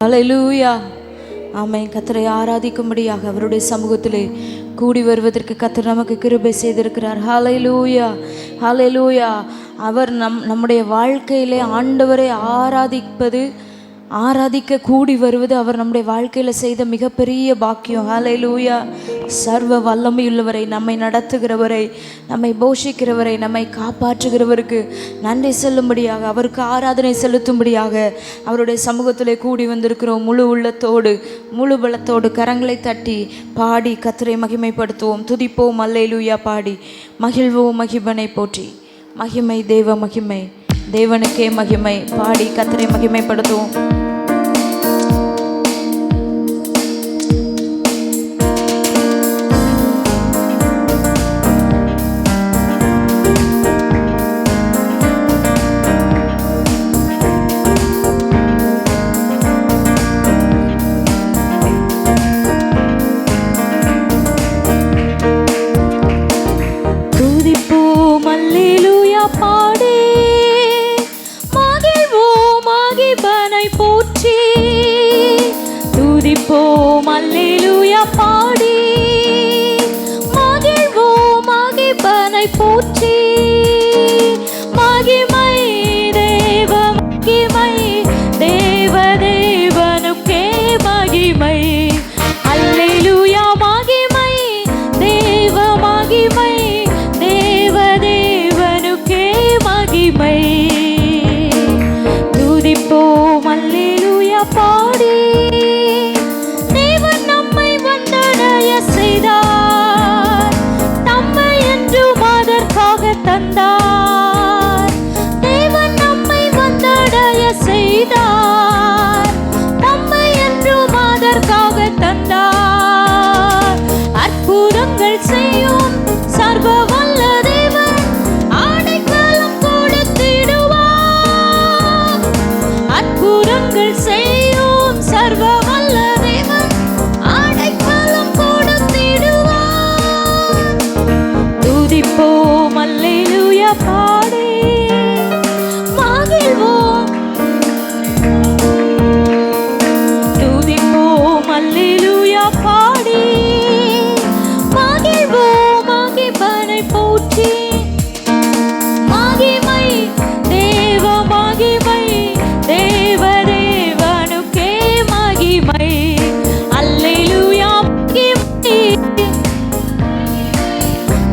ஹல்லேலூயா. ஆமென். கர்த்தரை ஆராதிக்கும்படியாக அவருடைய சமூகத்திலே கூடி வருவதற்கு கர்த்தர் நமக்கு கிருபை செய்திருக்கிறார். ஹல்லேலூயா, ஹல்லேலூயா. அவர் நம்முடைய வாழ்க்கையிலே ஆண்டவரை ஆராதிக்க கூடி வருவது அவர் நம்முடைய வாழ்க்கையில் செய்த மிகப்பெரிய பாக்கியம். ஹல்லேலூயா. சர்வ வல்லமையுள்ளவரை, நம்மை நடத்துகிறவரை, நம்மை போஷிக்கிறவரை, நம்மை காப்பாற்றுகிறவருக்கு நன்றி சொல்லும்படியாக, அவருக்கு ஆராதனை செலுத்தும்படியாக அவருடைய சமூகத்திலே கூடி வந்திருக்கிறோம். முழு உள்ளத்தோடு முழு பலத்தோடு கரங்களை தட்டி பாடி கர்த்தரை மகிமைப்படுத்துவோம், துதிப்போம். அல்லேலூயா பாடி மகிழ்வோம். மகிபனை போற்றி. மகிமை தேவ மகிமை, தேவனுக்கே மகிமை. பாடி கர்த்தரை மகிமைப்படுத்துவோம். துதிப்போம் அல்லேலூயா பாடி மகிழ்வோம். மகிபனை போற்றி. மகிமை தேவ மகிமை, தேவ தேவனுக்கே மகிமை. அல்லேலூயா. மகிமை தேவ மகிமை, தேவ தேவனுக்கே மகிமை. துதிப்போம் அல்லேலூயா பாடி. தந்தார் தேவன் நம்மை வந்தடைய செய்தார், நம்மை என்றும் அதற்காக தந்தார். அற்புதங்கள் செய்யும் சர்வ வல்ல தேவன் ஆணைக்காலம் கொடுத்திடுவார். அற்புதங்கள் செய்யும் சர்வ வல்ல தேவன் ஆணைக்காலம் கொடுத்திடுவார். துதிப்போம் அல்லேலூயா பாடி மகிழ்வோம். துதிப்போம் அல்லேலூயா பாடி மகிழ்வோம். மகிபனை போற்றி. மகிமை தேவ மகிமை, தேவ தேவனுக்கே மகிமை. அல்லேலூயா.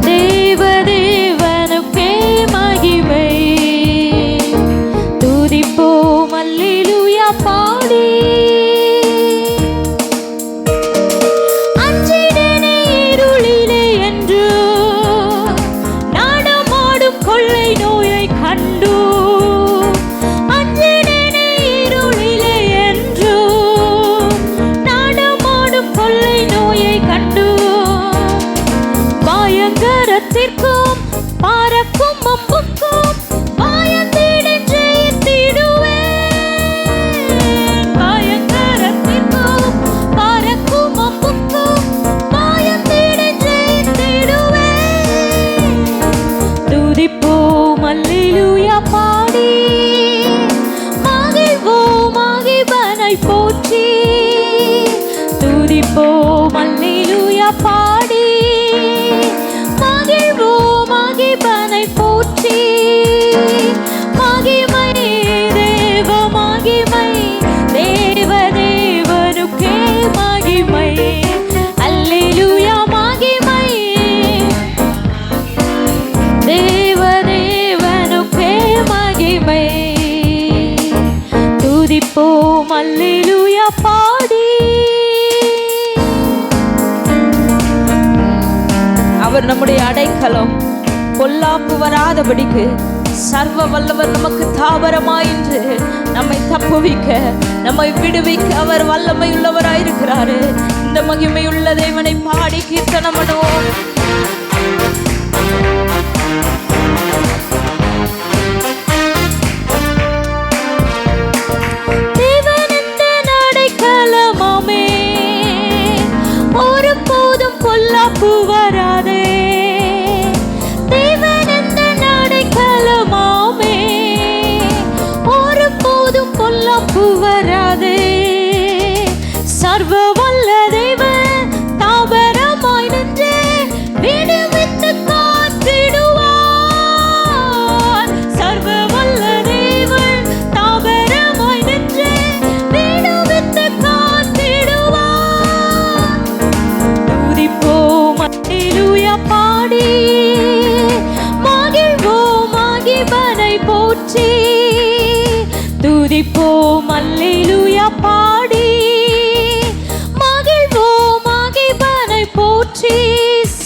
தேவ தேவனுக்கே மகிமை. துதிப்போம் அல்லேலூயா பாடி. அஞ்சிடனே இருளிலே என்று நாடமாடும் கொள்ளை நோயை கண்டு. அஞ்சிடனே இருளிலே என்று நாடமாடும் கொள்ளை நோயை கண்டு. பயங்கரத்திற்கும் பறக்கும் அம்புக்கும் பயந்திடச் ஜெயித்திடுவேன். பயங்கரத்திற்கும் பறக்கும் அம்புக்கும் பயந்திடச் ஜெயித்திடுவேன். துதிப்போம் அல்லேலூயா பாடி மகிழ்வோம். மகிபனை போற்றி. துதிப்போம் அல்லேலூயா பாடி மகிழ்வோம். மகிபனை போற்றி. மகிமை தேவ மகிமை, தேவ தேவனுக்கே மகிமை. அல்லேலூயா. மகிமை தேவ தேவனுக்கே மகிமை. துதிப்போம் அல்லேலூயா பாடி. அவர் நம்முடைய அடைக்கலம், பொல்லாப்பு வராதபடிக்கு சர்வ வல்லவர் நமக்கு தாவரமாயின்று நம்மை தப்புவிக்க, நம்மை விடுவிக்க அவர் வல்லமை உள்ளவராயிருக்கிறாரு. இந்த மகிமையுள்ள தேவனை பாடி கீர்த்தனம் பண்ணுவோம். பொல்லாப்பு வராதே. தேவன் எந்த நாடை சர்வ வல்ல தேவன் தாவரமாய் நின்று விடுவித்து காத்திடுவார். சர்வ வல்ல தேவன் தாவரமாய் நின்று விடுவித்து காத்திடுவார். துதிப்போம் அல்லேலூயா பாடி, மகிழ்வோம் மகிபனை போற்றி. துதிப்போம் அல்லேலூயா பாடி, மகிழ்வோம் மகிபனை போற்றி.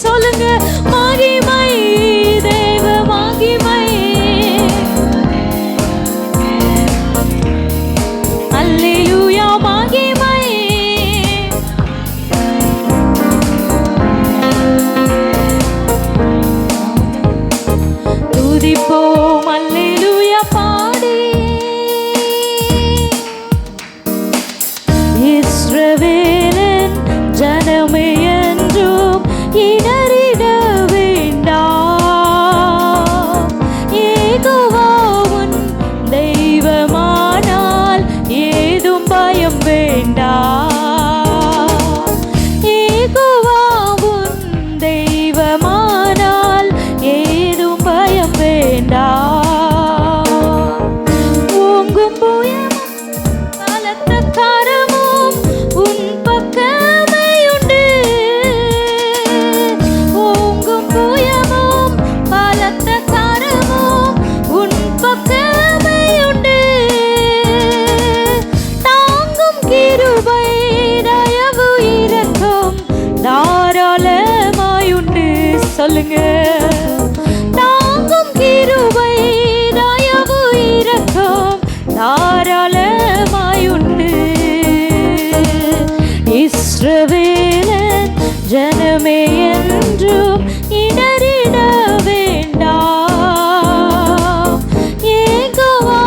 சொல்லுங்க, மகிமை தேவ மகிமை, அல்லேலூயா மகிமை. துதிப்போம் அல்லேலூயா பாடி, இஸ்ரவேலின் ஜனமே என்றும் இடறிட வேண்டாம். யெகோவா உன் தெய்வமானால் ஏதும் பயம் வேண்டாம். யெகோவா உன் தெய்வமானால் ஏதும் பயம் வேண்டாம். ஓங்கும் புயமும் பலத்த கரமும் உன் பக்கமே உண்டு. ஓங்கும் புயமும் பலத்த கரமும் உன் பக்கமே உண்டு. தாங்கும் கிருபை தயவு இரக்கம் தாராளமாயுண்டு. சொல்லுங்க, தாங்கும் கிருபை தயவு இரக்கம் தாராளமாயுண்டு. இஸ்ரவேலின் ஜனமே என்றும் இடறிட வேண்டாம். யெகோவா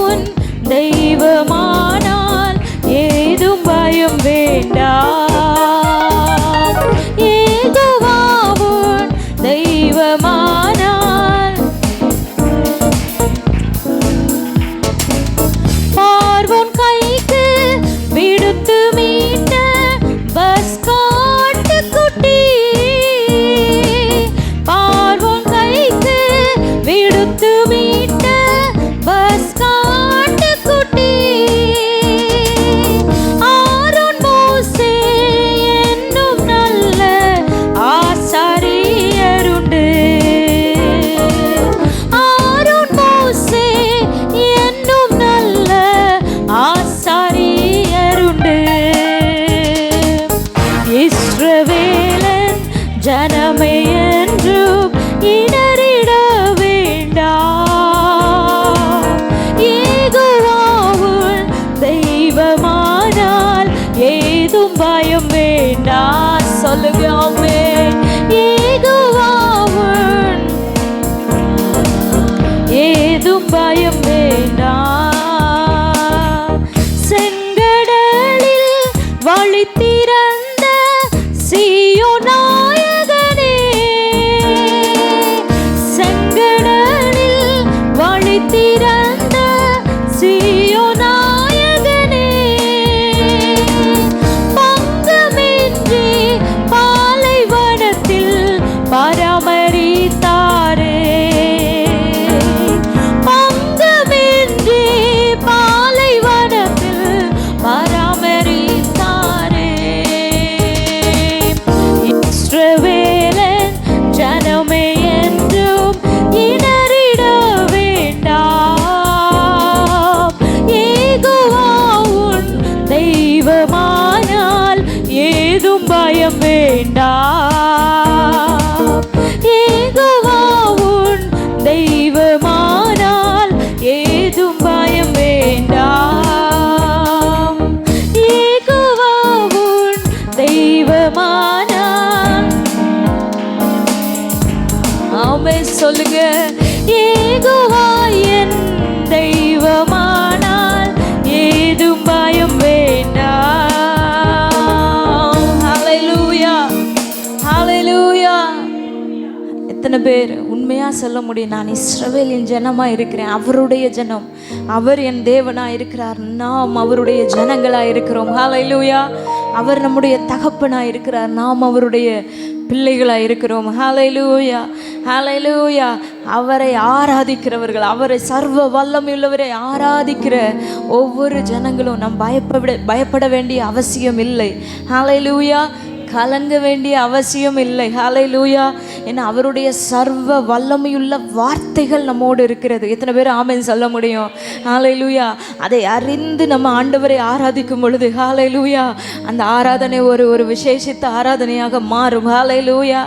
உன் தெய்வமானால் ஏதும் பயம் வேண்டாம். யெகோவா உன் தெய்வமானால் பார்வோன் கைக்கு விடுத்து மீட்ட பஸ்காட்டுக்குட்டி. பார்வோன் கைக்கு விடுத்து மீட்ட பஸ்காட்டுக்குட்டி. ஆரோன் மோசே என்னும் நல்ல ஆசாரியருண்டு. ஆரோன் மோசே என்னும் நல்ல ஆசாரியருண்டு. இஸ்ரவேலின் ஜனமே என்றும் இடறிட வேண்டாம். யெகோவா உன் தெய்வமானால் ஏதும் பயம் வேண்டாம். சொல்லுங்க, ஆமென். யெகோவா உன் ஏதும் பயம் வேண்டாம். செங்கடலில் வழி திறந்த சீயோன் நாயகனே, செங்கடலில் வழி திறந்த சீயோன் நாயகனே, பங்கமின்றி பாலைவனத்தில் பராமரித்தாரே. பங்கமின்றி பாலைவனத்தில் பராமரித்தாரே. இஸ்ரவேலின் ஜனமே என்றும் இடறிட வேண்டாம். யெகோவா உன் தெய்வமானால் ஏதும் பயம் வேண்டாம். யெகோவா உன் தெய்வமானால் ஏதும் பயம் வேண்டாம். யெகோவா உன் தெய்வமானால், ஆமென் சொல்லுங்க, யெகோவா என் தெய்வமானால் ஏதும் பயம் வேண்டாம். ஹல்லேலூயா, ஹல்லேலூயா. எத்தனை பேர் உண்மையாக சொல்ல முடியும், நான் இஸ்ரவேலின் ஜனமாக இருக்கிறேன், அவருடைய ஜனம், அவர் என் தேவனாக இருக்கிறார், நாம் அவருடைய ஜனங்களாக இருக்கிறோம். ஹல்லேலூயா. அவர் நம்முடைய தகப்பனாய் இருக்கிறார், நாம் அவருடைய பிள்ளைகளாய் இருக்கிறோம். ஹல்லேலூயா, ஹல்லேலூயா. அவரை ஆராதிக்கிறவர்கள், அவரை சர்வ வல்லமையுள்ளவரை ஆராதிக்கிற ஒவ்வொரு ஜனங்களும் நாம் பயப்பட வேண்டிய அவசியம் இல்லை. ஹல்லேலூயா. கலங்க வேண்டிய அவசியம் இல்லை. ஹல்லேலூயா. ஏன்னா அவருடைய சர்வ வல்லமையுள்ள வார்த்தைகள் நம்மோடு இருக்கிறது. எத்தனை பேர் ஆமென் சொல்ல முடியும்? ஹல்லேலூயா. அதை அறிந்து நம்ம ஆண்டவரை ஆராதிக்கும் பொழுது ஹல்லேலூயா, அந்த ஆராதனை ஒரு விசேஷித்த ஆராதனையாக மாறும். ஹல்லேலூயா.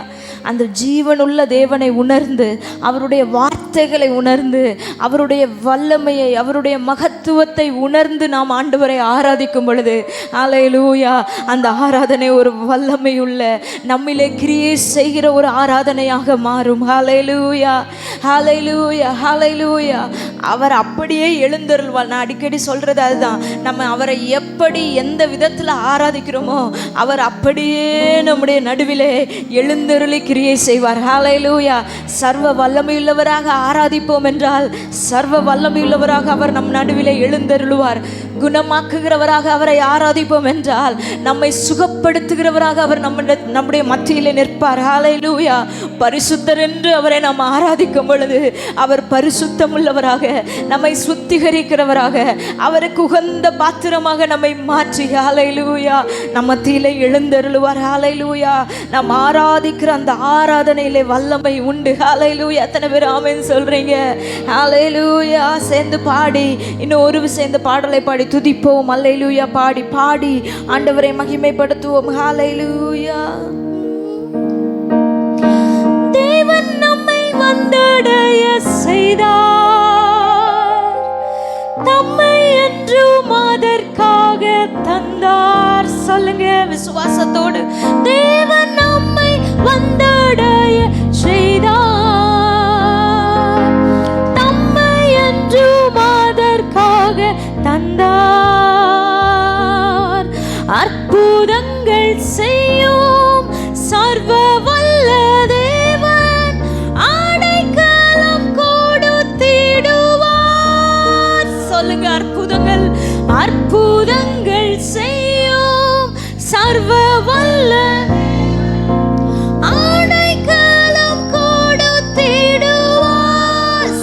அந்த ஜீவனுள்ள தேவனை உணர்ந்து, அவருடைய வார்த்தைகளை உணர்ந்து, அவருடைய வல்லமையை, அவருடைய மகத்துவத்தை உணர்ந்து நாம் ஆண்டவரை ஆராதிக்கும் பொழுது ஹல்லேலூயா, அந்த ஆராதனை ஒரு வல்லமையுள்ள, நம்மிலே கிரியை செய்கிற ஒரு ஆராதனையாக மாறும். ஹல்லேலூயா, ஹல்லேலூயா, ஹல்லேலூயா. அவர் அப்படியே எழுந்தருள்வார். நான் அடிக்கடி சொல்றது அதுதான். நம்ம அவரை எப்படி எந்த விதத்தில் ஆராதிக்கிறோமோ அவர் அப்படியே நம்முடைய நடுவிலே எழுந்தருளி கிரியை செய்வார். ஹல்லேலூயா. சர்வ வல்லமையுள்ளவராக ஆராதிப்போம் என்றால் சர்வ வல்லமையுள்ளவராக அவர் நம் நடுவிலே எழுந்தருளுவார். குணமாக்குகிறவராக அவரை ஆராதிப்போம் என்றால் நம்மை சுகப்படுத்துகிறவராக அவர் நம்முடைய மத்தியிலே நிற்பார். ஹல்லேலூயா. பரிசுத்தர் என்று அவரை நாம் ஆராதிக்கும் பொழுது அவர் பரிசுத்தம் உள்ளவராக, நம்மை சுத்திகரிக்கிறவராக, அவருக்கு உகந்த பாத்திரமாக நம்மை மாற்றி ஹல்லேலூயா நம் மத்தியிலே எழுந்தருளுவார். ஹல்லேலூயா. நாம் ஆராதிக்கிற அந்த ஆராதனையிலே வல்லமை உண்டு. ஹல்லேலூயா. எத்தனை பேர் ஆமென் சொல்றீங்க? ஹல்லேலூயா. சேர்ந்து பாடி, இன்னும் ஒரு சேர்ந்து பாடலை பாடி துதிப்போம். ஹல்லேலூயா. பாடி பாடி ஆண்டவரை மகிமைப்படுத்துவோம். ஹல்லேலூயா. தேவன் நம்மை வந்தடைய செய்தார், தம்மை என்றும் அதற்காக தந்தார். சொல்லுங்க விசுவாசத்தோடு. தேவன் நம்மை வந்தடைய செய்தார், தம்மை என்றும் அதற்காக தந்தார். அற்புதங்கள் செய்யும் சர்வ வல்ல தேவன் அடைக்கலம் கொடுத்திடுவார். சொல்லுங்க அற்புதங்கள், அற்புதங்கள் செய்யும் சர்வ வல்ல அடைக்கலம் கொடுத்திடுவார்.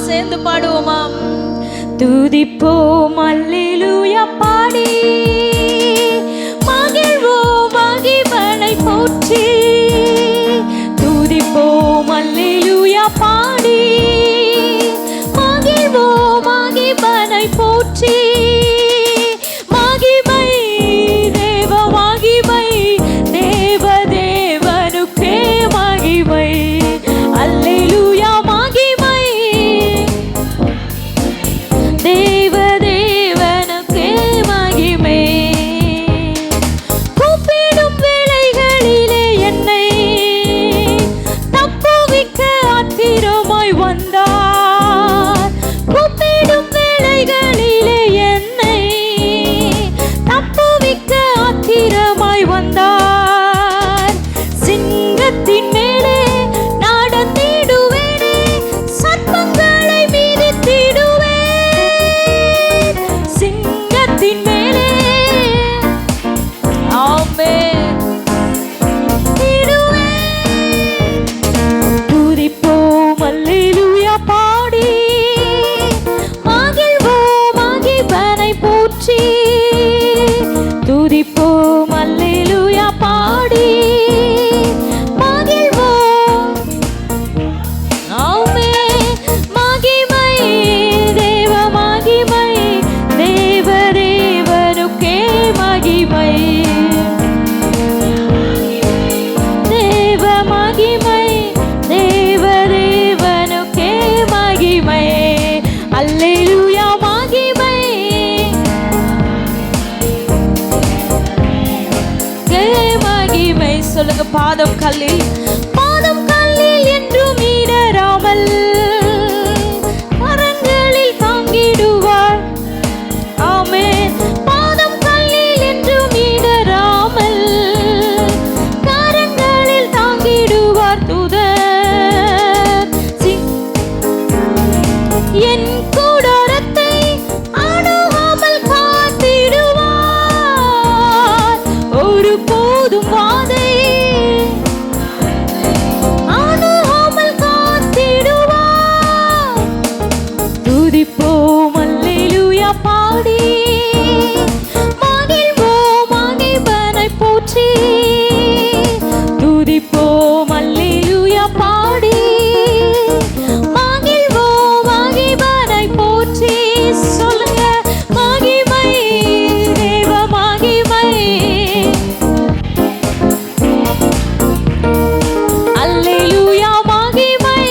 சேர்ந்து பாடுவோமா? துதிப்போம் அல்லேலூயா பாடி, மகிழ்வோம் மகிமையை போற்றி. துதிப்போம் அல்லேலூயா பாடி, மகிழ்வோம் மகிமையை போற்றி. மகிமை தேவ மகிமை, தேவ தேவனுக்கே மகிமை. அல்லேலூயா. மகிமை தேவ தேவனுக்கே மகிமை. கூப்பிடும் வேளைகளிலே என்னை தப்புவிக்க ஆத்திரமாய் வந்தார். கூப்பிடும் வேளைகளிலே என்னை தப்புவிக்க ஆத்திரமாய் வந்தார். சிங்கத்தின் மேலே நடந்திடுவேனே, சர்ப்பங்களை மிதித்திடுவேன். சிங்கத்தின் மேலே ஆமென் திடுவேன். துதிப்போம் அல்லேலூயா பாடி, மகிழ்வோம் மகிமையை போற்றி. துதிப்போம் அல்லேலூயா பாடி, மகிழ்வோம் ஆமென். மகிமை தேவ மகிமை, தேவ தேவனுக்கே மகிமை. தேவ மகிமை, தேவ தேவனுக்கே மகிமை. அல்லேலூயா. மகிமை மகிமை. சொல்லுங்க. பாதம் கல்லில், பாதம் கல்லில் என்றும் இடராமல் கரங்களில் தாங்கிடுவார். ஆமென். பாதம் கல்லில் என்றும் இடராமல் கரங்களில் தாங்கிடுவார். தூதர் என் கூடாரத்தை அணுகாமல் காத்திடுவார். ஒரு போதும் வாதை அணுகாமல் காத்திடுவார். துதிப்போம் அல்லேலூயா பாடி, மகிழ்வோம் மகிழ்வனை போற்றி. துதிப்போம் அல்லேலூயா பாடி, மகிழ்வோம் மகிழ்வனை போற்றி. சொல்லுங்க, மகிமை தேவ மகிமை, அல்லேலூயா மகிமை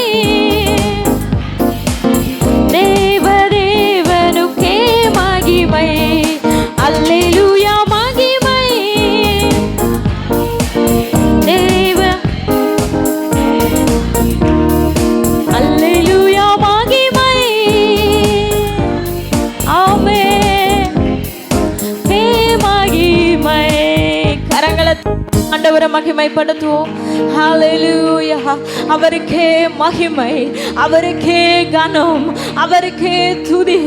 தேவ தேவனுக்கே மகிமை, அல்லேலூயா மகிமை தேவ, அல்லேலூயா மகிமை. ஆமென். கே மகிமை. கரங்களை ஆண்டவரை மகிமைப்படுத்துவோம். ஹல்லேலூயா. அவருக்கே மகிமை, அவருக்கே கனம், அவருக்கே துதி,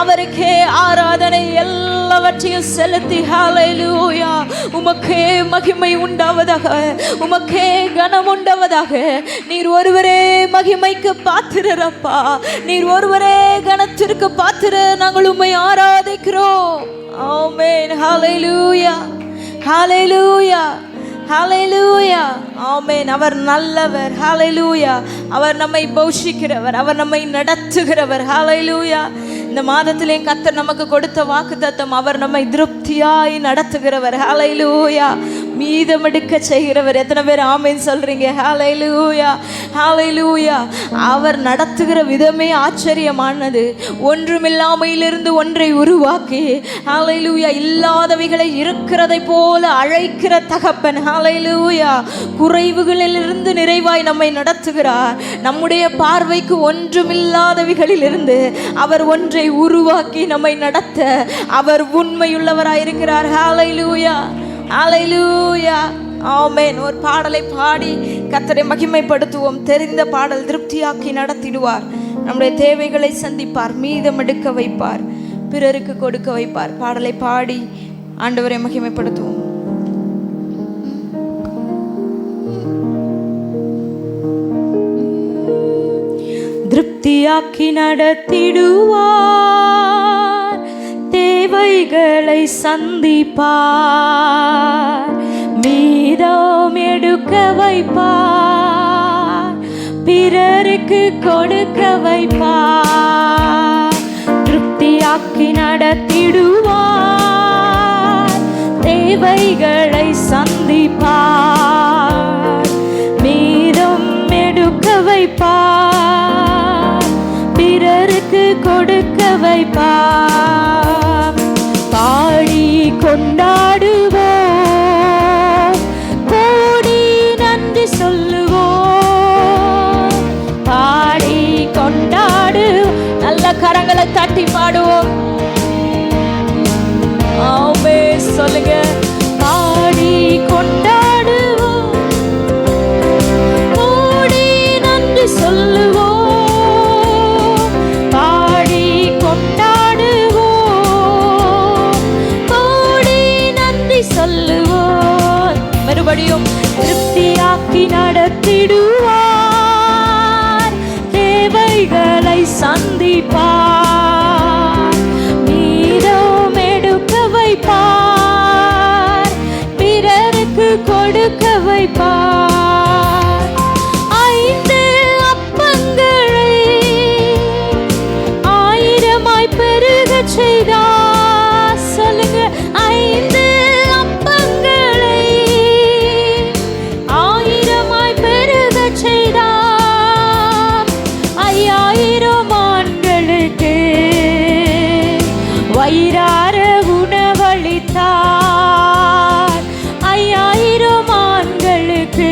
அவருக்கே ஆராதனை எல்லாவற்றையும் செலுத்தி ஹல்லேலூயா. உமக்கே மகிமை உண்டாவதாக, உமக்கே கனம் உண்டாவதாக. நீர் ஒருவரே மகிமைக்கு பாத்திரரப்பா, நீர் ஒருவரே கனத்திற்கு பாத்திர. நாங்கள் உம்மை ஆராதிக்கிறோம். ஆமென். ஹல்லேலூயா, ஹல்லேலூயா, ஹல்லேலூயா. ஆமென். அவர் நல்லவர். ஹல்லேலூயா. அவர் நம்மை போஷிக்கிறவர், அவர் நம்மை நடத்துகிறவர். ஹல்லேலூயா. இந்த மாதத்திலே கர்த்தர் நமக்கு கொடுத்த வாக்குத்தத்தம், அவர் நம்மை திருப்தியாய் நடத்துகிறவர். ஹல்லேலூயா. மீதமெடுக்க செய்கிறவர். எத்தனை பேர் ஆமென் சொல்றீங்க? ஹல்லேலூயா, ஹல்லேலூயா. அவர் நடத்துகிற விதமே ஆச்சரியமானது. ஒன்றுமில்லாமையிலிருந்து ஒன்றை உருவாக்கி ஹல்லேலூயா இல்லாதவைகளை இருக்கிறதை போல அழைக்கிற தகப்பன். ஹல்லேலூயா. குறைவுகளிலிருந்து நிறைவாய் நம்மை நடத்துகிறார். நம்முடைய பார்வைக்கு ஒன்றுமில்லாதவைகளிலிருந்து அவர் ஒன்றை உருவாக்கி நம்மை நடத்த அவர் உண்மையுள்ளவராயிருக்கிறார். ஹல்லேலூயா, ஹல்லேலூயா. ஆமென். ஒரு பாடலை பாடி கர்த்தரை மகிமைப்படுத்துவோம். தெரிந்த பாடல். திருப்தியாக்கி நடத்திடுவார், நம்முடைய தேவைகளை சந்திப்பார், மீதம் எடுக்க வைப்பார், பிறருக்கு கொடுக்க வைப்பார். பாடலை பாடி ஆண்டவரை மகிமைப்படுத்துவோம். திருப்தியாக்கி நடத்திடுவார், தேவைகளை சந்திப்பார், மீதம் எடுக்க வைப்பார், பிறருக்கு கொடுக்க வைப்பார். திருப்தியாக்கி நடத்திடுவார், தேவைகளை சந்திப்பார், மீதம் எடுக்க வைப்பார், பிறருக்கு கொடுக்க வைப்பார். பாடி கொண்டாடுவோம், கூடி நன்றி சொல்லுவோம். பாடி கொண்டாடு, நல்ல கரங்களை தட்டி பாடுவோம். ஆமென் சொல்லுங்க. பாடி கொண்டாடுவோம், கூடி நன்றி சொல்லுவோம். பாடி கொண்டாடுவோம், கூடி நன்றி சொல்லுவோம். மறுபடியும். திருப்தியாக்கி நடத்திடுவார், தேவைகளை சந்திப்பார், மீதம் எடுக்க வைப்பார், பிறருக்கு கொடுக்க வைப்பார். 5 அப்பங்களை 1000 பெருகச் செய்தார். சொல்லுங்க. 5 அப்பங்களை 1000 பெருகச் செய்தார். 5000 ஆண்களுக்கு வயிறார உணவளித்தார். 5000 ஆண்களுக்கு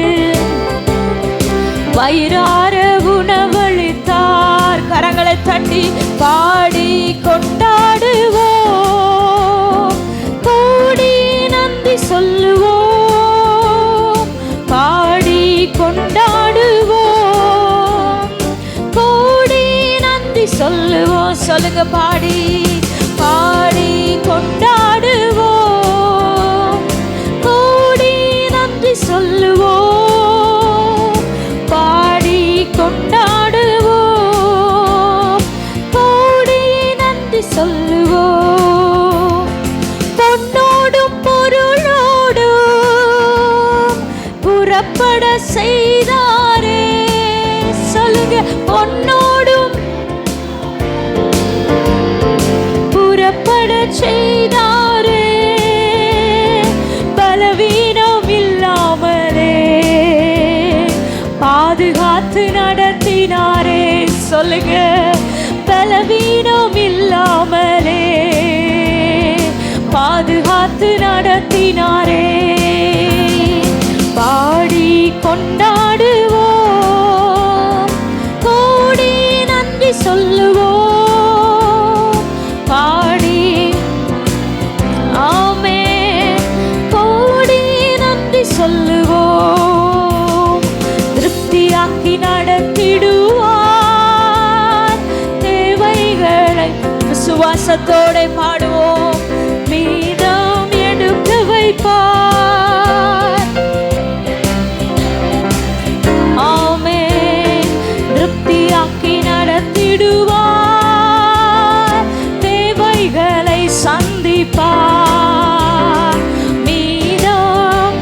வயிறார உணவளித்தார். கரங்களை தட்டி பாடி கொண்டாடுவோம், கூடி நன்றி சொல்லுவோம். பாடி கொண்டாடுவோம், கூடி நன்றி சொல்லுவோம். சொல்லுங்க. பாடி பாடி கொண்டாடுவோம், கூடி சொல்லுவோம், பாடி கொண்டாடுவோம், கோடி நன்றி சொல்லுவோம். பொன்னோடும் பொருளோடும் புறப்பட செய்தாரே, சொல்லுங்க, பொன்னோடும் புறப்பட செய்தாரே, பலவீனம் இல்லாமலே பாதுகாத்து நடத்தினாரே, சொல்லுங்க, பலவீனம் இல்லாமலே பாதுகாத்து நடத்தினாரே. பாடி கொண்டாடுவோம், கோடி நன்றி சொல்லுவோம், பாடி ஆமே கோடி நன்றி சொல்லுவோம். திருப்தியாக்கி நடத்திடுவார் தேவைகளை, விசுவாசத்தோட பாடுவோம், மீதம் எடுக்க வைப்பார். ஆமே திருப்தியாக்கி நடத்திடுவார் தேவைகளை சந்திப்பார். மீதம்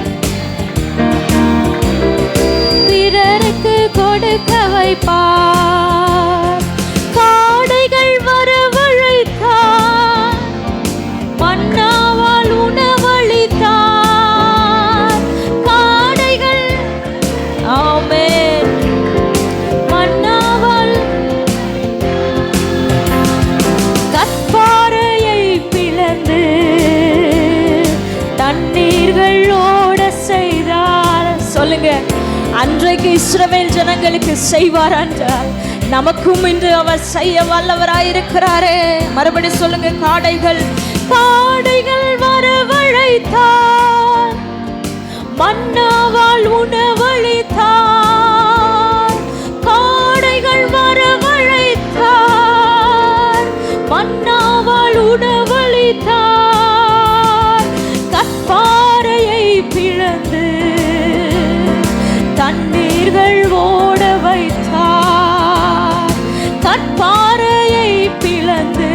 பிறருக்கு கொடுக்க வைப்பார். காடைகள் வரவழைத்தார், மன்னாவால் உணவளித்தார். காடைகள் ஆமென் மன்னாவால் கற்பாறையை பிளந்து தண்ணீர்கள் ஓட செய்தார். சொல்லுங்க, அன்றைக்கு இஸ்ரவேல் ஜனங்களுக்கு செய்வார் என்றால் நமக்கும் இன்று அவர் செய்ய வல்லவராயிருக்கிறாரே. மறுபடி சொல்லுங்க, காடைகள் வரவழைத்தார், மன்னாவால் உணவளித்தார். காடைகள் வரவழைத்தார், மன்னாவால் உணவளித்தார். கற்பாறையை பிளந்து தண்ணீர்கள் ஓட வைத்தார். கற்பாறையை பிளந்து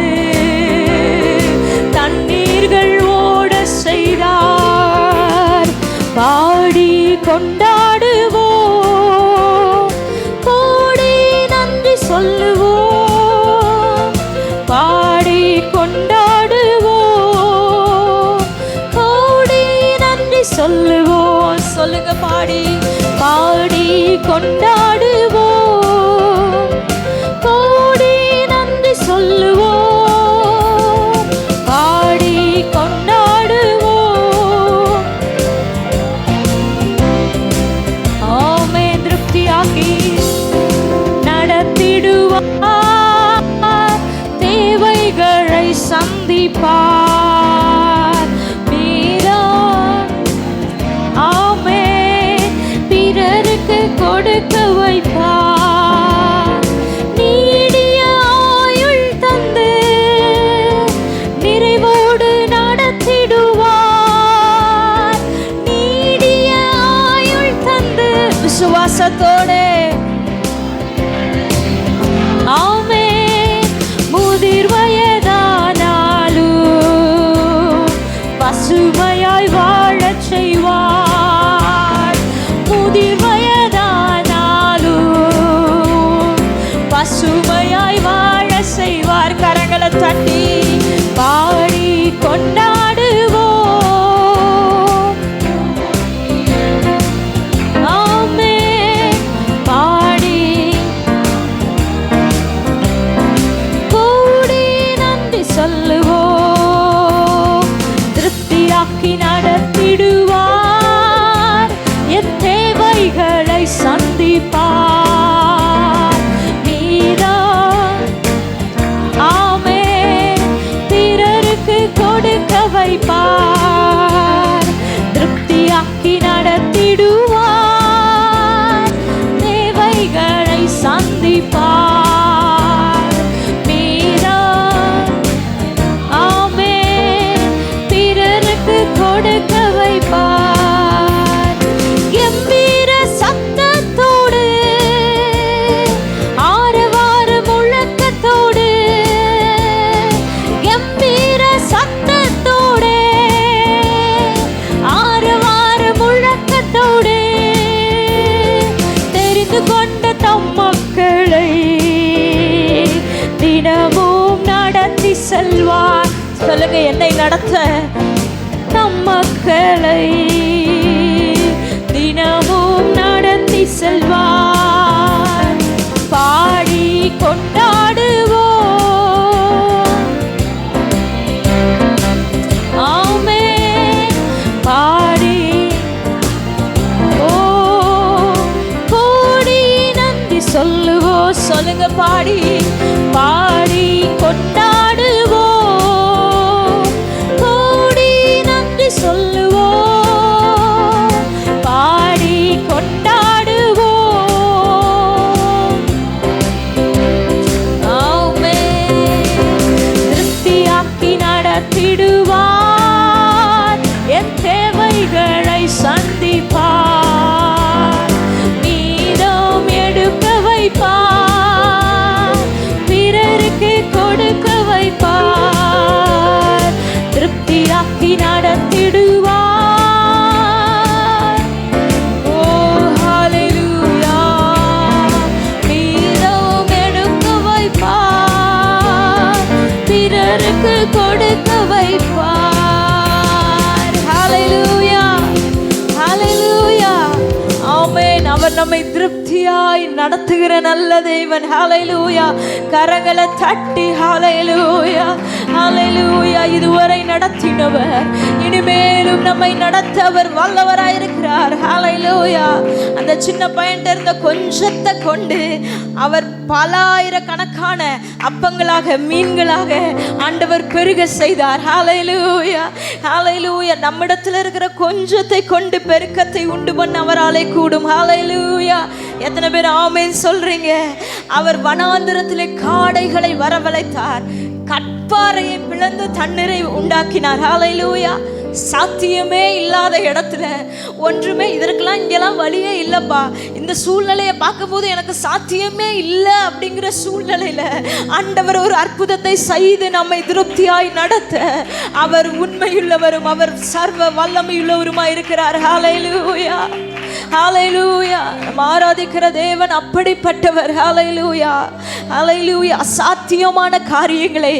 தண்ணீர்கள் ஓட செய்தார். பாடி கொண்டாடுவோம், கோடி நன்றி சொல்லுவோம், பாடி கொண்டாடுவோம், கோடி நன்றி சொல்லுவோம். சொல்லுங்க, பாடி பாடி கொண்டாடுவோம், கோடி நன்றி சொல்லுவோம், பாடி கொண்டாடுவோம். ஆமே திருப்தியாக்கி நடத்திடுவார் தேவைகளை சந்திப்பார். மீதம் ஆமே பிறருக்கு கொடுக்க வைப்பார். நீடிய ஆயுள் தந்து நிறைவோடு நடத்திடுவார். நீடிய ஆயுள் தந்து விசுவாசத்தோட ஆமே முதிர் வயதானாலும் பசுமையாய் வாழச் செய்வார். முதிர் வயதானாலும் பசுமையாய் வாழ செய்வார். கரங்களை தட்டி பாடி கொண்டாடுவோம். ஆமே பாடி கூடி நன்றி சொல்லுவோம். திருப்தியாக்கி நடத்திடுவார் என் தேவைகளை சந்திப்பார். மீதம் ஆமே பிறருக்கு கொடுக்க வைப்பார். திருப்தியாக்கி நடத்திடுவார் தேவைகளை சந்திப்பார். மீதம் ஆமே பிறருக்கு கொடுக்க வைப்பார். சொல்லுங்க, என்னை நடத்த நம் மக்களை தினமும் நடத்தி செல்வார். பாடி கொண்டாடுவோம். ஆமென். பாடி கோடி நன்றி சொல்லுவோம். சொல்லுங்க, பாடி பாடி கொண்டாடுவோம். கோடி நன்றி சொல்லுவோம். பாடி கொண்டாடுவோம். ஆமென். திருப்தியாக்கி நடத்திடுவார். என் தேவைகளை சந்திப்பார். மீதம் எடுக்க வைப்பார். பிறருக்கு கொடுக்க வைப்பார். திருப்தியாக்கி நடத்திடுவார். ஓ ஹalleluya. மீதம் எடுக்க வைப்பார். பிறருக்கு கொடுக்க வைப்பார். ஹalleluya, ஹalleluya. ஆமென். அவர் நம்மை திருப்தியாய் நடத்துகிற நல்ல தேவன். ஹalleluya. கரங்களை தட்டி ஹalleluya, ஹalleluya. இதுவரை நடத்தினவர் இனிமேலும் நம்மை நடத்த அவர் வல்லவராயிருக்கிறார். ஹalleluya. அந்த சின்ன பையன்கிட்ட இருந்த கொஞ்சத்தை கொண்டு அவர் பல ஆயிரக்கணக்கான அப்பங்களாக மீன்களாக ஆண்டவர் பெருக செய்தார். ஹalleluya, ஹalleluya. நம்மிடத்தில் இருக்கிற கொஞ்சத்தை கொண்டு பெருக்கத்தை உண்டு பண்ண அவராலே கூடும். ஹalleluya. எத்தனை பேர் ஆமென் சொல்றீங்க? அவர் வனாந்திரத்திலே காடைகளை வரவழைத்தார். கற்பாறையை பிளந்து தண்ணீரை உண்டாக்கினார். ஹalleluya. சாத்தியமே இல்லாத இடத்துல ஒன்றுமே, இதற்கெல்லாம் இங்கெல்லாம் வழியே இல்லப்பா, இந்த சூழ்நிலையை பார்க்கும்போது எனக்கு சாத்தியமே இல்லை அப்படிங்கிற சூழ்நிலையில ஆண்டவர் ஒரு அற்புதத்தை செய்து நம்மை திருப்தியாய் நடத்த அவர் உண்மையுள்ளவரும் அவர் சர்வ வல்லமையுள்ளவருமாய் இருக்கிறார். ஹalleluya, ஹalleluya. நம்ம ஆராதிக்கிற தேவன் அப்படிப்பட்டவர். ஹalleluya, ஹalleluya. அசாத்தியமான காரியங்களை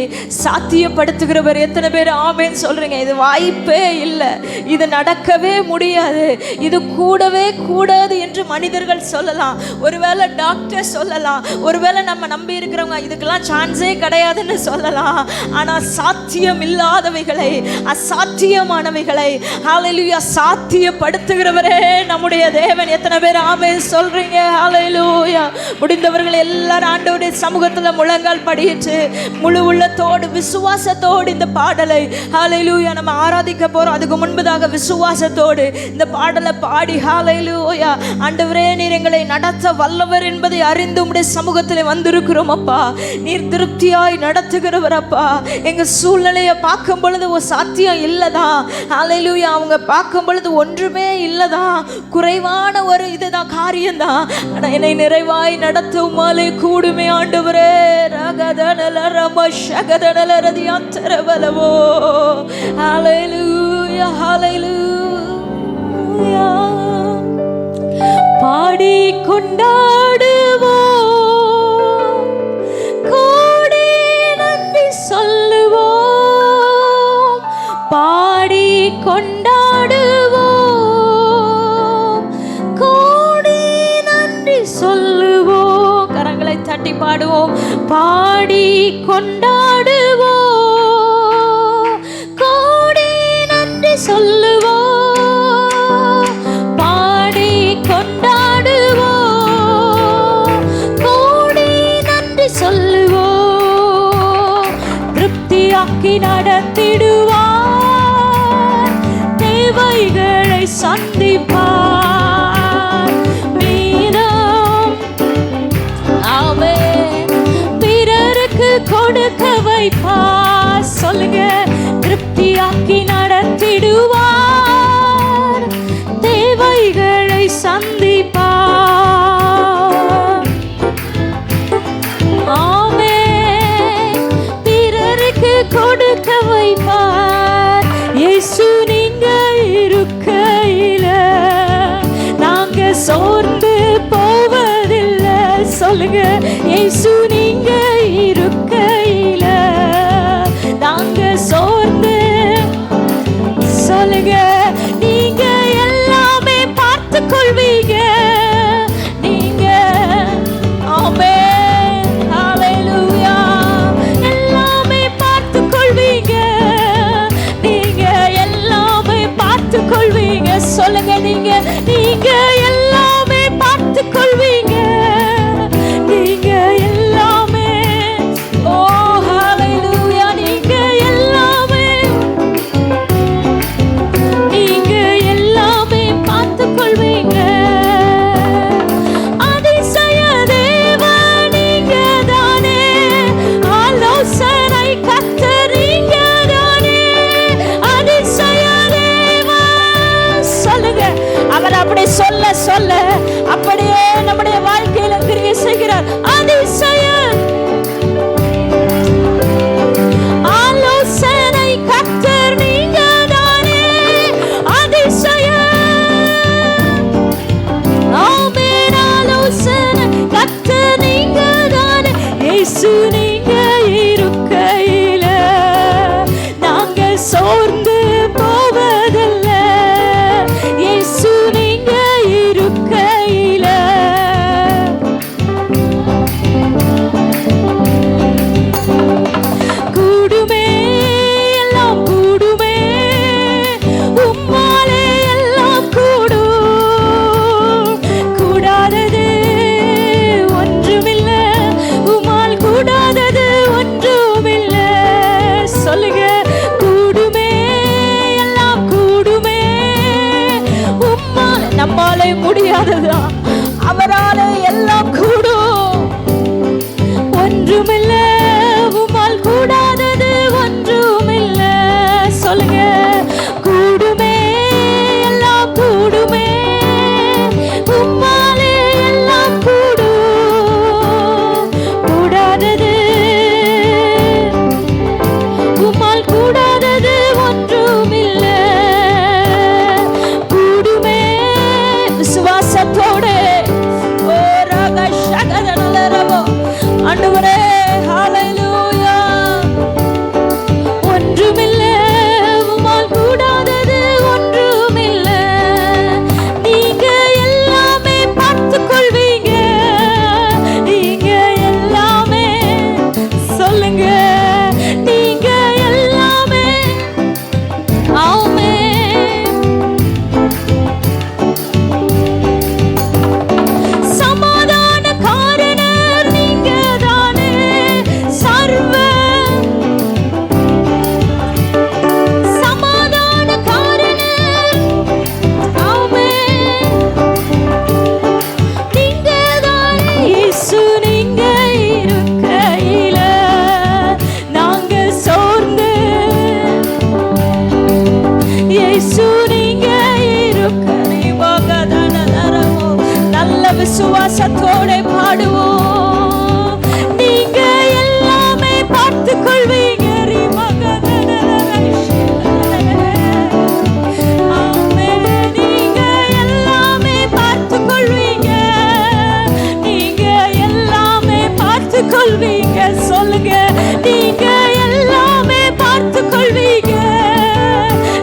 சாத்தியப்படுத்துகிறவர். எத்தனை பேர் ஆமென் சொல்றீங்க? இது வாய்ப்பே இல்லை, இது நடக்கவே முடியாது, இது கூடவே கூடாது என்று மனிதர்கள் சொல்லலாம். ஒருவேளை டாக்டர் சொல்லலாம், ஒருவேளை நம்ம நம்பி இருக்கிறவங்க இதுக்கெல்லாம் சான்ஸே கிடையாதுன்னு சொல்லலாம். ஆனா சாத்தியம் இல்லாதவைகளை, அசாத்தியமானவைகளை ஹalleluya சாத்தியப்படுத்துகிறவரே நம்முடைய தேவன். எத்தனை பேர் ஆமென் சொல்றீங்க? ஹalleluya. முடிந்தவர்கள் எல்லாரும் ஆண்டவருடைய சமூகத்துல முழங்கால் படியிட்டு முழு உள்ளத்தோடு விசுவாசத்தோடு இந்த பாடலை ஹalleluya நம்ம ஆராதிக்க போறோம். அதுக்கு முன்பதாக விசுவாசத்தோடு இந்த பாடலை பாடி ஹalleluya, ஆண்டவரே நீர் எங்களை நடத்த வல்லவர் என்பதை அறிந்து உம்முடைய சமூகத்திலே வந்திருக்கிறோம் அப்பா. நீர் திருப்தியாய் நடத்துகிறவர் அப்பா. எங்க சூழ்நிலையை பார்க்கும் பொழுது ஒரு சாத்தியம் இல்லதான். ஹalleluya. அவங்க பார்க்கும் பொழுது ஒன்றுமே இல்லதான், குறைவான ஒரு இதுதான் காரியம்தான். ஆனா என்னை நிறைவாய் நடத்தும் மாலை கூடுமே ஆண்டவரே. ரகதனல ரமஷகதனல ரதியாந்தரவலவோ. ஹalleluya, ஹalleluya. பாடி கொண்டாடுவோம். கோடி நன்றி சொல்லுவோம். பாடி கொண்டாடுவோம். கோடி நன்றி சொல்லுவோம். கரங்களை தட்டி பாடுவோம். பாடி கொண்டாடுவோம். கோடி நன்றி சொல்லுவோம். பாடி கொண்டாடுவோம். கோடி நன்றி சொல்லுவோம். திருப்தியாக்கி நடத்திடுவார். தேவைகளை சந்திப்பார். மீதம் ஆமென் பிறருக்கு கொடுக்க வைப்பார். சொல்லுங்க, திருப்தியாக்கி நடத்திடுவார். தேவைகளை சந்திப்பார். ஆமென் பிறருக்கு கொடுக்க வைப்பார். இயேசு நீங்க இருக்கையில நாங்க சோர்ந்து போவதில்லை. சொல்லுங்க, இயேசு நீங்க இருக்கையில நாங்க சோர்ந்து முடியாததா? அவராலே எல்லாம் கூடும். ஒன்றுமில்ல, உம்மால் கூடாதது ஒன்றுமில்ல. சொல்லுங்க, கூடுமே, எல்லாம் கூடுமே, உம்மாலே எல்லாம் கூடும். கூடாதது, உம்மால் கூடாதது ஒன்றுமில்ல. கூடுமே. விசுவாசத்தோடு ஆண்டவரே, ஹல்லேலூயா. ஒன்றுமில்ல, உம்மால் கூடாதது ஒன்றுமில்ல. நீங்க எல்லாமே பார்த்துக் கொள்வீங்க. நீங்க எல்லாமே, சொல்லுங்க, நீங்க எல்லாமே. ஆமென். சமாதான காரணர் நீங்க தானே, சர்வ சமாதான காரணர். ஆமென். நீங்க தானே இயேசு, நீங்க இருக்கையில நாங்க சோர்ந்து, இயேசு நீங்க இருக்கோ. நல்ல விசுவாசத்தோட பாடுவோம். நீங்க எல்லாமே பார்த்துக் கொள்வீங்க. ஆமென். நீங்க எல்லாமே பார்த்துக் கொள்வீங்க. நீங்க எல்லாமே பார்த்துக் கொள்வீங்க. சொல்லுங்க, நீங்க எல்லாமே பார்த்துக் கொள்வீங்க.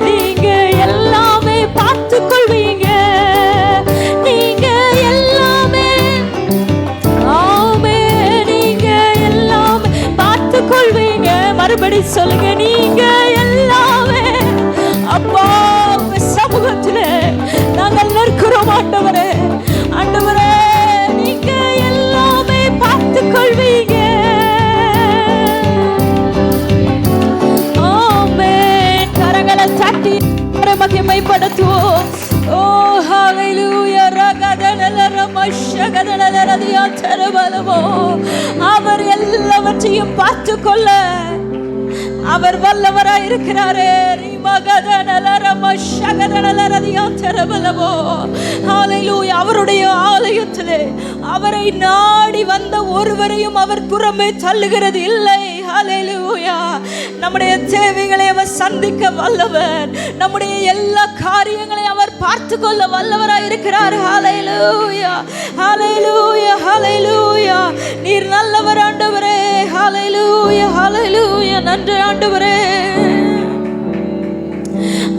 நீங்க எல்லாமே பார்த்துக் கொள்வீங்க. நீங்க எல்லாமே, ஆமென், நீங்க எல்லாமே பார்த்துக் கொள்வீங்க. மறுபடி சொல்லுங்க, நீங்க எல்லாமே. அப்பா, உங்க சமூகத்துல நாங்கள் நிற்கிறோம் ஆண்டவரே. ஆண்டவரே, நீங்க எல்லாமே பார்த்துக் கொள்வீங்க. ஆமென். கரங்களை தட்டி மகிமைப்படுத்துவோம். ஓ ஹல்லேலூயா. அவர் எல்லாவற்றையும் பார்த்துக்கொள்ள அவர் வல்லவராய் இருக்கிறாரே. அவருடைய ஆலயத்திலே அவரை நாடி வந்த ஒருவரையும் அவர் புறமே தள்ளுகிறது இல்லை. ஹல்லேலூயா. நம்முடைய தேவைகளை அவர் சந்திக்க வல்லவர். நம்முடைய எல்லா காரியங்களை அவர் பார்த்து கொள்ள வல்லவராய் இருக்கிறார். ஹல்லேலூயா, ஹல்லேலூயா, ஹல்லேலூயா. நீர் நல்லவர் ஆண்டவரே. ஹல்லேலூயா, ஹல்லேலூயா. நன்றி ஆண்டவரே.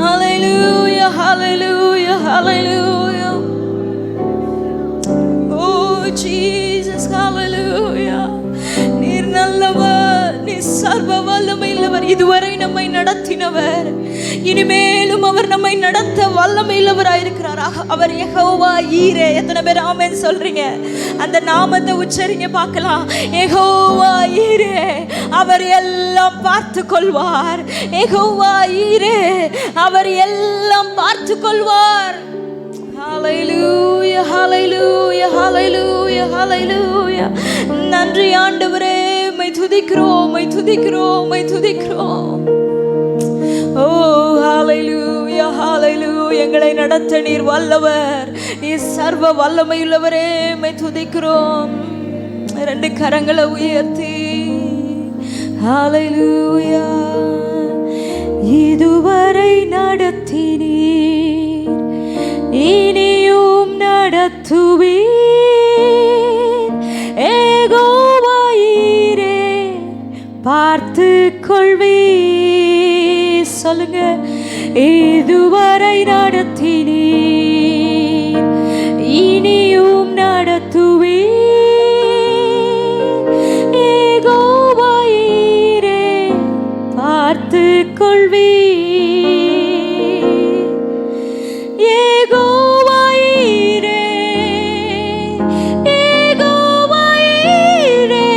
ஹல்லேலூயா, ஹல்லேலூயா, ஹல்லேலூயா. ஓ ஜீசஸ், ஹல்லேலூயா. நீர் நல்லவர், நீர் சர்வ வல்லமையுள்ளவர். இதுவரை நம்மை நடத்தினவர், இனிமேலும் அவர் நம்மை நடத்த வல்லமையுள்ளவராய் இருக்கிறார். அவர் யெகோவா ஈரே. எத்தனை பேர் ஆமென் சொல்றீங்க? அந்த நாமத்தை உச்சரிங்க பார்க்கலாம். யெகோவா ஈரே, அவர் எல்லாம் பார்த்து கொள்வார். யெகோவா ஈரே, அவர் எல்லாம் பார்த்து கொள்வார். ஹல்லேலூயா, ஹல்லேலூயா, ஹல்லேலூயா, ஹல்லேலூயா. நன்றி ஆண்டவரே. மை துதிக்கிறோம், மை துதிக்கிறோம், மை துதிக்கிறோம். ஓ ஹல்லேலூயா, ஹல்லேலூயா. எங்களை நடத்த நீர் வல்லவர். நீர் சர்வ வல்லமையுள்ளவரே. மை துதிக்கிறோம். ரெண்டு கரங்களை உயர்த்தி ஹல்லேலூயா. இதுவரை நடத்தினீர், இனியும் நடத்துவீர். யெகோவா ஈரே, பார்த்து கொள்வீர். சொல்லுங்க, இதுவரை நடத்தினீர், இனியும் நடத்துவீர். யெகோவா ஈரே, பார்த்து கொள்வீர். யெகோவா ஈரே, யெகோவா ஈரே,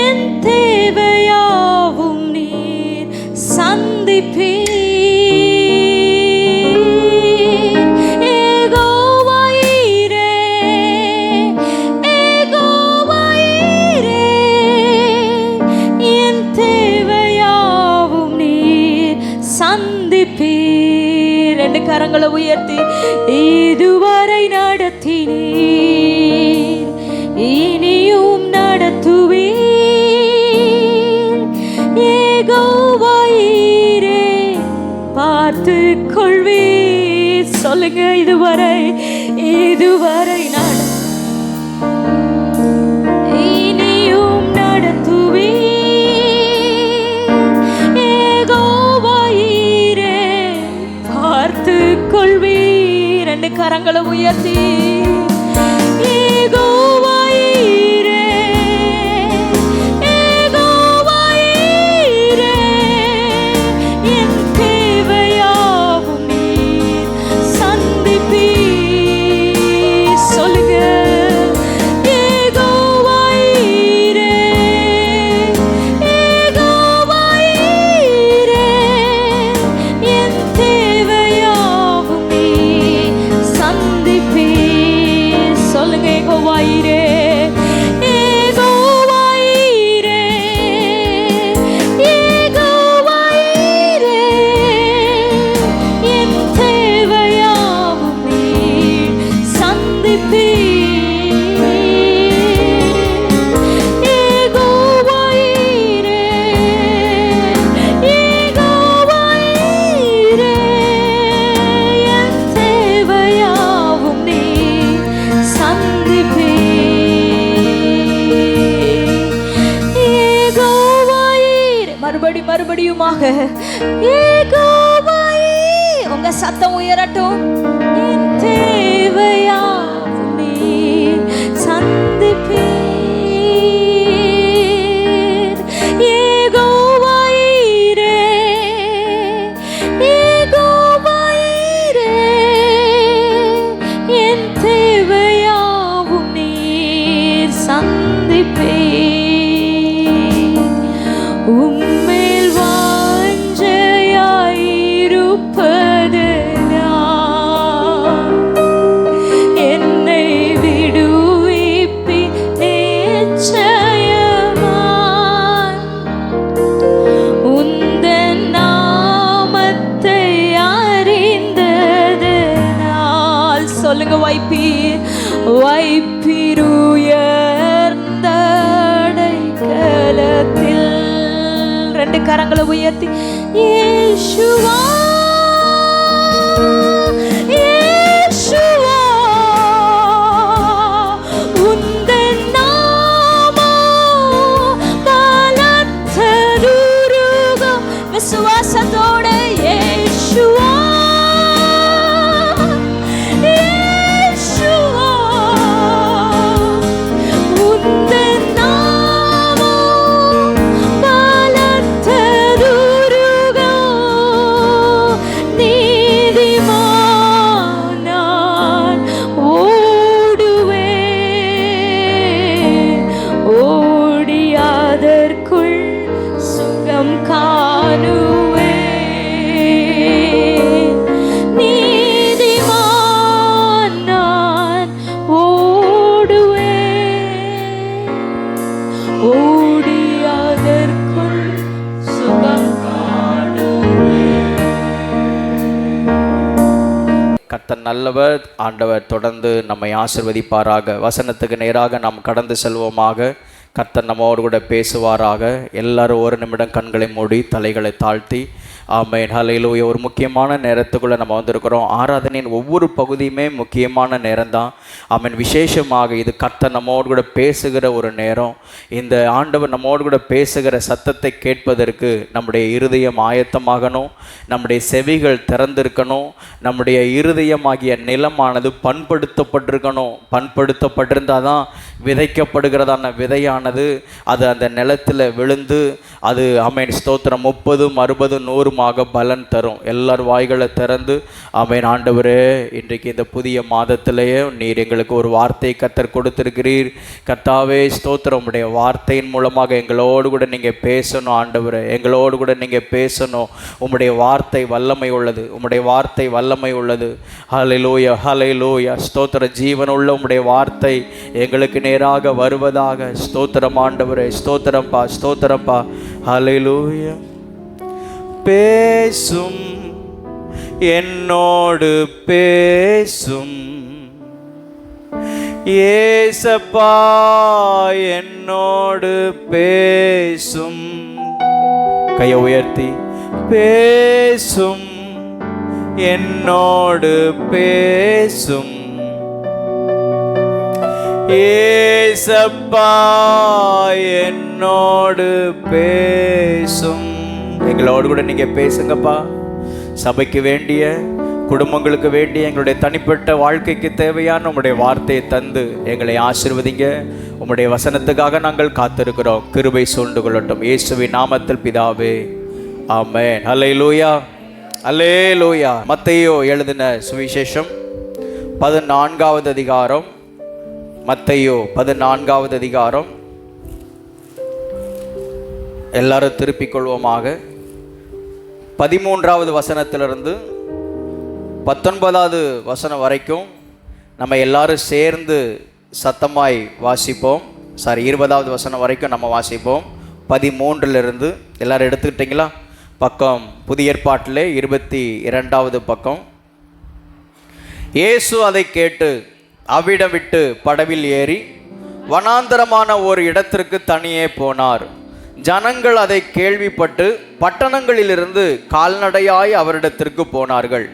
என் தேவையாவும் நீர் சந்திப்பீர். யெகோவா கரங்களை உயர்த்தி இதுவரை நடத்தினீர், இனியும் நடத்துவீர். யெகோவாயீரே பார்த்து கொள்வீர். சொல்லுங்க, இதுவரை இனியும் நடத்துவீர். யெகோவாயீரே பார்த்து கொள்வீர். ரெண்டு கரங்களை உயர்த்தி யெகோவாயீரே, யெகோவாயீரே என் தேவையாவும் நீர் சந்திப்பீர். சொல்லுங்க, யெகோவாயீரே, யெகோவாயீரே என் தேவையாவும் நீர் சந்திப்பீர். சொல்லுங்க, யெகோவாயீரே, யெகோவாயீரே, யெகோவாயீரே என் தேவையாவும் நீர் சந்திப்பீர். யெகோவாயீரே, யெகோவாயீரே என் தேவையாவும் நீர் சந்திப்பீர். யெகோவாயீரே. மறுபடியுமாக யெகோவாயீரே. உங்க சத்தம் உயரட்டும். என் தேவையாவும் நீர் சந்திப்பீர். யெகோவாயீரே, யெகோவாயீரே என் தேவையாவும் நீர் சந்திப்பீர். உம்மேல் வாஞ்சையாயிருப்பது நான், என்னை விடுவிப்பி நிச்சயமாய். உந்தன் நாமத்தை அறிந்ததனால். சொல்லுங்க, வைப்பீர் உயர்ந்த அடைக்கலத்தில். ரெண்டு கரங்களை உயர்த்தி இயேசுவா, இயேசுவா உந்தன் நாமம் பலத்த துருகம். விசுவாசத்தோட இயேசுவா, இயேசுவா உந்தன் நாமம் பலத்த துருகம். நீதிமான் நான் ஓடுவேன், ஓடி அதற்குள் சுகம் காணுவேன். நீதிமான் நான் ஓடுவேன், ஓடி அதற்குள் சுகம் காணுவேன். கர்த்தர் நல்லவர். ஆண்டவர் தொடர்ந்து நம்மை ஆசீர்வதிப்பாராக. வசனத்துக்கு நேராக நாம் கடந்து செல்வோமாக. கர்த்தர் நம்மோடு கூட பேசுவாராக. எல்லாரும் ஒரு நிமிடம் கண்களை மூடி தலைகளை தாழ்த்தி ஆமென். ஹல்லேலூயா. ஒரு முக்கியமான நேரத்துக்குள்ளே நம்ம வந்திருக்கிறோம். ஆராதனையின் ஒவ்வொரு பகுதியுமே முக்கியமான நேரம்தான். ஆமென். விசேஷமாக இது கர்த்தர் நம்மோடு கூட பேசுகிற ஒரு நேரம். இந்த ஆண்டவர் நம்மோடு கூட பேசுகிற சத்தத்தை கேட்பதற்கு நம்முடைய இருதயம் ஆயத்தமாகணும், நம்முடைய செவிகள் திறந்திருக்கணும், நம்முடைய இருதயமாகிய நிலமானது பண்படுத்தப்பட்டிருக்கணும். பண்படுத்தப்பட்டிருந்தால் தான் விதைக்கப்படுகிறதான விதையானது அது அந்த நிலத்தில் விழுந்து அது ஆமென் ஸ்தோத்திரம் 30, 60, 100 பலன் தரும். எல்லார் வாய்களை திறந்து ஆமென். ஆண்டவரே, இன்றைக்கு இந்த புதிய மாதத்திலேயே நீர் எங்களுக்கு ஒரு வார்த்தையை கர்த்தர் கொடுத்திருக்கிறீர். கர்த்தாவே ஸ்தோத்திரம். உடைய வார்த்தையின் மூலமாக எங்களோடு கூட நீங்கள் பேசணும் ஆண்டவரே. எங்களோடு கூட நீங்கள் பேசணும். உம்முடைய வார்த்தை வல்லமை உள்ளது. உம்முடைய வார்த்தை வல்லமை உள்ளது. ஹல்லேலூயா, ஹல்லேலூயா. ஸ்தோத்திர. ஜீவனுள்ள உம்முடைய வார்த்தை எங்களுக்கு நேராக வருவதாக. ஸ்தோத்திரம் ஆண்டவரே. ஸ்தோத்திரம்பா, ஸ்தோத்திரம்பா. ஹல்லேலூயா. பேசும் என்னோடு பேசும். ஏசப்பா என்னோடு பேசும். கையை உயர்த்தி பேசும், என்னோடு பேசும். ஏசப்பா என்னோடு பேசும். எங்களோடு கூட நீங்க பேசுங்கப்பா. சபைக்கு வேண்டிய, குடும்பங்களுக்கு வேண்டிய, எங்களுடைய தனிப்பட்ட வாழ்க்கைக்கு தேவையான உம்முடைய வார்த்தையை தந்து எங்களை ஆசீர்வதிங்க. உம்முடைய வசனத்துக்காக நாங்கள் காத்திருக்கிறோம். கிருபை சூழ்ந்து கொள்ளட்டும். இயேசுவின் நாமத்தில் பிதாவே, ஆமென். அல்லேலூயா, அல்லேலூயா. மத்தேயு எழுதின சுவிசேஷம் 14வது அதிகாரம். மத்தேயு 14வது அதிகாரம். எல்லாரும் திருப்பிக் கொள்வோமாக. 13வது வசனத்திலிருந்து 19வது வசனம் வரைக்கும் நம்ம எல்லாரும் சேர்ந்து சத்தமாய் வாசிப்போம். 20வது வசனம் வரைக்கும் நம்ம வாசிப்போம். 13லிருந்து எல்லாரும் எடுத்துக்கிட்டீங்களா? பக்கம் புதிய ஏற்பாட்டிலே 22வது பக்கம். இயேசு அதை கேட்டு அவ்விடம் விட்டு படவில் ஏறி வனாந்தரமான ஒரு இடத்திற்கு தனியே போனார். ஜனங்கள் அதை கேள்விப்பட்டு பட்டணங்களிலிருந்து கால்நடையாய் அவரிடத்திற்கு போனார்கள்.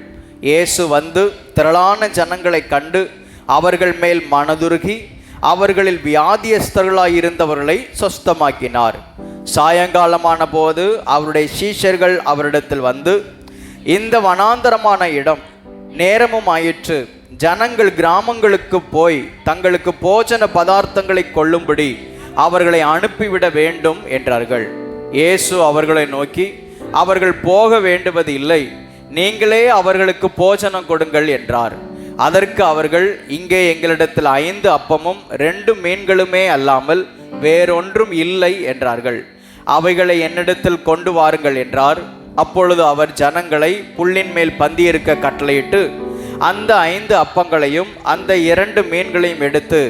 இயேசு வந்து திரளான ஜனங்களை கண்டு அவர்கள் மேல் மனதுருகி அவர்களில் வியாதியஸ்தர்களாயிருந்தவர்களை சொஸ்தமாக்கினார். சாயங்காலமான போது அவருடைய சீஷர்கள் அவரிடத்தில் வந்து, இந்த வனாந்தரமான இடம் நேரமும் ஆயிற்று, ஜனங்கள் கிராமங்களுக்கு போய் தங்களுக்கு போஜன பதார்த்தங்களை கொள்ளும்படி அவர்களை அனுப்பிவிட வேண்டும் என்றார்கள். இயேசு அவர்களை நோக்கி, அவர்கள் போக வேண்டுவது இல்லை, நீங்களே அவர்களுக்கு போஜனம் கொடுங்கள் என்றார். அதற்கு அவர்கள், இங்கே எங்களிடத்தில் 5 அப்பமும் 2 மீன்களுமே அல்லாமல் வேறொன்றும் இல்லை என்றார்கள். அவைகளை என்னிடத்தில் கொண்டு வாருங்கள் என்றார். அப்பொழுது அவர் ஜனங்களை புல்லின் மேல் பந்தியிருக்க கட்டளையிட்டு அந்த 5 அப்பங்களையும் அந்த 2 மீன்களையும் எடுத்து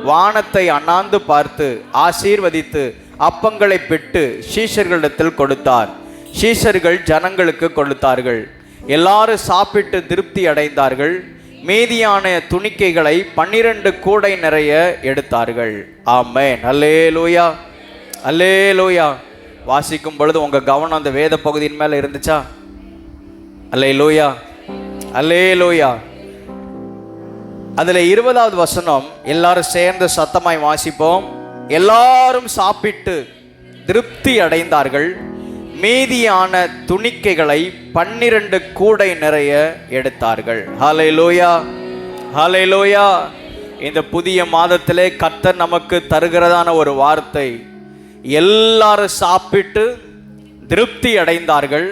வானத்தை அண்ணாந்து பார்த்து ஆசீர்வதித்து அப்பங்களை பிட்டு சீஷர்களிடத்தில் கொடுத்தார். சீஷர்கள் ஜனங்களுக்கு கொடுத்தார்கள். எல்லாரும் சாப்பிட்டு திருப்தி அடைந்தார்கள். மீதியான துணிக்கைகளை 12 கூடை நிறைய எடுத்தார்கள். ஆமென். அல்லேலூயா, அல்லேலூயா. வாசிக்கும் பொழுது உங்க கவனம் அந்த வேத பகுதியின் மேல இருந்துச்சா? அல்லேலூயா, அல்லேலூயா. அதுல 20வது வசனம் எல்லாரும் சேர்ந்து சத்தமாய் வாசிப்போம். எல்லாரும் சாப்பிட்டு திருப்தி அடைந்தார்கள். மீதியான துணிக்கைகளை 12 கூடை நிறைய எடுத்தார்கள். ஹல்லேலூயா, ஹல்லேலூயா. இந்த புதிய மாதத்திலே கர்த்தர் நமக்கு தருகிறதான ஒரு வார்த்தை, எல்லாரும் சாப்பிட்டு திருப்தி அடைந்தார்கள்.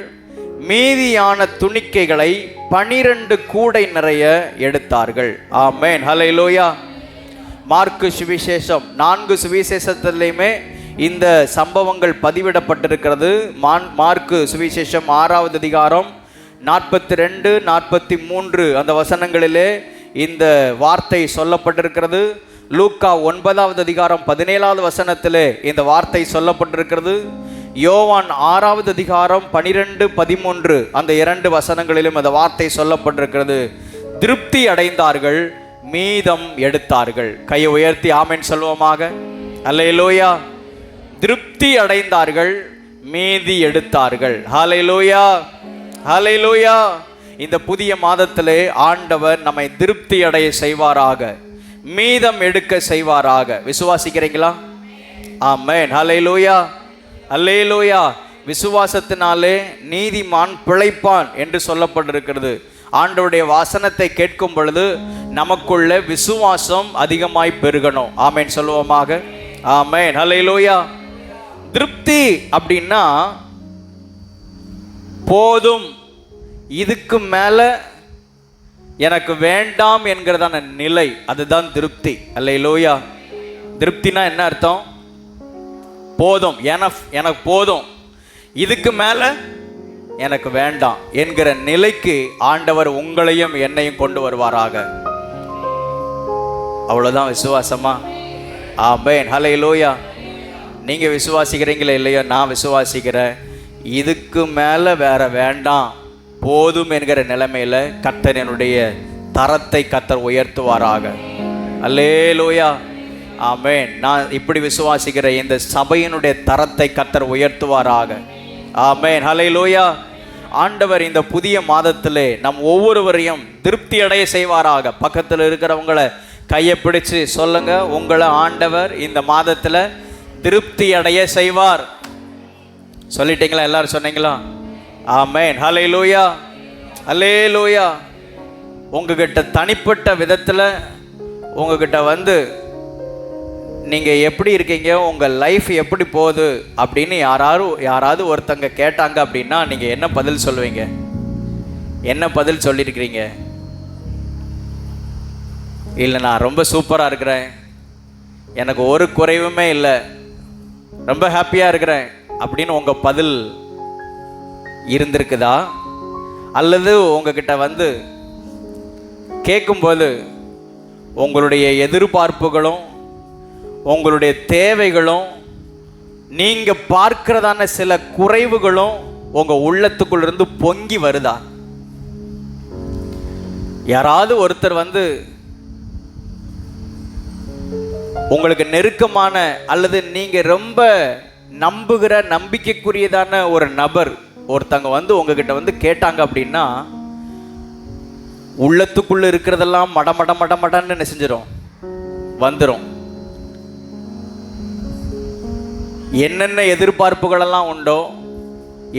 மீதியான துணிக்கைகளை 12 கூடை நிறைய எடுத்தார்கள். ஆமென். ஹல்லேலூயா. மார்க்கு சுவிசேஷம் 4 சுவிசேஷத்திலையுமே இந்த சம்பவங்கள் பதிவிடப்பட்டிருக்கிறது. மார்க்கு சுவிசேஷம் 6வது அதிகாரம் 42, 43 அந்த வசனங்களிலே இந்த வார்த்தை சொல்லப்பட்டிருக்கிறது. லூக்கா 9வது அதிகாரம் 17வது வசனத்திலே இந்த வார்த்தை சொல்லப்பட்டிருக்கிறது. யோவான் 6வது அதிகாரம் 12, 13 அந்த 2 வசனங்களிலும் அந்த வார்த்தை சொல்லப்பட்டிருக்கிறது. திருப்தி அடைந்தார்கள், மீதம் எடுத்தார்கள். கையை உயர்த்தி ஆமென் சொல்வோமாக. அல்லேலூயா. திருப்தி அடைந்தார்கள், மீதி எடுத்தார்கள். ஹல்லேலூயா, ஹல்லேலூயா. இந்த புதிய மாதத்திலே ஆண்டவர் நம்மை திருப்தி அடைய செய்வாராக, மீதம் எடுக்க செய்வாராக. விசுவாசிக்கிறீங்களா? ஆமென். ஹல்லேலூயா, அல்லேலூயா. விசுவாசத்தினாலே நீதிமான் பிழைப்பான் என்று சொல்லப்பட்டிருக்கிறது. ஆண்டவருடைய வசனத்தை கேட்கும் பொழுது நமக்குள்ள விசுவாசம் அதிகமாய் பெருகணும். ஆமென் சொல்லுவோமாக. ஆமென். ஹல்லேலூயா. திருப்தி அப்படின்னா போதும், இதுக்கு மேல எனக்கு வேண்டாம் என்கிறதான நிலை, அதுதான் திருப்தி. அல்லேலூயா. திருப்தினா என்ன அர்த்தம்? போதும், எனக்கு போதும், இதுக்கு மேல எனக்கு வேண்டாம் என்கிற நிலைக்கு ஆண்டவர் உங்களையும் என்னையும் கொண்டு வருவாராக. அவ்வளவுதான் விசுவாசமா? ஆமென். ஹல்லேலூயா. நீங்க விசுவாசிக்கிறீங்களா இல்லையோ? நான் விசுவாசிக்கிறேன். இதுக்கு மேல வேற வேண்டாம் போதும் என்கிற நிலைமையில கர்த்தர் என்னுடைய தரத்தை கர்த்தர் உயர்த்துவாராக. அல்லேலூயா, ஆமென். நான் இப்படி விசுவாசிக்கிறேன், இந்த சபையினுடைய தரத்தை கர்த்தர் உயர்த்துவாராக. ஆமென், ஹல்லேலூயா. ஆண்டவர் இந்த புதிய மாதத்திலே நம் ஒவ்வொருவரையும் திருப்தி அடைய செய்வாராக. பக்கத்தில் இருக்கிறவங்களை கையை பிடிச்சு சொல்லுங்க, உங்களை ஆண்டவர் இந்த மாதத்துல திருப்தி அடைய செய்வார். சொல்லிட்டீங்களா? எல்லாரும் சொன்னீங்களா? ஆமென், ஹல்லேலூயா, ஹல்லேலூயா. உங்ககிட்ட தனிப்பட்ட விதத்தில் உங்ககிட்ட வந்து நீங்கள் எப்படி இருக்கீங்க, உங்கள் லைஃப் எப்படி போகுது அப்படின்னு யாராவது ஒருத்தங்க கேட்டாங்க அப்படின்னா நீங்கள் என்ன பதில் சொல்லுவீங்க? என்ன பதில் சொல்லியிருக்கிறீங்க? இல்லை, நான் ரொம்ப சூப்பராக இருக்கிறேன், எனக்கு ஒரு குறைவுமே இல்லை, ரொம்ப ஹாப்பியாக இருக்கிறேன் அப்படின்னு உங்கள் பதில் இருந்திருக்குதா? அல்லது உங்ககிட்ட வந்து கேட்கும்போது உங்களுடைய எதிர்பார்ப்புகளும் உங்களுடைய தேவைகளும் நீங்கள் பார்க்கிறதான சில குறைவுகளும் உங்கள் உள்ளத்துக்குள்ளிருந்து பொங்கி வருதா? யாராவது ஒருத்தர் வந்து உங்களுக்கு நெருக்கமான அல்லது நீங்கள் ரொம்ப நம்புகிற நம்பிக்கைக்குரியதான ஒரு நபர் ஒருத்தங்க வந்து உங்ககிட்ட வந்து கேட்டாங்க அப்படின்னா உள்ளத்துக்குள்ள இருக்கிறதெல்லாம் மடன்னு என்ன செஞ்சிடும்? வந்துடும். என்னென்ன எதிர்பார்ப்புகளெல்லாம் உண்டோ,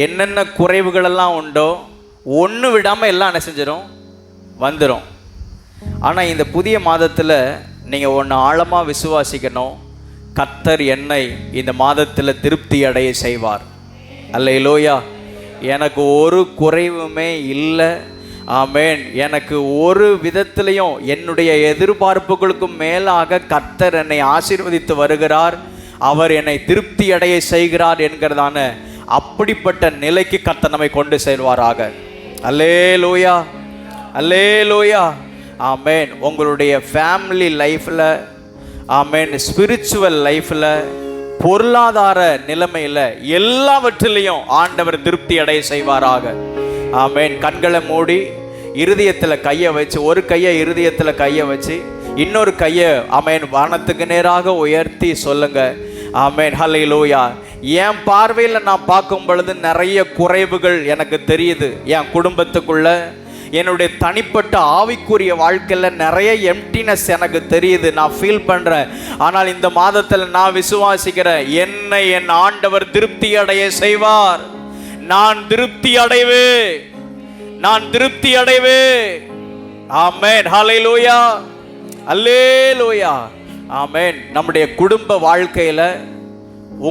என்னென்ன குறைவுகளெல்லாம் உண்டோ, ஒன்று விடாமல் எல்லாம் என்ன செஞ்சிடும்? வந்துடும். ஆனால் இந்த புதிய மாதத்தில் நீங்கள் ஒன்று ஆழமாக விசுவாசிக்கணும், கர்த்தர் என்னை இந்த மாதத்தில் திருப்தி அடைய செய்வார். அல்லேலூயா. எனக்கு ஒரு குறைவுமே இல்லை, ஆமென். எனக்கு ஒரு விதத்திலையும் என்னுடைய எதிர்பார்ப்புகளுக்கும் மேலாக கர்த்தர் என்னை ஆசீர்வதித்து வருகிறார், அவர் என்னை திருப்தி அடைய செய்கிறார் என்கிறதான அப்படிப்பட்ட நிலைக்கு கர்த்தர் நம்மை கொண்டு செல்வாராக. அல்லேலூயா, அல்லேலூயா, ஆமென். உங்களுடைய ஃபேமிலி லைஃப்பில், ஆமென், ஸ்பிரிச்சுவல் லைஃப்பில், பொருளாதார நிலைமையில், எல்லாவற்றிலையும் ஆண்டவர் திருப்தி அடைய செய்வாராக. ஆமென். கண்களை மூடி இருதயத்தில் கையை வச்சு, ஒரு கையை இருதயத்தில் கையை வச்சு இன்னொரு கையை ஆமென் வானத்துக்கு நேராக உயர்த்தி சொல்லுங்க, ஆமென், ஹல்லேலூயா. என் பார்வையில் நான் பார்க்கும் பொழுது நிறைய குறைவுகள் எனக்கு தெரியுது. என் குடும்பத்துக்குள்ள, என்னுடைய தனிப்பட்ட ஆவிக்குரிய வாழ்க்கையில் நிறைய எம்டினஸ் எனக்கு தெரியுது, நான் ஃபீல் பண்ணுறேன். ஆனால் இந்த மாதத்தில் நான் விசுவாசிக்கிறேன், என்னை என் ஆண்டவர் திருப்தி அடைய செய்வார். நான் திருப்தி அடைவேன், நான் திருப்தி அடைவேன். ஆமென், ஹல்லேலூயா, அல்லேலூயா, ஆமென். நம்முடைய குடும்ப வாழ்க்கையில்,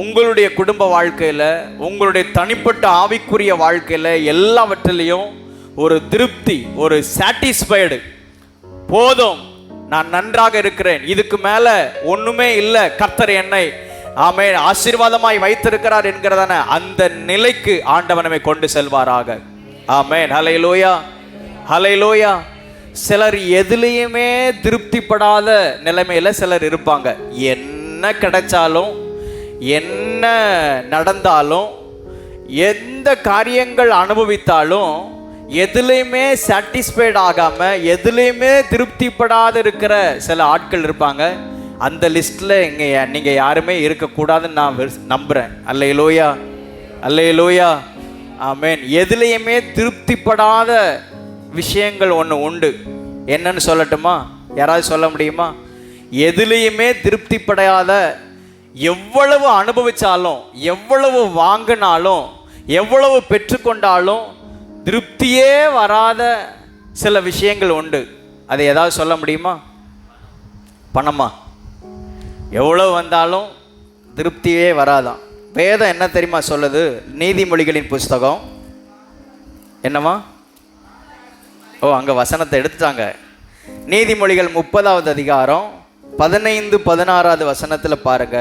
உங்களுடைய குடும்ப வாழ்க்கையில், உங்களுடைய தனிப்பட்ட ஆவிக்குரிய வாழ்க்கையில் எல்லாவற்றிலையும் ஒரு திருப்தி, ஒரு சாட்டிஸ்ஃபைடு, போதும், நான் நன்றாக இருக்கிறேன், இதுக்கு மேலே ஒன்றுமே இல்லை, கர்த்தர் என்னை ஆமென் ஆசீர்வாதமாய் வைத்திருக்கிறார் என்கிறதான அந்த நிலைக்கு ஆண்டவர் நம்மை கொண்டு செல்வாராக. ஆமென், ஹல்லேலூயா, ஹல்லேலூயா. சிலர் எதுலேயுமே திருப்திப்படாத நிலைமையில் சிலர் இருப்பாங்க. என்ன கிடைச்சாலும், என்ன நடந்தாலும், எந்த காரியங்கள் அனுபவித்தாலும் எதுலேயுமே சாட்டிஸ்ஃபைட் ஆகாமல், எதுலேயுமே திருப்திப்படாத இருக்கிற சில ஆட்கள் இருப்பாங்க. அந்த லிஸ்ட்டில் நீங்கள் யாருமே இருக்கக்கூடாதுன்னு நான் நம்புகிறேன். அல்லேலூயா, அல்லேலூயா, ஆமென். எதுலேயுமே திருப்திப்படாத விஷயங்கள் ஒன்று உண்டு. என்னன்னு சொல்லட்டுமா? யாராவது சொல்ல முடியுமா? எதுலேயுமே திருப்திப்படாத, எவ்வளவு அனுபவித்தாலும், எவ்வளவு வாங்கினாலும், எவ்வளவு பெற்றுக்கொண்டாலும் திருப்தியே வராத சில விஷயங்கள் உண்டு. அதை ஏதாவது சொல்ல முடியுமா? பணமா? எவ்வளோ வந்தாலும் திருப்தியே வராதான். வேதம் என்ன தெரியுமா சொல்லுது? நீதிமொழிகளின் புஸ்தகம் என்னவா? ஓ, அங்கே வசனத்தை எடுத்துட்டாங்க. நீதிமொழிகள் 30வது அதிகாரம் 15-16 வசனத்தில் பாருங்க.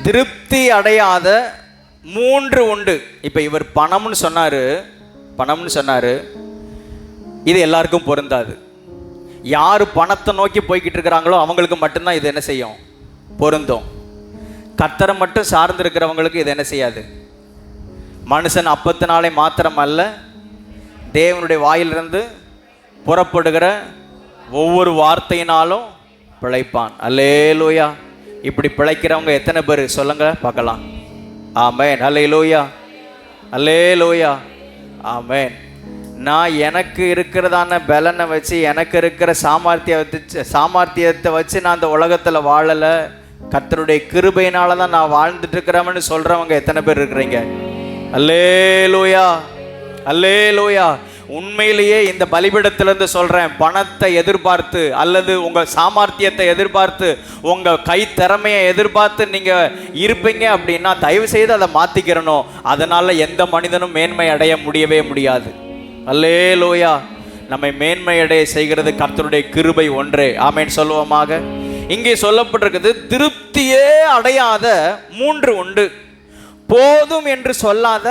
திருப்தி அடையாத 3 உண்டு. இப்போ இவர் பணம்னு சொன்னாரு, இது எல்லாருக்கும் பொருந்தாது. யார் பணத்தை நோக்கி போய்கிட்டு இருக்கிறாங்களோ அவங்களுக்கு மட்டும்தான் இது என்ன செய்யும்? பொருந்தும். கர்த்தரை மட்டும் சார்ந்திருக்கிறவங்களுக்கு இது என்ன செய்யாது. மனுஷன் அப்பத்தினாலே மாத்திரம் அல்ல, தேவனுடைய வாயிலிருந்து புறப்படுகிற ஒவ்வொரு வார்த்தையினாலும் பிழைப்பான். அல்லேலூயா. இப்படி பிழைக்கிறவங்க எத்தனை பேர் சொல்லுங்க பார்க்கலாம். ஆமென். அல்லேலூயா, அல்லேலூயா, ஆமென். நான் எனக்கு இருக்கிறதான பலனை வச்சு, எனக்கு இருக்கிற சாமர்த்தியத்தை வச்சு நான் அந்த உலகத்தில் வாழலை, கர்த்தருடைய கிருபையினால தான் நான் வாழ்ந்துட்டு இருக்கிறவன்னு சொல்கிறவங்க எத்தனை பேர் இருக்கிறீங்க? அல்லேலூயா, அல்லேலூயா. உண்மையிலேயே இந்த பலிபீடத்திலிருந்து சொல்கிறேன், பணத்தை எதிர்பார்த்து அல்லது உங்கள் சாமர்த்தியத்தை எதிர்பார்த்து உங்கள் கை திறமையை எதிர்பார்த்து நீங்கள் இருப்பீங்க அப்படின்னா தயவு செய்து அதை மாற்றிக்கிறணும். அதனால் எந்த மனிதனும் மேன்மை அடைய முடியவே முடியாது. அல்லேலூயா. நம்மை மேன்மை அடைய செய்கிறது கர்த்தருடைய கிருபை ஒன்றே. ஆமென் சொல்லுவோமாக. இங்கே சொல்லப்பட்டிருக்குது, திருப்தியே அடையாத 3 உண்டு, போதும் என்று சொல்லாத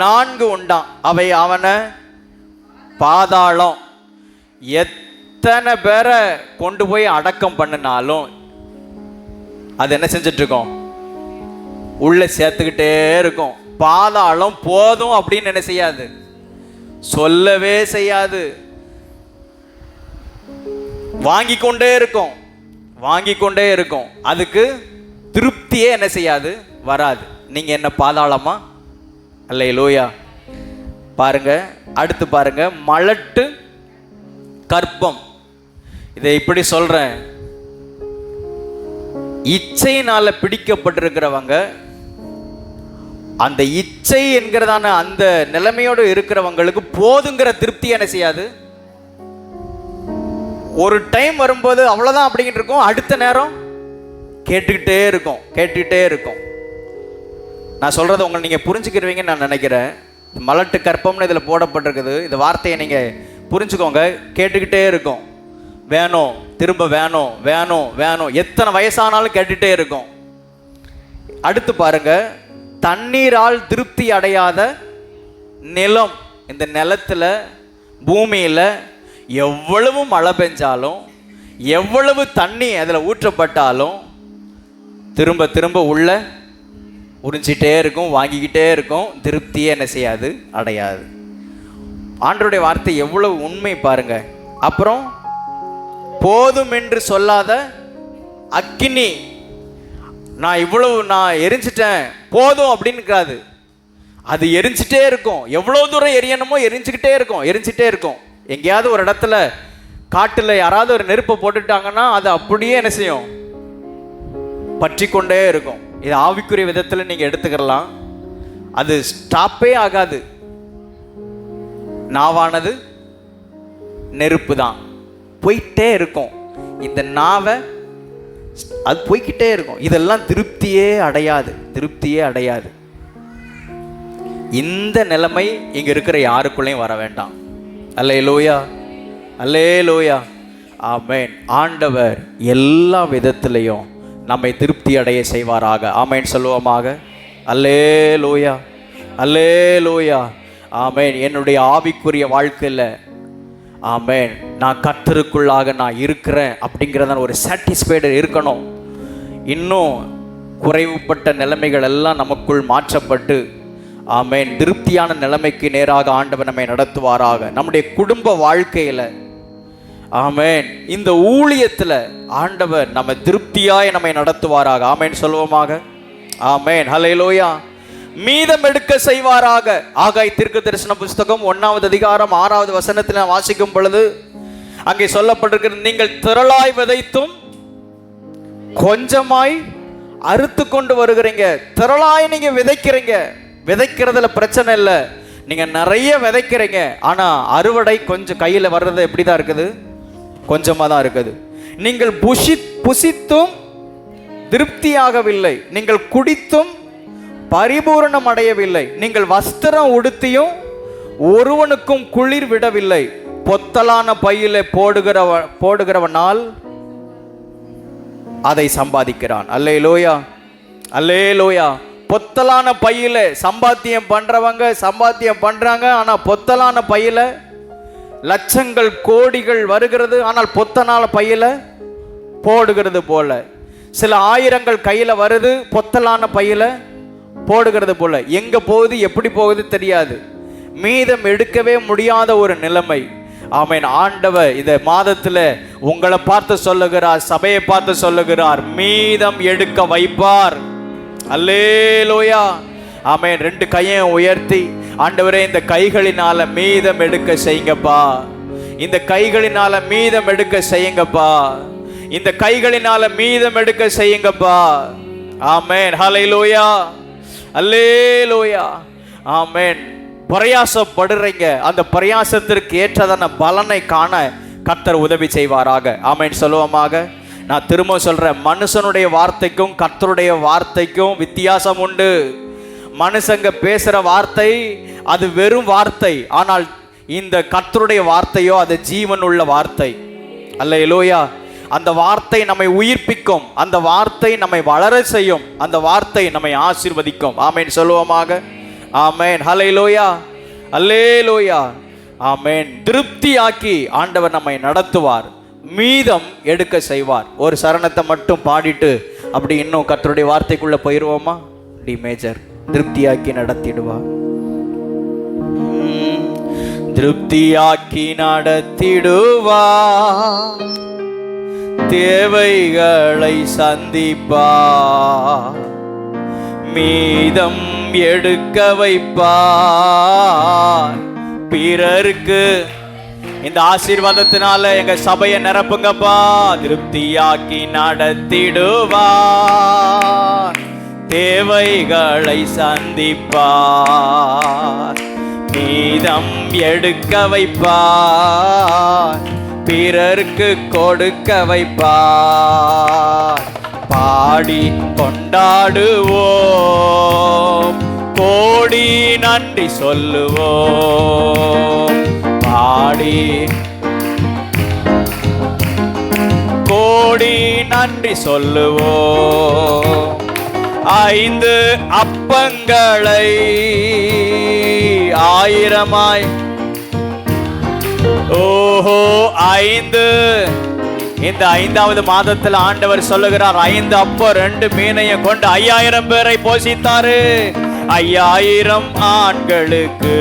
4 உண்டாம். அவை அவனை பாதாளம். எத்தனை பேரை கொண்டு போய் அடக்கம் பண்ணினாலும் அது என்ன செஞ்சுட்டு இருக்கோம்? உள்ள சேர்த்துக்கிட்டே இருக்கும். பாதாளம் போதும் அப்படின்னு என்ன செய்யாது, சொல்லவே செய்யாது. வாங்கி கொண்டே இருக்கும், வாங்கி கொண்டே இருக்கும். அதுக்கு திருப்தியே என்ன செய்யாது, வராது. நீங்க என்ன பாதாளமா? அல்லேலூயா. பாருங்க, அடுத்து பாருங்க, மலட்டு கற்பம். இதை இப்படி சொல்றேன், இச்சையினால பிடிக்கப்பட்டிருக்கிறவங்க, அந்த இச்சை என்கிறதான அந்த நிலைமையோடு இருக்கிறவங்களுக்கு போதுங்கிற திருப்தி என்ன செய்யாது. ஒரு டைம் வரும்போது அவ்வளோதான் அப்படிங்கிட்டு இருக்கும், அடுத்த நேரம் கேட்டுக்கிட்டே இருக்கும், கேட்டுக்கிட்டே இருக்கும். நான் சொல்கிறத உங்களை நீங்கள் புரிஞ்சுக்கிடுவீங்கன்னு நான் நினைக்கிறேன். மலட்டு கற்பம்னு இதில் போடப்பட்டிருக்குது. இந்த வார்த்தையை நீங்கள் புரிஞ்சுக்கோங்க. கேட்டுக்கிட்டே இருக்கும், வேணும், திரும்ப வேணும், வேணும், வேணும். எத்தனை வயசானாலும் கேட்டுகிட்டே இருக்கும். அடுத்து பாருங்க, தண்ணீரால் திருப்தி அடையாத நிலம். இந்த நிலத்தில், பூமியில் எவ்வளவு மழை பெஞ்சாலும், எவ்வளவு தண்ணி அதில் ஊற்றப்பட்டாலும் திரும்ப திரும்ப உள்ள உறிஞ்சிட்டே இருக்கும், வாங்கிக்கிட்டே இருக்கும். திருப்தியே என்ன செய்யாது, அடையாது. ஆண்டவருடைய வார்த்தை எவ்வளவு உண்மை பாருங்க. அப்புறம் போதும் என்று சொல்லாத அக்கினி. நான் இவ்வளவு நான் எரிஞ்சிட்டேன் போதும் அப்படின்னு இருக்காது, அது எரிஞ்சிட்டே இருக்கும். எவ்வளோ தூரம் எரியணுமோ எரிஞ்சுக்கிட்டே இருக்கும், எரிஞ்சிட்டே இருக்கும். எங்கேயாவது ஒரு இடத்துல காட்டில் யாராவது ஒரு நெருப்பை போட்டுட்டாங்கன்னா அது அப்படியே என்ன செய்யும், பற்றி கொண்டே இருக்கும். இது ஆவிக்குரிய விதத்தில் நீங்கள் எடுத்துக்கலாம். அது ஸ்டாப்பே ஆகாது. நாவானது நெருப்பு தான், போயிட்டே இருக்கும். இந்த நாவை அது போய்கிட்டே இருக்கும். இதெல்லாம் திருப்தியே அடையாது, திருப்தியே அடையாது. இந்த நிலைமை இங்க இருக்கிற யாருக்குள்ளேயும் வர வேண்டாம். அல்லேலூயா, அல்லேலூயா, ஆமென். ஆண்டவர் எல்லா விதத்திலையும் நம்மை திருப்தி அடைய செய்வாராக. ஆமென் சொல்லுவோமாக. அல்லேலூயா, அல்லேலூயா, ஆமென். என்னுடைய ஆவிக்குரிய வாழ்க்கையில் ஆமென், நான் கர்த்தருக்குள்ளாக நான் இருக்கிறேன் அப்படிங்கிறதான ஒரு சாட்டிஸ்ஃபைடு இருக்கணும். இன்னும் குறைவுபட்ட நிலைமைகள் எல்லாம் நமக்குள் மாற்றப்பட்டு ஆமென் திருப்தியான நிலைமைக்கு நேராக ஆண்டவர் நம்மை நடத்துவாராக. நம்முடைய குடும்ப வாழ்க்கையில் ஆமென், இந்த ஊழியத்தில் ஆண்டவர் நம்ம திருப்தியாய் நம்மை நடத்துவாராக. ஆமென் சொல்லுவோமாக. ஆமென், ஹல்லேலூயா. மீதம் எடுக்க செய்வாராக. ஆகாய் தீர்க்க தரிசன புஸ்தகம் 1வது அதிகாரம் 6வது வசனத்தில் வாசிக்கும் பொழுது அங்கே சொல்லப்பட்டிருக்கிறது, நீங்கள் திரளாய் விதைத்தும் கொஞ்சமாய் அறுத்து கொண்டு வருகிறீங்க. திரளாய் நீங்க விதைக்கிறீங்க, விதைக்கிறதுல பிரச்சனை இல்லை. நீங்க நிறைய விதைக்கிறீங்க, ஆனா அறுவடை கொஞ்சம் கையில் வர்றது எப்படிதான் இருக்குது, கொஞ்சமாக தான் இருக்குது. நீங்கள் புசித்தும் திருப்தியாகவில்லை, நீங்கள் குடித்தும் பரிபூரணம் அடையவில்லை, நீங்கள் வஸ்திரம் உடுத்தியும் ஒருவனுக்கும் குளிர் விடவில்லை. பொத்தலான பையில போடுகிறவனால் அதை சம்பாதிக்கிறான். அல்லேலூயா, அல்லேலூயா. பொத்தலான பையில சம்பாத்தியம் பண்றவங்க சம்பாத்தியம் பண்றாங்க, ஆனா பொத்தலான பையில லட்சங்கள் கோடிகள் வருகிறது, ஆனால் பொத்தனால பையில போடுகிறது போல. சில ஆயிரங்கள் கையில வருது, பொத்தலான பையில போடுகிறது போல, எங்க போகுது எப்படி போகுது தெரியாது, மீதம் எடுக்கவே முடியாத ஒரு நிலைமை. ஆமென். ஆண்டவர் இந்த மாதத்துல உங்களை பார்த்து சொல்லுகிறார், சபையை பார்த்து சொல்லுகிறார், மீதம் எடுக்க வைப்பார். அல்லேலூயா. ஆமென். 2 கையையும் உயர்த்தி, ஆண்டவரே இந்த கைகளினால மீதம் எடுக்க செய்யுங்கப்பா, இந்த கைகளினால மீதம் எடுக்க செய்யுங்கப்பா, இந்த கைகளினால மீதம் எடுக்க செய்யுங்கப்பா. ஆமென். ஹல்லேலூயா, அல்லேலூயா. ஆமென். பிரயாசப்படுறீங்க, அந்த பிரயாசத்திற்கு ஏற்றதான பலனை காண கர்த்தர் உதவி செய்வாராக. ஆமென் சொல்லுவோமாக. நான் திரும்ப சொல்றேன், மனுஷனுடைய வார்த்தைக்கும் கர்த்தருடைய வார்த்தைக்கும் வித்தியாசம் உண்டு. மனுஷங்க பேசுற வார்த்தை அது வெறும் வார்த்தை, ஆனால் இந்த கர்த்தருடைய வார்த்தையோ அது ஜீவன் உள்ள வார்த்தை. அல்லேலூயா. அந்த வார்த்தை நம்மை உயிர்ப்பிக்கும், அந்த வார்த்தை நம்மை வளர செய்யும், அந்த வார்த்தை நம்மை ஆசீர்வதிக்கும். ஆமென் சொல்லுவோமாக. ஆமென். ஹல்லேலூயா, அல்லேலூயா. ஆமென். திருப்தியாக்கி ஆண்டவர் நம்மை நடத்துவார், மீதம் எடுக்க செய்வார். ஒரு சரணத்தை மட்டும் பாடிட்டு அப்படி இன்னும் கர்த்தருடைய வார்த்தைக்குள்ள போயிடுவோமா? D major. திருப்தியாக்கி நடத்திடுவார், திருப்தியாக்கி நடத்திடுவார், தேவைகளை சந்திப்பார், மீதம் எடுக்க வைப்பார். பிறருக்கு இந்த ஆசீர்வாதத்தினால எங்க சபையை நிரப்புங்கப்பா. திருப்தியாக்கி நடத்திடுவார், தேவைகளை சந்திப்பார், மீதம் எடுக்க வைப்பார், பிறருக்கு கொடுக்க வைப்பார். பாடி கொண்டாடுவோம், கோடி நன்றி சொல்லுவோம். பாடி கோடி நன்றி சொல்லுவோம். 5 அப்பங்களை 1000ஆய், ஓஹோ 5. இந்த 5வது மாதத்தில் ஆண்டவர் சொல்லுகிறார், 5 அப்பம் 2 மீனையும் கொண்டு 5000 பேரை போஷித்தாரு. 5000 ஆண்களுக்கு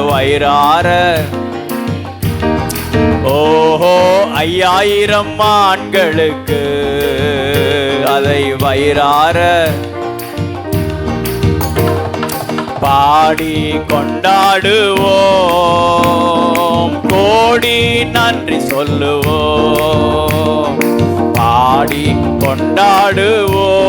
வயிறார, ஓஹோ 5000 ஆண்களுக்கு அதை வயிறார பாடி கொண்டாடுவோம், கோடி நன்றி சொல்லுவோம். பாடி கொண்டாடுவோம்,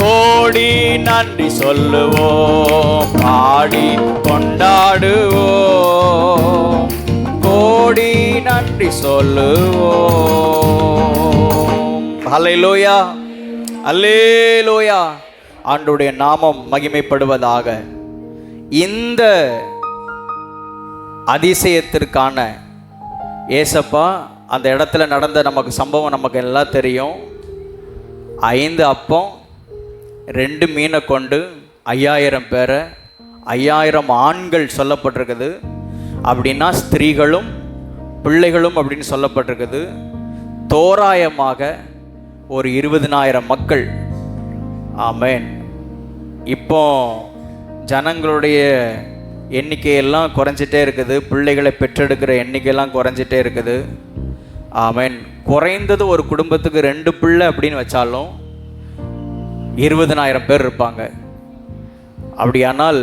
கோடி நன்றி சொல்லுவோம். பாடி கொண்டாடுவோம், கோடி நன்றி சொல்லுவோம். அல்லேலூயா, அல்லேலூயா. ஆண்டவருடைய நாமம் மகிமைப்படுவதாக. இந்த அதிசயத்திற்கான ஏசப்பா அந்த இடத்துல நடந்த நமக்கு சம்பவம் நமக்கு எல்லாம் தெரியும். 5 அப்பம் 2 மீனை கொண்டு 5000 பேரை, 5000 ஆண்கள் சொல்லப்பட்டிருக்குது. அப்படின்னா ஸ்திரீகளும் பிள்ளைகளும் அப்படின்னு சொல்லப்பட்டிருக்குது. தோராயமாக ஒரு 20000 மக்கள். ஆமென். இப்போ ஜனங்களுடைய எண்ணிக்கையெல்லாம் குறைஞ்சிட்டே இருக்குது, பிள்ளைகளை பெற்றெடுக்கிற எண்ணிக்கையெல்லாம் குறைஞ்சிட்டே இருக்குது. ஆமென். குறைந்தது ஒரு குடும்பத்துக்கு 2 பிள்ளை அப்படின்னு வச்சாலும் 20000 பேர் இருப்பாங்க. அப்படியானால்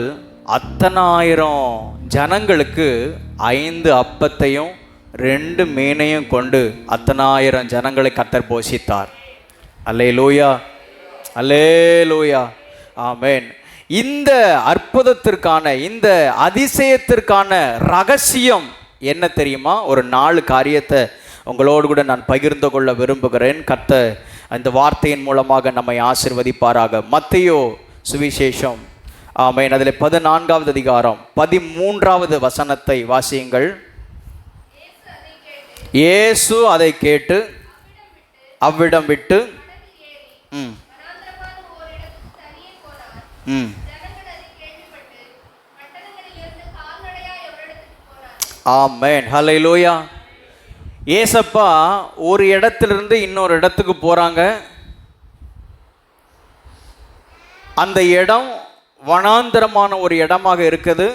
அத்தனை ஆயிரம் ஜனங்களுக்கு 5 அப்பத்தையும் 2 மீனையும் கொண்டு அத்தனை ஆயிரம் ஜனங்களை கர்த்தர் போஷித்தார். அல்லேலூயா, அல்லேலூயா. ஆமென். இந்த அற்புதத்திற்கான, இந்த அதிசயத்திற்கான ரகசியம் என்ன தெரியுமா? ஒரு 4 காரியத்தை உங்களோடு கூட நான் பகிர்ந்து கொள்ள விரும்புகிறேன். கர்த்தர் அந்த வார்த்தையின் மூலமாக நம்மை ஆசீர்வதிப்பாராக. மத்தேயு சுவிசேஷம், ஆமென், அதில் 14வது அதிகாரம் 13வது வசனத்தை வாசியுங்கள். இயேசு அதை கேட்டு அவ்விடம் விட்டு ஆமென், ஹல்லேலூயா. ஏசப்பா ஒரு இடத்திலிருந்து இன்னொரு இடத்துக்கு போகிறாங்க. அந்த இடம் வனாந்தரமான ஒரு இடமாக இருக்குது.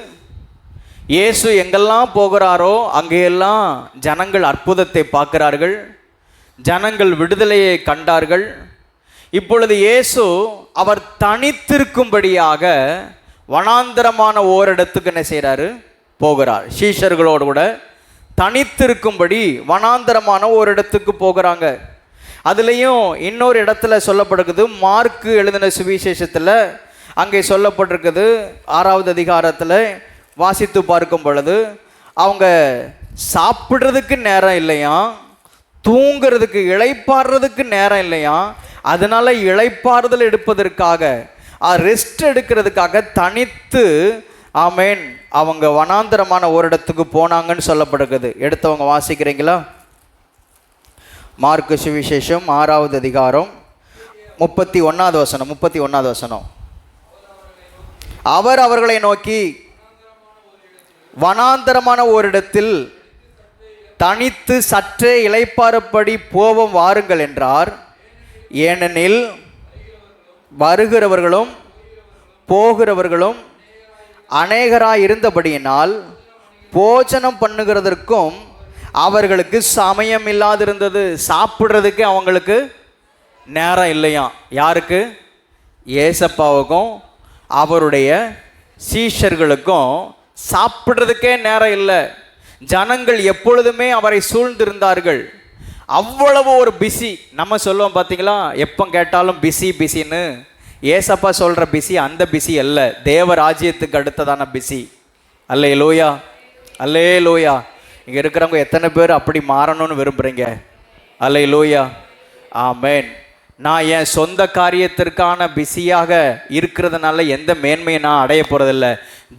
இயேசு எங்கெல்லாம் போகிறாரோ அங்கேயெல்லாம் ஜனங்கள் அற்புதத்தை பார்க்கிறார்கள், ஜனங்கள் விடுதலையை கண்டார்கள். இப்பொழுது இயேசு அவர் தனித்திருக்கும்படியாக வனாந்தரமான ஓரிடத்துக்கு என்ன செய்கிறாரு? போகிறார். சீஷர்களோடு கூட தனித்திருக்கும்படி வனாந்தரமான ஒரு இடத்துக்கு போகிறாங்க. அதுலேயும் இன்னொரு இடத்துல சொல்லப்படுகிறது, மார்க்கு எழுதின சுவிசேஷத்தில் அங்கே சொல்லப்பட்டிருக்குது. 6வது அதிகாரத்தில் வாசித்து பார்க்கும் பொழுது அவங்க சாப்பிட்றதுக்கு நேரம் இல்லையா, தூங்கிறதுக்கு இளைப்பாடுறதுக்கு நேரம் இல்லையா, அதனால இளைப்பாறுதல் எடுப்பதற்காக ரெஸ்ட் எடுக்கிறதுக்காக தனித்து ஆமேன் அவங்க வனாந்தரமான ஒரு இடத்துக்கு போனாங்கன்னு சொல்லப்படுகிறது. எடுத்தவங்க வாசிக்கிறீங்களா? மார்க்கு சுவிசேஷம் 6வது அதிகாரம் 31வது வசனம். 31வது வசனம். அவர் அவர்களை நோக்கி வனாந்தரமான ஓரிடத்தில் தனித்து சற்றே இளைப்பாறும்படி போவோம் வாருங்கள் என்றார். ஏனெனில் வருகிறவர்களும் போகிறவர்களும் அநேகராய் இருந்தபடியினால் போஜனம் பண்ணுகிறதற்கும் அவர்களுக்கு சமயம் இல்லாதிருந்தது. சாப்பிட்றதுக்கு அவங்களுக்கு நேரம் இல்லையா. யாருக்கு? ஏசப்பாவுக்கும் அவருடைய சீஷர்களுக்கும் சாப்பிட்றதுக்கே நேரம் இல்லை. ஜனங்கள் எப்பொழுதுமே அவரை சூழ்ந்திருந்தார்கள். அவ்வளவு ஒரு பிஸி. நம்ம சொல்லுவோம் பார்த்தீங்களா, எப்போ கேட்டாலும் பிஸி பிஸின்னு. ஏசப்பா சொல்கிற பிஸி அந்த பிஸி அல்ல, தேவ ராஜ்யத்துக்கு அடுத்ததான பிஸி. அல்லேலூயா, அல்லேலூயா. இங்கே இருக்கிறவங்க எத்தனை பேர் அப்படி மாறணும்னு விரும்புகிறீங்க? அல்லேலூயா, ஆமென். நான் என் சொந்த காரியத்திற்கான பிஸியாக இருக்கிறதுனால எந்த மேன்மையை நான் அடைய போகிறதில்ல.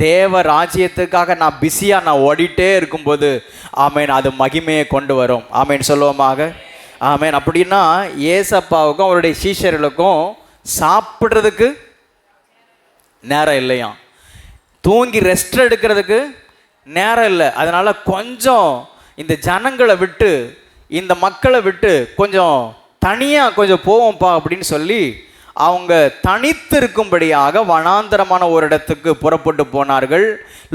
தேவ ராஜ்யத்துக்காக நான் பிஸியாக நான் ஓடிட்டே இருக்கும்போது ஆமேன் அது மகிமையை கொண்டு வரும். ஆமேன் சொல்லுவோமாக. ஆமேன். அப்படின்னா ஏசப்பாவுக்கும் அவருடைய சீஷர்களுக்கும் சாப்பிட்றதுக்கு நேரம் இல்லையா, தூங்கி ரெஸ்ட் எடுக்கிறதுக்கு நேரம் இல்லை. அதனால் கொஞ்சம் இந்த ஜனங்களை விட்டு, இந்த மக்களை விட்டு கொஞ்சம் தனியாக கொஞ்சம் போவோம்ப்பா அப்படின்னு சொல்லி அவங்க தனித்து இருக்கும்படியாக வனாந்தரமான ஒரு இடத்துக்கு புறப்பட்டு போனார்கள்.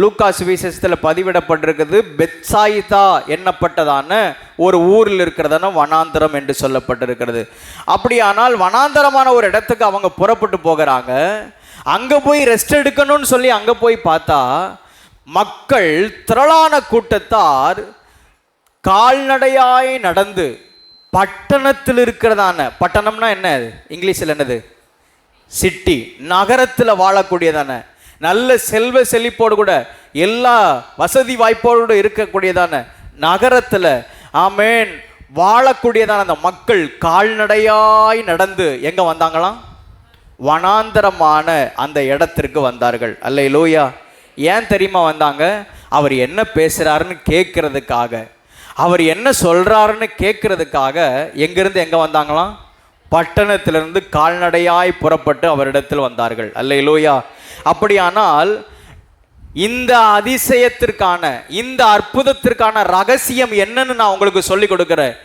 லூக்கா சுவிசேஷத்தில் பதிவிடப்பட்டிருக்குது, பெத்சாயிதா என்னப்பட்டதான ஒரு ஊரில் இருக்கிறதான வனாந்தரம் என்று சொல்லப்பட்டிருக்கிறது. அப்படியானால் வனாந்தரமான ஒரு இடத்துக்கு அவங்க புறப்பட்டு போகிறாங்க. அங்கே போய் ரெஸ்ட் எடுக்கணும்னு சொல்லி அங்கே போய் பார்த்தா மக்கள் திரளான கூட்டத்தார் கால்நடையாய் நடந்து பட்டணத்தில் இருக்கிறதான, பட்டணம்னா என்ன இங்கிலீஷில் என்னது? சிட்டி, நகரத்தில் வாழக்கூடியதான, நல்ல செல்வ செழிப்போடு கூட எல்லா வசதி வாய்ப்போடு இருக்கக்கூடியதான நகரத்தில் ஆமேன் வாழக்கூடியதான அந்த மக்கள் கால்நடையாய் நடந்து எங்கே வந்தாங்களாம்? வனாந்தரமான அந்த இடத்திற்கு வந்தார்கள். அல்லேலூயா. ஏன் தெரியுமா வந்தாங்க? அவர் என்ன பேசுகிறாருன்னு கேட்கறதுக்காக, அவர் என்ன சொல்கிறாருன்னு கேட்கறதுக்காக எங்கிருந்து எங்கே வந்தாங்களாம்? பட்டணத்திலிருந்து கால்நடையாய் புறப்பட்டு அவரிடத்தில் வந்தார்கள். அல்லேலூயா. அப்படியானால் இந்த அதிசயத்திற்கான, இந்த அற்புதத்திற்கான ரகசியம் என்னன்னு நான் உங்களுக்கு சொல்லிக் கொடுக்கிறேன்.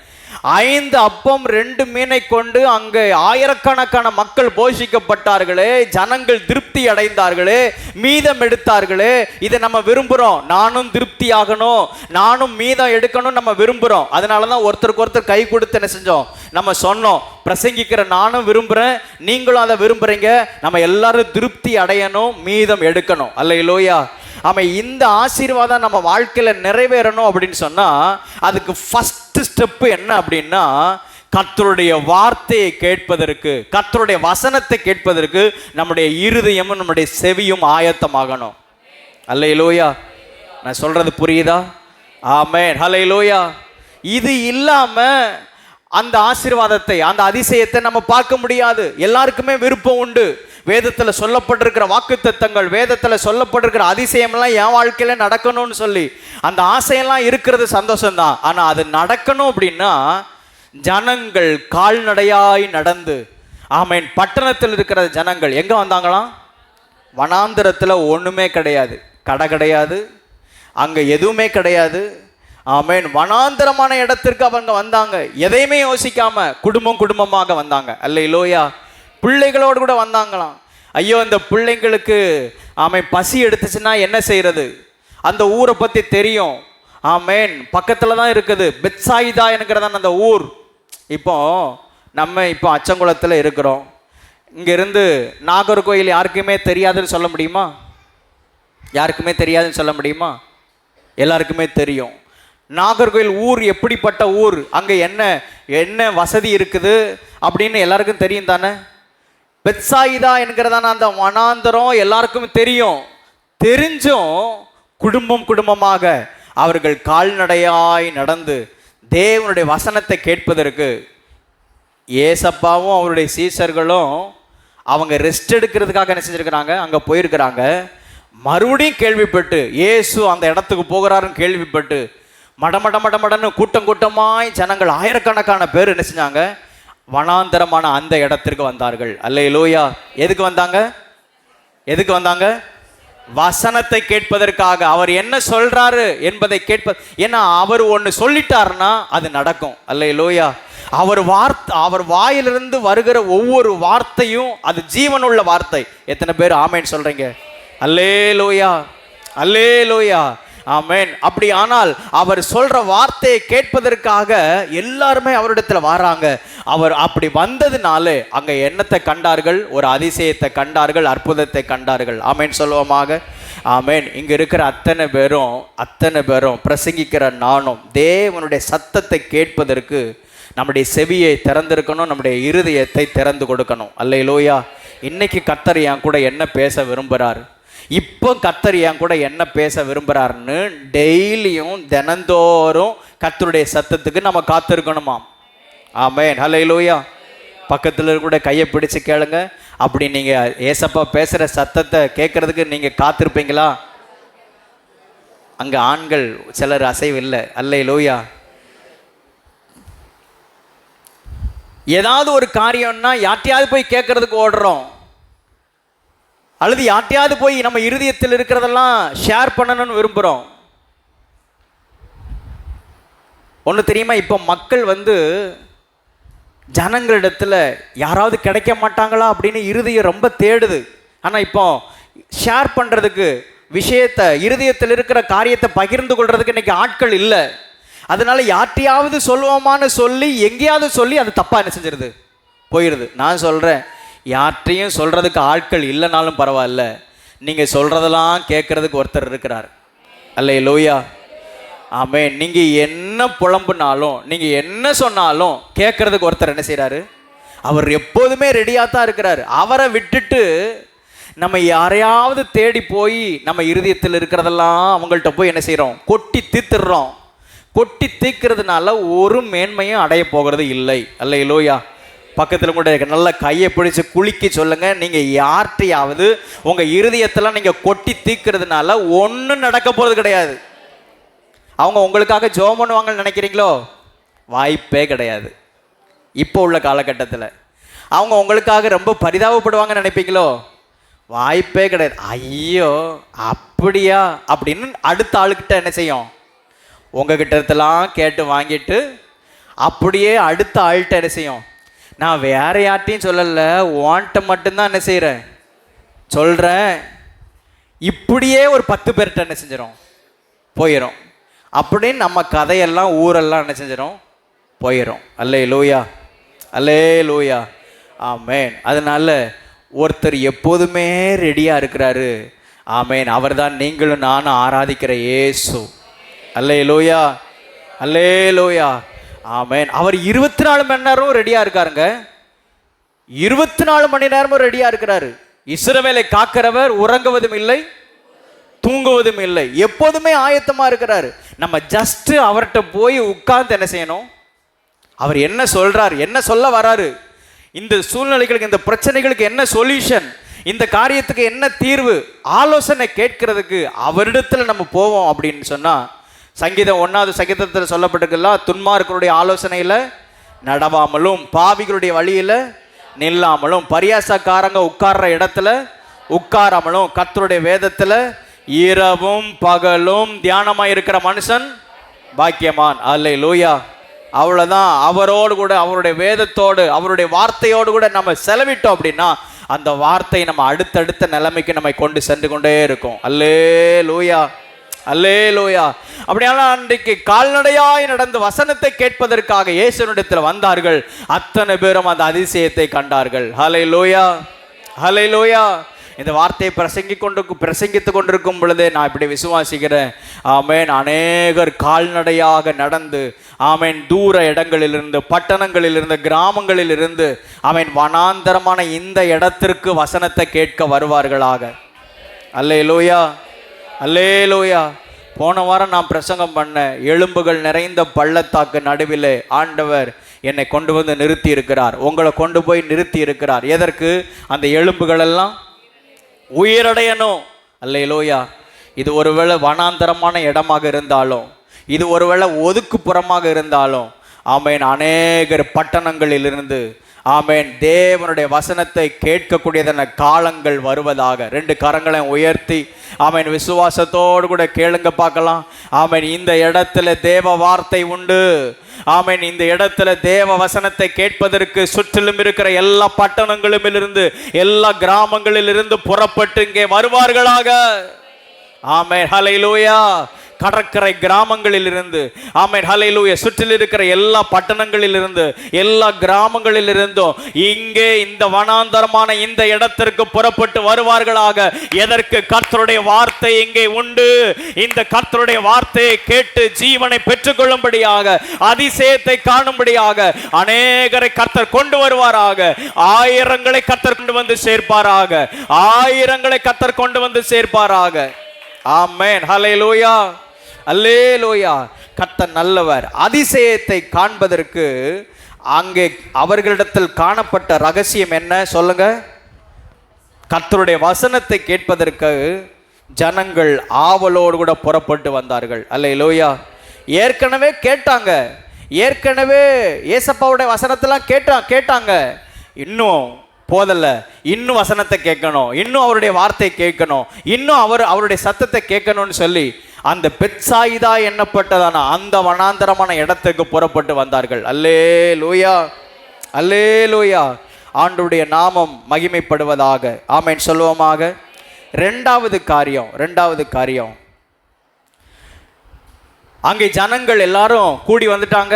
5 அப்பம் 2 மீனை கொண்டு அங்கே ஆயிரக்கணக்கான மக்கள் போஷிக்கப்பட்டார்களே, ஜனங்கள் திருப்தி அடைந்தார்களே, மீதம் எடுத்தார்களே. இதை நம்ம விரும்புகிறோம். நானும் திருப்தி ஆகணும், நானும் மீதம் எடுக்கணும் நம்ம விரும்புகிறோம். அதனால தான் ஒருத்தருக்கு ஒருத்தர் கை கொடுத்து என்ன செஞ்சோம்? நம்ம சொன்னோம், பிரசங்கிக்கிற நானும் விரும்புகிறேன், நீங்களும் அதை விரும்புகிறீங்க. நம்ம எல்லாரும் திருப்தி அடையணும், மீதம் எடுக்கணும். அல்லேலூயா. ஆமாம். இந்த ஆசீர்வாதம் நம்ம வாழ்க்கையில் நிறைவேறணும் அப்படின்னு சொன்னால் அதுக்கு ஃபஸ்ட்டு ஸ்டெப்பு என்ன அப்படின்னா, கர்த்தருடைய வார்த்தையை கேட்பதற்கு, கர்த்தருடைய வசனத்தை கேட்பதற்கு நம்முடைய இருதயமும் நம்முடைய செவியும் ஆயத்தமாகணும். அல்லேலூயா. நான் சொல்கிறது புரியுதா? ஆமென். அல்லேலூயா. இது இல்லாமல் அந்த ஆசீர்வாதத்தை, அந்த அதிசயத்தை நம்ம பார்க்க முடியாது. எல்லாருக்குமே விருப்பம் உண்டு. வேதத்தில் சொல்லப்பட்டிருக்கிற வாக்குத்தத்தங்கள், வேதத்தில் சொல்லப்பட்டிருக்கிற அதிசயம்லாம் என் வாழ்க்கையில் நடக்கணும்னு சொல்லி அந்த ஆசையெல்லாம் இருக்கிறது சந்தோஷம்தான். ஆனால் அது நடக்கணும் அப்படின்னா ஜனங்கள் கால்நடையாய் நடந்து ஆமேன் பட்டணத்தில் இருக்கிற ஜனங்கள் எங்கே வந்தாங்களாம்? வனாந்திரத்தில் ஒன்றுமே கிடையாது, கடை கிடையாது, அங்கே எதுவுமே கிடையாது. ஆமென். வனாந்தரமான இடத்திற்கு அவங்க வந்தாங்க. எதையுமே யோசிக்காம குடும்பமாக வந்தாங்க. அல்லேலூயா. பிள்ளைகளோடு கூட வந்தாங்களாம். ஐயோ, இந்த பிள்ளைங்களுக்கு ஆமென் பசி எடுத்துச்சுன்னா என்ன செய்யறது? அந்த ஊரை பற்றி தெரியும். ஆமென். பக்கத்தில் தான் இருக்குது பெத்சாயிதா என்கிறதான அந்த ஊர். நம்ம அச்சங்குளத்தில் இருக்கிறோம். இங்கேருந்து நாகர்கோயில் யாருக்குமே தெரியாதுன்னு சொல்ல முடியுமா? யாருக்குமே தெரியாதுன்னு சொல்ல முடியுமா? எல்லாருக்குமே தெரியும். நாகர்கோயில் ஊர் எப்படிப்பட்ட ஊர், அங்கே என்ன வசதி இருக்குது அப்படின்னு எல்லாருக்கும் தெரியும் தானே. பெத்சாயிதா என்கிறதான அந்த வனாந்தரம் எல்லாருக்கும் தெரியும். தெரிஞ்சும் குடும்பமாக அவர்கள் கால்நடையாய் நடந்து தேவனுடைய வசனத்தை கேட்பதற்கு ஏசப்பாவும் அவருடைய சீசர்களும் அவங்க ரெஸ்ட் எடுக்கிறதுக்காக என்ன செஞ்சுருக்கிறாங்க, அங்கே போயிருக்கிறாங்க. மறுபடியும் கேள்விப்பட்டு இயேசு அந்த இடத்துக்கு போகிறாருன்னு கேள்விப்பட்டு மடன்னு கூட்டமாய் ஜனங்கள் ஆயிரக்கணக்கான பேர் என்ன செஞ்சாங்க, வனாந்தரமான அந்த இடத்திற்கு வந்தார்கள். அல்லேலூயா. எதுக்கு வந்தாங்க? வசனத்தை கேட்பதற்காக. அவர் என்ன சொல்றாரு என்பதை ஏன்னா அவர் ஒன்று சொல்லிட்டாருன்னா அது நடக்கும். அல்லேலூயா. அவர் வாயிலிருந்து வருகிற ஒவ்வொரு வார்த்தையும் அது ஜீவனுள்ள வார்த்தை. எத்தனை பேர் ஆமேன் சொல்றீங்க? அல்லேலூயா, அல்லேலூயா, ஆமென். அப்படி ஆனால் அவர் சொல்ற வார்த்தையை கேட்பதற்காக எல்லாருமே அவரிடத்துல வராங்க. அவர் அப்படி வந்ததுனாலே அங்க என்னத்தை கண்டார்கள்? ஒரு அதிசயத்தை கண்டார்கள், அற்புதத்தை கண்டார்கள். ஆமென் சொல்லுவோமாக. ஆமென். இங்க இருக்கிற அத்தனை பேரும் பிரசங்கிக்கிற நானும் தேவனுடைய சத்தத்தை கேட்பதற்கு நம்முடைய செவியை திறந்திருக்கணும், நம்முடைய இருதயத்தை திறந்து கொடுக்கணும். அல்லேலூயா. இன்னைக்கு கர்த்தர் என் கூட என்ன பேச விரும்புகிறார், இப்போ கர்த்தர் என் கூட என்ன பேச விரும்புகிறாருன்னு டெய்லியும் தினந்தோறும் கர்த்தருடைய சத்தத்துக்கு நம்ம காத்திருக்கணுமாம். ஆமென். அல்லேலூயா. பக்கத்தில் கூட கையை பிடிச்சு கேளுங்க. அப்படி நீங்கள் ஏசப்பா பேசுகிற சத்தத்தை கேட்கறதுக்கு நீங்கள் காத்திருப்பீங்களா? அங்கே ஆண்கள் சிலர் அசைவு இல்லை. அல்லேலூயா. ஏதாவது ஒரு காரியம்னா யார்ட்டையாவது போய் கேட்கறதுக்கு ஓடுறோம், அல்லது யார்ட்டையாவது போய் நம்ம இருதயத்தில் இருக்கிறதெல்லாம் ஷேர் பண்ணணும்னு விரும்புகிறோம். ஒன்று தெரியுமா, இப்போ மக்கள் ஜனங்களிடத்தில் யாராவது கிடைக்க மாட்டாங்களா அப்படின்னு இருதயம் ரொம்ப தேடுது. ஆனால் இப்போ ஷேர் பண்ணுறதுக்கு விஷயத்தை, இருதயத்தில் இருக்கிற காரியத்தை பகிர்ந்து கொள்றதுக்கு இன்னைக்கு ஆட்கள் இல்லை. அதனால யார்ட்டையாவது சொல்லுவோமான்னு சொல்லி எங்கேயாவது சொல்லி அது தப்பாக என்ன செஞ்சிருது, போயிடுது. நான் சொல்கிறேன், யார்ட்டையும் சொல்கிறதுக்கு ஆட்கள் இல்லைனாலும் பரவாயில்ல, நீங்கள் சொல்கிறதெல்லாம் கேட்குறதுக்கு ஒருத்தர் இருக்கிறார். அல்லேலூயா. ஆமென். நீங்கள் என்ன புலம்புனாலும், நீங்கள் என்ன சொன்னாலும் கேட்குறதுக்கு ஒருத்தர் என்ன செய்கிறாரு, அவர் எப்போதுமே ரெடியாக தான் இருக்கிறார். அவரை விட்டுட்டு நம்ம யாரையாவது தேடி போய் நம்ம இருதயத்தில் இருக்கிறதெல்லாம் அவங்கள்ட்ட போய் என்ன செய்கிறோம், கொட்டி தீர்த்துடுறோம். கொட்டி தீர்க்கிறதுனால ஒரு மேன்மையும் அடைய போகிறது இல்லை. அல்லேலூயா. பக்கத்தில் கூட நல்ல கையை பிடிச்சி குலுக்கி சொல்லுங்க, நீங்கள் யார்கிட்டையாவது உங்கள் இருதயத்தில் நீங்கள் கொட்டி தீர்க்கிறதுனால ஒன்றும் நடக்க போகிறது கிடையாது. அவங்க உங்களுக்காக ஜெபம் பண்ணுவாங்கன்னு நினைக்கிறீங்களோ? வாய்ப்பே கிடையாது. இப்போ உள்ள காலகட்டத்தில் அவங்க உங்களுக்காக ரொம்ப பரிதாபப்படுவாங்கன்னு நினைப்பீங்களோ? வாய்ப்பே கிடையாது. ஐயோ அப்படியா அப்படின்னு அடுத்த ஆளுக்கிட்ட என்ன செய்யும், உங்ககிட்ட இருந்தெல்லாம் கேட்டு வாங்கிட்டு அப்படியே அடுத்த ஆள்கிட்ட என்ன செய்யும், நான் வேற யார்ட்டையும் சொல்லலை, வாண்ட்டை மட்டும்தான் என்ன செய்கிறேன், சொல்கிறேன். இப்படியே ஒரு 10 பேர்கிட்ட என்ன செஞ்சிடும், போயிடும். அப்படின்னு நம்ம கதையெல்லாம் ஊரெல்லாம் என்ன செஞ்சிடும், போயிடும். அல்லேலூயா, அல்லேலூயா, ஆமென். அதனால ஒருத்தர் எப்போதுமே ரெடியாக இருக்கிறாரு. ஆமென். அவர் தான் நீங்களும் நானும் ஆராதிக்கிற இயேசு. அல்லேலூயா, அல்லேலூயா, ஆமென். அவர் 24 மணி நேரமும் ரெடியாக இருக்காருங்க. 24 மணி நேரமும் ரெடியாக இருக்கிறாரு. இஸ்ரவேலை காக்கிறவர் உறங்குவதும் இல்லை, தூங்குவதும் இல்லை, எப்போதுமே ஆயத்தமாக இருக்கிறாரு. நம்ம ஜஸ்ட் அவர்கிட்ட போய் உட்கார்ந்து என்ன செய்யணும், அவர் என்ன சொல்றார், என்ன சொல்ல வராரு, இந்த சூழ்நிலைகளுக்கு, இந்த பிரச்சனைகளுக்கு என்ன சொல்யூஷன், இந்த காரியத்துக்கு என்ன தீர்வு, ஆலோசனை கேட்கறதுக்கு அவரிடத்துல நம்ம போவோம் அப்படின்னு சொன்னா, சங்கீதம் 1வது சங்கீதத்தில் சொல்லப்பட்டிருக்கலாம், துன்மார்க்கருடைய ஆலோசனையில் நடவாமலும் பாவிகளுடைய வழியில் நில்லாமலும் பரியாசக்காரங்க உட்கார்ற இடத்துல உட்காராமலும் கர்த்தருடைய வேதத்தில் இரவும் பகலும் தியானமாக இருக்கிற மனுஷன் பாக்கியமான். அல்லேலூயா. அவ்வளோதான். அவரோடு கூட, அவருடைய வேதத்தோடு, அவருடைய வார்த்தையோடு கூட நம்ம செலவிட்டோம் அப்படின்னா அந்த வார்த்தை நம்ம அடுத்தடுத்த நிலைமைக்கு நம்மை கொண்டு சென்று கொண்டே இருக்கும். அல்லேலூயா, அல்லேலூயா. அப்படியானால் அன்றைக்கு கால்நடையாய் நடந்து வசனத்தை கேட்பதற்காக இயேசுவினிடத்தில் வந்தார்கள். அத்தனை பேரும் அந்த அதிசயத்தை கண்டார்கள். ஹல்லேலூயா, ஹல்லேலூயா. இந்த வார்த்தையை பிரசங்கித்துக் கொண்டிருக்கும் பொழுதே நான் இப்படி விசுவாசிக்கிறேன். ஆமேன். அநேகர் கால்நடையாக நடந்து, ஆமேன், தூர இடங்களிலிருந்து, பட்டணங்களிலிருந்து, கிராமங்களிலிருந்து, ஆமேன், வனாந்தரமான இந்த இடத்திற்கு வசனத்தை கேட்க வருவார்களாக. அல்லேலூயா, அல்லேலூயா. போன வாரம் நான் பிரசங்கம் பண்ணேன். எலும்புகள் நிறைந்த பள்ளத்தாக்கு நடுவிலே ஆண்டவர் என்னை கொண்டு வந்து நிறுத்தி இருக்கிறார். உங்களை கொண்டு போய் நிறுத்தி இருக்கிறார். எதற்கு? அந்த எலும்புகள் எல்லாம் உயிரடையணும். அல்லேலூயா. இது ஒருவேளை வனாந்தரமான இடமாக இருந்தாலும், இது ஒருவேளை ஒதுக்குப்புறமாக இருந்தாலும், ஆமேன், அநேகர் பட்டணங்களிலிருந்து, ஆமேன், தேவனுடைய வசனத்தை கேட்கக்கூடியதான காலங்கள் வருவதாக. 2 கரங்களை உயர்த்தி, ஆமேன், விசுவாசத்தோடு கூட கேளுங்க பார்க்கலாம். ஆமேன். இந்த இடத்துல தேவ வார்த்தை உண்டு. ஆமேன். இந்த இடத்துல தேவ வசனத்தை கேட்பதற்கு சுற்றிலும் இருக்கிற எல்லா பட்டணங்களிலிருந்து, எல்லா கிராமங்களிலிருந்து புறப்பட்டு இங்கே வருவார்களாக. ஆமேன். ஹல்லேலூயா. கடற்கரை கிராமங்களிலிருந்து, ஆமேன், ஹல்லேலூயா, சுற்றில் இருக்கிற எல்லா பட்டணங்களிலிருந்து, எல்லா கிராமங்களிலிருந்தும் இங்கே இந்த வனாந்தரமான இந்த இடத்திற்கு புறப்பட்டு வருவார்களாக. எதற்கு? கர்த்தருடைய வார்த்தை இங்கே உண்டு. இந்த கர்த்தருடைய வார்த்தையை கேட்டு ஜீவனை பெற்றுக்கொள்ளும்படியாக, அதிசயத்தை காணும்படியாக அநேகரை கர்த்தர் கொண்டு வருவாராக. ஆயிரங்களை கர்த்தர் கொண்டு வந்து சேர்ப்பாராக. ஆயிரங்களை கர்த்தர் கொண்டு வந்து சேர்ப்பாராக. ஆமென். ஹல்லேலூயா, அல்லேலூயா. கர்த்தர் நல்லவர். அதிசயத்தை காண்பதற்கு அங்கே அவர்களிடத்தில் காணப்பட்ட ரகசியம் என்ன சொல்லுங்க? கர்த்தருடைய வசனத்தை கேட்பதற்கு ஜனங்கள் ஆவலோடு கூட புறப்பட்டு வந்தார்கள். அல்லேலூயா. ஏற்கனவே கேட்டாங்க. ஏற்கனவே ஏசப்பாவுடைய வசனத்தெல்லாம் கேட்டாங்க. இன்னும் போதல்ல, இன்னும் வசனத்தை கேட்கணும், இன்னும் அவருடைய வார்த்தை கேட்கணும், இன்னும் அவருடைய சத்தத்தை கேட்கணும்னு சொல்லி அந்த பெத்சாயிதா எண்ணப்பட்டதான அந்த வனாந்தரமான இடத்துக்கு புறப்பட்டு வந்தார்கள். அல்லேலூயா, அல்லேலூயா. ஆண்டவருடைய நாமம் மகிமைப்படுவதாக. ஆமென் சொல்லுவோமாக. ரெண்டாவது காரியம், அங்கே ஜனங்கள் எல்லாரும் கூடி வந்துட்டாங்க.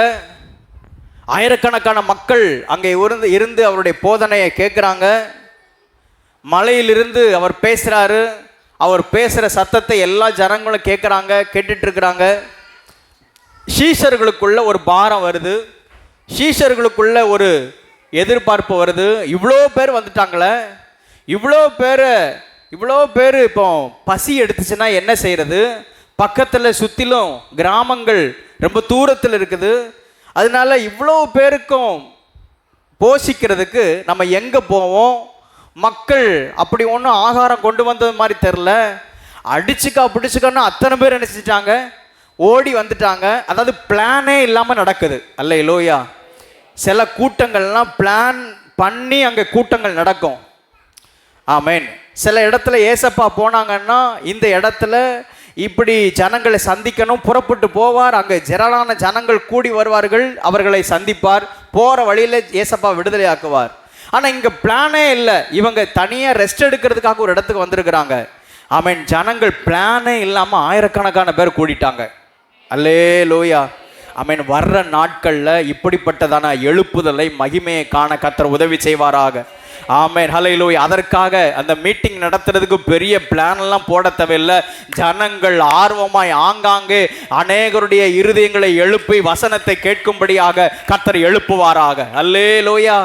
ஆயிரக்கணக்கான மக்கள் அங்கே இருந்து அவருடைய போதனையை கேட்குறாங்க. மலையிலிருந்து அவர் பேசுகிறாரு. அவர் பேசுகிற சத்தத்தை எல்லா ஜனங்களும் கேட்குறாங்க, கேட்டுட்டு இருக்கிறாங்க. சீஷர்களுக்குள்ள ஒரு பாரம் வருது. சீஷர்களுக்குள்ள ஒரு எதிர்பார்ப்பு வருது. இவ்வளோ பேர் வந்துட்டாங்களே, இவ்வளோ பேர் இப்போ பசி எடுத்துச்சுன்னா என்ன செய்கிறது? பக்கத்தில் சுற்றிலும் கிராமங்கள் ரொம்ப தூரத்தில் இருக்குது. அதனால இவ்வளோ பேருக்கும் போஷிக்கிறதுக்கு நம்ம எங்கே போவோம்? மக்கள் அப்படி ஒன்றும் ஆகாரம் கொண்டு வந்தது மாதிரி தெரில. பிடிச்சிக்கன்னு அத்தனை பேர் நினச்சிட்டாங்க, ஓடி வந்துட்டாங்க. அதாவது பிளானே இல்லாமல் நடக்குது. அல்லேலூயா. சில கூட்டங்கள்லாம் பிளான் பண்ணி அங்கே கூட்டங்கள் நடக்கும். ஆமென். சில இடத்துல ஏசப்பா போனாங்கன்னா இந்த இடத்துல இப்படி ஜனங்களை சந்திக்கணும், புறப்பட்டு போவார். அங்கே ஜெரலான ஜனங்கள் கூடி வருவார்கள், அவர்களை சந்திப்பார். போகிற வழியில் ஏசப்பா விடுதலை ஆக்குவார். ஆனால் இங்கே பிளானே இல்லை. இவங்க தனியாக ரெஸ்ட் எடுக்கிறதுக்காக ஒரு இடத்துக்கு வந்திருக்கிறாங்க. ஆமென். ஜனங்கள் பிளானே இல்லாமல் ஆயிரக்கணக்கான பேர் கூடிட்டாங்க. அல்லேலூயா. ஆமென். வர்ற நாட்களில் இப்படிப்பட்டதான எழுப்புதலை, மகிமையை காண கர்த்தர் உதவி செய்வாராக. ஆமென். ஹல்லேலூயா. அதற்காக அந்த மீட்டிங் நடத்துறதுக்கு பெரிய பிளான் எல்லாம் போட தேவையில்லை. ஜனங்கள் ஆர்வமாய் ஆங்காங்கே அநேகருடைய இருதயங்களை எழுப்பி வசனத்தை கேட்கும்படியாக கர்த்தர் எழுப்புவாராக. அல்லேலூயா,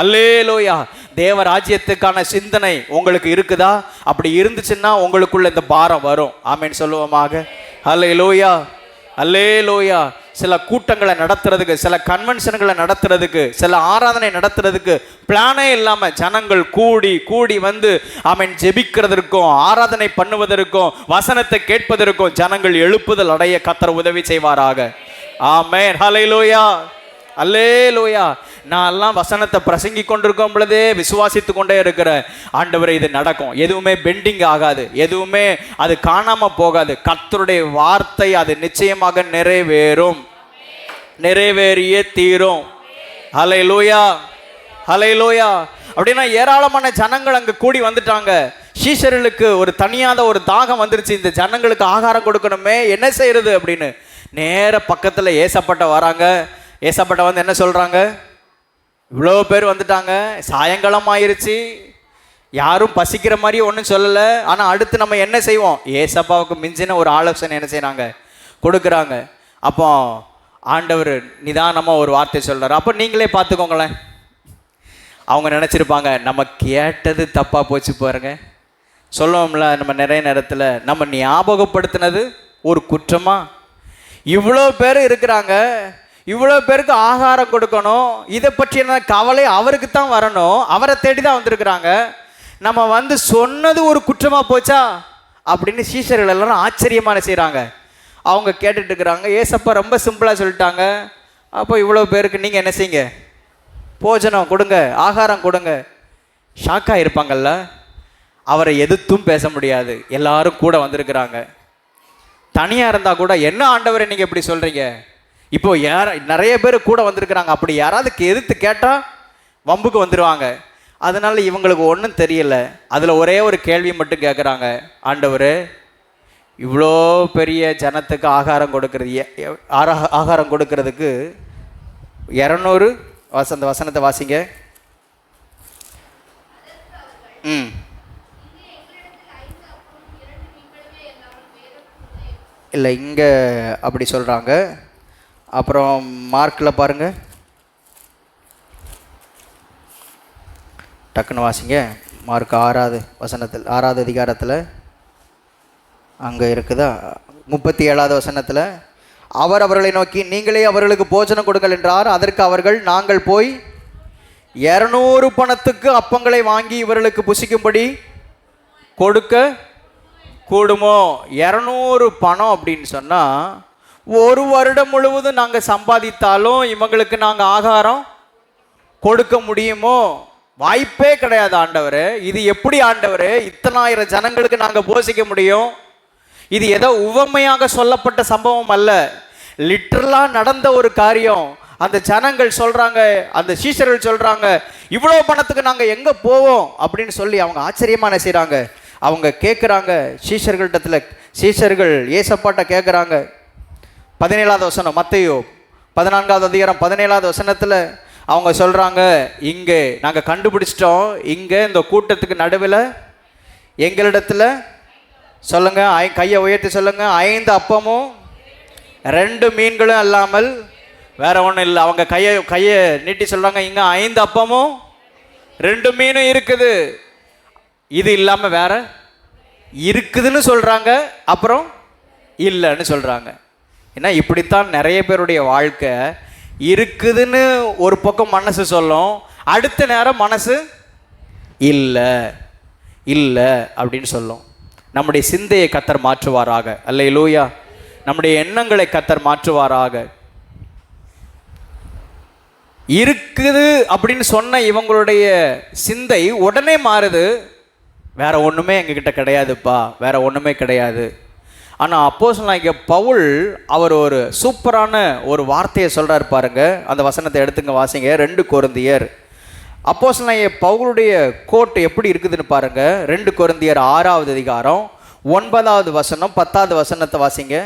அல்லேலூயா. தேவ ராஜ்யத்துக்கான சிந்தனை உங்களுக்கு இருக்குதா? அப்படி இருந்துச்சுன்னா உங்களுக்குள்ள இந்த பாரம் வரும். ஆமென் சொல்லுவோமாக. அல்லேலூயா, அல்லேலூயா. சில கூட்டங்களை நடத்துறதுக்கு, சில கன்வென்ஷன்களை நடத்துறதுக்கு, சில ஆராதனை நடத்துறதுக்கு பிளானே இல்லாமல் ஜனங்கள் கூடி வந்து ஆமென் ஜெபிக்கிறதற்கும், ஆராதனை பண்ணுவதற்கும், வசனத்தை கேட்பதற்கும் ஜனங்கள் எழுப்புதல் அடைய கர்த்தர் உதவி செய்வாராக. ஆமென். ஹல்லேலூயா, அல்லேலூயா. நான் எல்லாம் வசனத்தை பிரசங்கி கொண்டிருக்கும் பொழுதே விசுவாசித்து கொண்டே இருக்கிறேன், ஆண்டவரே இது நடக்கும், எதுவுமே பெண்டிங் ஆகாது, எதுவுமே அது காணாம போகாது, கர்த்தருடைய வார்த்தை அது நிச்சயமாக நிறைவேறும், நிறைவேறியே தீரும். ஹல்லேலூயா, ஹல்லேலூயா. அப்படின்னா ஏராளமான ஜனங்கள் அங்கே கூடி வந்துட்டாங்க. சீஷர்களுக்கு ஒரு தனியாத ஒரு தாகம் வந்துருச்சு, இந்த ஜனங்களுக்கு ஆகாரம் கொடுக்கணுமே, என்ன செய்யறது அப்படின்னு. நேர பக்கத்தில் ஏசப்பட்ட வராங்க. ஏசப்பட்ட வந்து என்ன சொல்கிறாங்க, இவ்வளோ பேர் வந்துட்டாங்க, சாயங்காலம் ஆயிருச்சு, யாரும் பசிக்கிற மாதிரி ஒன்றும் சொல்லலை. ஆனால் அடுத்து நம்ம என்ன செய்வோம், ஏசப்பாவுக்கு மிஞ்சின ஒரு ஆலோசனை என்ன செய்கிறாங்க, கொடுக்குறாங்க. அப்போ ஆண்டவர் நிதானமாக ஒரு வார்த்தை சொல்கிறார். அப்போ நீங்களே பார்த்துக்கோங்களேன். அவங்க நினச்சிருப்பாங்க, நம்ம கேட்டது தப்பாக போச்சு பாருங்க. சொல்லுவோம்ல நம்ம நிறைய நேரத்தில், நம்ம ஞாபகப்படுத்தினது ஒரு குற்றமா? இவ்வளோ பேர் இருக்கிறாங்க, இவ்வளோ பேருக்கு ஆகாரம் கொடுக்கணும், இதை பற்றின கவலை அவருக்கு தான் வரணும், அவரை தேடி தான் வந்திருக்கிறாங்க, நம்ம வந்து சொன்னது ஒரு குற்றமாக போச்சா அப்படின்னு சீஷர்கள் எல்லாரும் ஆச்சரியமான செய்கிறாங்க. அவங்க கேட்டுட்டு இருக்கிறாங்க. ஏசப்பா ரொம்ப சிம்பிளாக சொல்லிட்டாங்க, அப்போ இவ்வளோ பேருக்கு நீங்கள் என்ன செய்யுங்க, போஜனம் கொடுங்க, ஆகாரம் கொடுங்க. ஷாக்காக இருப்பாங்கல்ல, அவரை எதிர்த்தும் பேச முடியாது, எல்லாரும் கூட வந்திருக்கிறாங்க. தனியாக இருந்தால் கூட என்ன ஆண்டவரை நீங்கள் இப்படி சொல்கிறீங்க, இப்போ நிறைய பேர் கூட வந்திருக்கிறாங்க, அப்படி யாராவது எதிர்த்து கேட்டால் வம்புக்கு வந்துடுவாங்க. அதனால இவங்களுக்கு ஒன்றும் தெரியல. அதில் ஒரே ஒரு கேள்வி மட்டும் கேட்குறாங்க, ஆண்டவர் இவ்வளோ பெரிய ஜனத்துக்கு ஆகாரம் கொடுக்கறது, ஆகாரம் கொடுக்கறதுக்கு 200 அந்த வசனத்தை வாசிங்க. இல்லை இங்கே அப்படி சொல்கிறாங்க. அப்புறம் மார்க்கில் பாருங்க, டக்குன்னு வாசிங்க. மார்க் 6வது வசனத்தில், 6வது அதிகாரத்தில் அங்கே இருக்குதா, 37வது வசனத்தில், அவர் அவர்களை நோக்கி நீங்களே அவர்களுக்கு போஜனம் கொடுங்கள் என்றார். அதற்கு அவர்கள், நாங்கள் போய் 200 பணத்துக்கு அப்பங்களை வாங்கி இவர்களுக்கு புசிக்கும்படி கொடுக்க கூடுமோ? 200 பணம் அப்படின்னு சொன்னால் ஒரு வருடம் முழுவதும் நாங்கள் சம்பாதித்தாலும் இவங்களுக்கு நாங்கள் ஆகாரம் கொடுக்க முடியுமோ? வாய்ப்பே கிடையாது ஆண்டவரே. இது எப்படி ஆண்டவரே, இத்தனாயிரம் ஜனங்களுக்கு நாங்கள் போஷிக்க முடியும்? இது ஏதோ உவமையாக சொல்லப்பட்ட சம்பவம் அல்ல, லிட்டரலாக நடந்த ஒரு காரியம். அந்த ஜனங்கள் சொல்கிறாங்க, அந்த சீஷர்கள் சொல்கிறாங்க, இவ்வளோ பணத்துக்கு நாங்கள் எங்கே போவோம் அப்படின்னு சொல்லி அவங்க ஆச்சரியமான செய்கிறாங்க. அவங்க கேட்குறாங்க சீஷர்கள்டத்தில், சீஷர்கள் ஏசப்பாட்ட கேட்குறாங்க. 17வது வசனம், மத்தேயு 14வது அதிகாரம் 17வது வசனத்தில் அவங்க சொல்கிறாங்க, இங்கே நாங்கள் கண்டுபிடிச்சிட்டோம், இங்கே இந்த கூட்டத்துக்கு நடுவில் எங்களிடத்தில் சொல்லுங்க, கையை உயர்த்தி சொல்லுங்க, 5 அப்பமும் 2 மீன்களும் அல்லாமல் வேற ஒன்றும் இல்லை. அவங்க கையை நீட்டி சொல்கிறாங்க, இங்கே 5 அப்பமும் 2 மீனும் இருக்குது, இது இல்லாமல் வேற இருக்குதுன்னு சொல்கிறாங்க, அப்புறம் இல்லைன்னு சொல்கிறாங்க. ஏன்னா இப்படித்தான் நிறைய பேருடைய வாழ்க்கை. இருக்குதுன்னு ஒரு பக்கம் மனசு சொல்லும், அடுத்த நேரம் மனசு இல்லை இல்லை அப்படின்னு சொல்லும். நம்முடைய சிந்தையை கர்த்தர் மாற்றுவாராக. அல்லேலூயா. நம்முடைய எண்ணங்களை கர்த்தர் மாற்றுவாராக. இருக்குது அப்படின்னு சொன்ன இவங்களுடைய சிந்தை உடனே மாறுது, வேற ஒன்றுமே எங்ககிட்ட கிடையாதுப்பா, வேற ஒன்றுமே கிடையாது. ஆனால் அப்போஸ்தலனாகிய பவுல் அவர் ஒரு சூப்பரான ஒரு வார்த்தையை சொல்கிறார் பாருங்க. அந்த வசனத்தை எடுத்துங்க, வாசிங்க. 2 கொரிந்தியர். அப்போஸ்தலனாகிய பவுலுடைய கோட் எப்படி இருக்குதுன்னு பாருங்க. 2 கொரிந்தியர் 6வது அதிகாரம் 9வது வசனம் 10வது வசனத்தை வாசிங்க.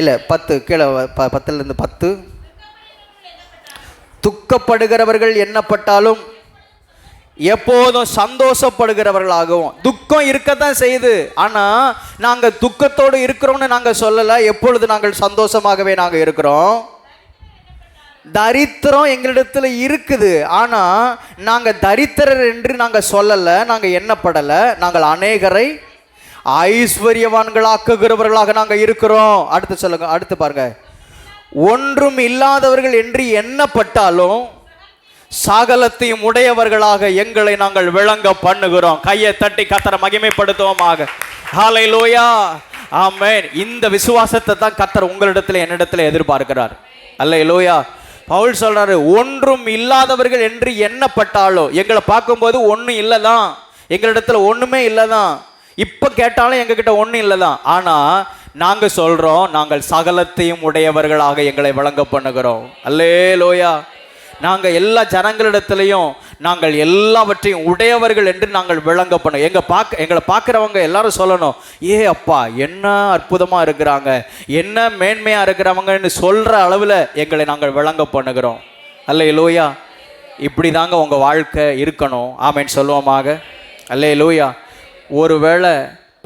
இல்லை 10 கீழே 10லேருந்து 10. துக்கப்படுகிறவர்கள் எண்ணப்பட்டாலும் எப்போதும் சந்தோஷப்படுகிறவர்களாகவும். துக்கம் இருக்கத்தான் செய்யுது, ஆனால் நாங்கள் துக்கத்தோடு இருக்கிறோம்னு நாங்கள் சொல்லலை, எப்பொழுது நாங்கள் சந்தோஷமாகவே நாங்கள் இருக்கிறோம். தரித்திரம் எங்களிடத்தில் இருக்குது, ஆனால் நாங்கள் தரித்திரர் என்று நாங்கள் சொல்லலை, நாங்கள் எண்ணப்படலை. நாங்கள் அநேகரை ஐஸ்வர்யவான்களாக்குகிறவர்களாக நாங்கள் இருக்கிறோம். அடுத்து சொல்லுங்க, அடுத்து பாருங்க. ஒன்றும் இல்லாதவர்கள் என்று எண்ணப்பட்டாலும் சகலத்தையும் உடையவர்களாக எங்களை நாங்கள் விளங்க பண்ணுகிறோம். கையை தட்டி கர்த்தரை மகிமைப்படுத்துவோமாக. ஹல்லேலூயா. ஆமென். இந்த விசுவாசத்தை தான் கர்த்தர் உங்களிடத்துல என்னிடத்துல எதிர்பார்க்கிறார். அல்லேலூயா. பவுல் சொல்றாரு, ஒன்றும் இல்லாதவர்கள் என்று எண்ணப்பட்டாலோ, எங்களை பார்க்கும்போது ஒன்றும் இல்லைதான், எங்களிடத்துல ஒண்ணுமே இல்லைதான், இப்ப கேட்டாலும் எங்ககிட்ட ஒன்றும் இல்லைதான். ஆனா நாங்க சொல்றோம், நாங்கள் சகலத்தையும் உடையவர்களாக எங்களை வழங்க பண்ணுகிறோம். அல்லேலூயா. நாங்கள் எல்லா ஜனங்களிடத்திலையும் நாங்கள் எல்லாவற்றையும் உடையவர்கள் என்று நாங்கள் விளங்க பண்ணோம். எங்களை பார்க்குறவங்க எல்லாரும் சொல்லணும், ஏ அப்பா என்ன அற்புதமாக இருக்கிறாங்க, என்ன மேன்மையாக இருக்கிறவங்கன்னு சொல்கிற அளவில் எங்களை நாங்கள் விளங்க பண்ணுகிறோம். அல்லேலூயா. இப்படி தாங்க உங்கள் வாழ்க்கை இருக்கணும். ஆமேன் சொல்லுவோமாக. அல்லேலூயா. ஒருவேளை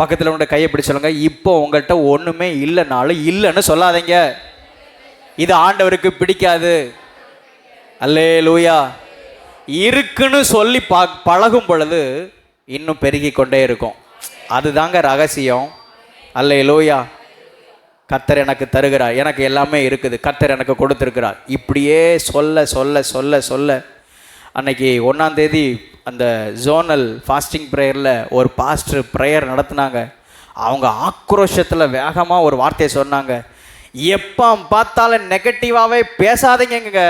பக்கத்தில் உங்க கையை பிடிச்சு சொல்லுங்க, இப்போ உங்கள்கிட்ட ஒன்றுமே இல்லைனாலும் இல்லைன்னு சொல்லாதீங்க. இது ஆண்டவருக்கு பிடிக்காது. அல்லேலூயா. இருக்குன்னு சொல்லி பழகும் பொழுது இன்னும் பெருகி கொண்டே இருக்கும். அதுதாங்க ரகசியம். அல்லேலூயா. கர்த்தர் எனக்கு தருகிறார், எனக்கு எல்லாமே இருக்குது, கர்த்தர் எனக்கு கொடுத்துருக்கிறார். இப்படியே சொல்ல சொல்ல சொல்ல சொல்ல அன்னைக்கு 1ஆம் தேதி அந்த ஜோனல் ஃபாஸ்டிங் ப்ரேயரில் ஒரு பாஸ்டர் ப்ரேயர் நடத்தினாங்க. அவங்க ஆக்ரோஷத்தில் வேகமாக ஒரு வார்த்தையை சொன்னாங்க, எப்போ பார்த்தாலும் நெகட்டிவாகவே பேசாதீங்க,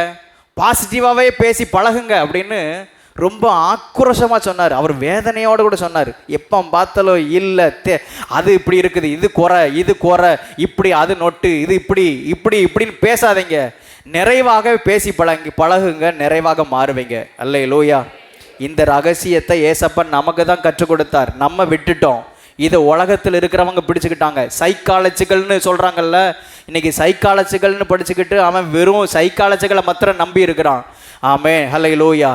பாசிட்டிவாகவே பேசி பழகுங்க அப்படின்னு ரொம்ப ஆக்ரோஷமாக சொன்னார். அவர் வேதனையோடு கூட சொன்னார், எப்போ பார்த்தாலும் இல்லை அது இப்படி இருக்குது, இது குறை இப்படி, அது நொட்டு, இது இப்படி இப்படி இப்படின்னு பேசாதீங்க, நிறைவாக பேசி பழகுங்க, நிறைவாக மாறுவீங்க. அல்லேலூயா. இந்த ரகசியத்தை ஏசப்பன் நமக்கு தான் கற்றுக் கொடுத்தார், நம்ம விட்டுட்டோம். இதை உலகத்தில் இருக்கிறவங்க பிடிச்சுக்கிட்டாங்க. சைக்காலஜிக்கல்னு சொல்கிறாங்கல்ல, இன்னைக்கு சைக்காலஜிக்கல்னு படிச்சுக்கிட்டு அவன் வெறும் சைக்காலஜிகளை மாத்திரம் நம்பி இருக்கிறான். ஆமென். ஹல்லேலூயா.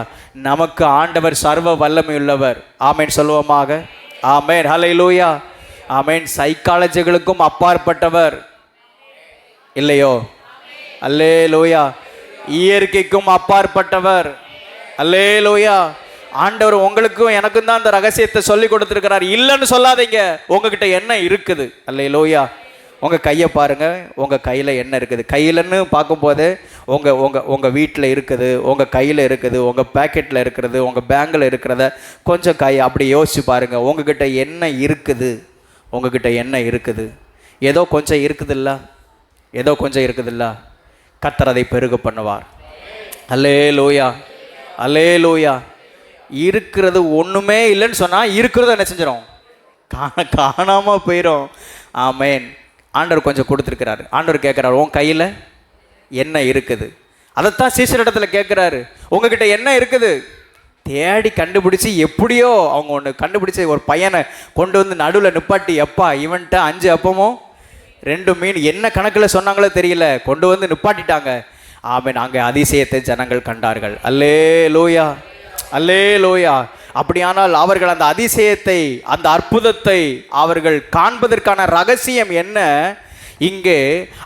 நமக்கு ஆண்டவர் சர்வ வல்லமை உள்ளவர். ஆமென் சொல்லுவோமாக. ஆமென். ஹல்லேலூயா. ஆமென். சைக்காலஜிகளுக்கும் அப்பாற்பட்டவர் இல்லையோ? அல்லேலூயா. இயற்கைக்கும் அப்பாற்பட்டவர். அல்லேலூயா. ஆண்டவர் உங்களுக்கும் எனக்கும் தான் அந்த ரகசியத்தை சொல்லி கொடுத்துருக்கிறார். இல்லைன்னு சொல்லாதீங்க. உங்ககிட்ட என்ன இருக்குது? அல்லேலூயா. உங்கள் கையை பாருங்கள், உங்கள் கையில் என்ன இருக்குது? கையிலன்னு பார்க்கும்போது உங்கள் வீட்டில் இருக்குது, உங்கள் கையில் இருக்குது, உங்கள் பேக்கெட்டில் இருக்கிறது, உங்கள் பேங்கில் இருக்கிறத கொஞ்சம் அப்படி யோசிச்சு பாருங்கள். உங்ககிட்ட என்ன இருக்குது? உங்ககிட்ட என்ன இருக்குது? ஏதோ கொஞ்சம் இருக்குதுல்ல, ஏதோ கொஞ்சம் இருக்குதுல்ல, கர்த்தர் அதை பெருக பண்ணுவார். அல்லேலூயா. அல்லேலூயா. இருக்கிறது ஒன்றுமே இல்லைன்னு சொன்னால் இருக்கிறத என்ன செஞ்சிடும்? காணாமல் போயிடும். ஆமேன். ஆண்டவர் கொஞ்சம் கொடுத்துருக்கிறாரு. ஆண்டவர் கேட்குறாரு, உன் கையில் என்ன இருக்குது? அதைத்தான் சீசர் இடத்துல கேட்குறாரு, உங்ககிட்ட என்ன இருக்குது? தேடி கண்டுபிடிச்சி எப்படியோ அவங்க ஒன்று கண்டுபிடிச்சி ஒரு பையனை கொண்டு வந்து நடுவில் நிப்பாட்டி, எப்பா இவன்ட்ட 5 அப்பமும் 2 மீன் என்ன கணக்கில் சொன்னாங்களோ தெரியல, கொண்டு வந்து நிப்பாட்டிட்டாங்க. ஆமேன். அங்கே அதிசயத்தை ஜனங்கள் கண்டார்கள். அல்லேலூயா. அல்லேலூயா. அப்படியானால் அவர்கள் அந்த அதிசயத்தை, அந்த அற்புதத்தை அவர்கள் காண்பதற்கான ரகசியம் என்ன? இங்கே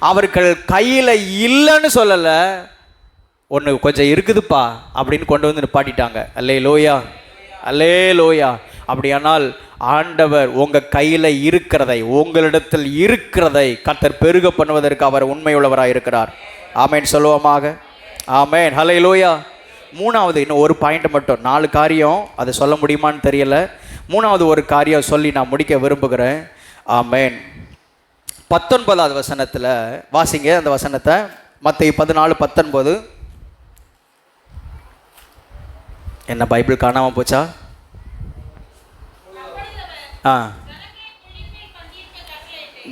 அவர்கள் கையில் இல்லைன்னு சொல்லலை, ஒன்று கொஞ்சம் இருக்குதுப்பா அப்படின்னு கொண்டு வந்து நிப்பாட்டிட்டாங்க. அல்லேலூயா. அல்லேலூயா. அப்படியானால் ஆண்டவர் உங்கள் கையில் இருக்கிறதை, உங்களிடத்தில் இருக்கிறதை கர்த்தர் பெருக பண்ணுவதற்கு அவர் உண்மையுள்ளவராக இருக்கிறார். ஆமேன் சொல்லுவோமாக. ஆமேன். அல்லேலூயா. 3வது இன்னும் ஒரு பாயிண்ட் மட்டும், 4 காரியம், அதை சொல்ல முடியுமான்னு தெரியல. 3வது ஒரு காரியம் சொல்லி நான் முடிக்க விரும்புகிறேன். ஆமேன். 19வது வசனத்தில் வாசிங்க அந்த வசனத்தை. மத்தேயு 14:19. என்ன பைபிள் காணாமல் போச்சா?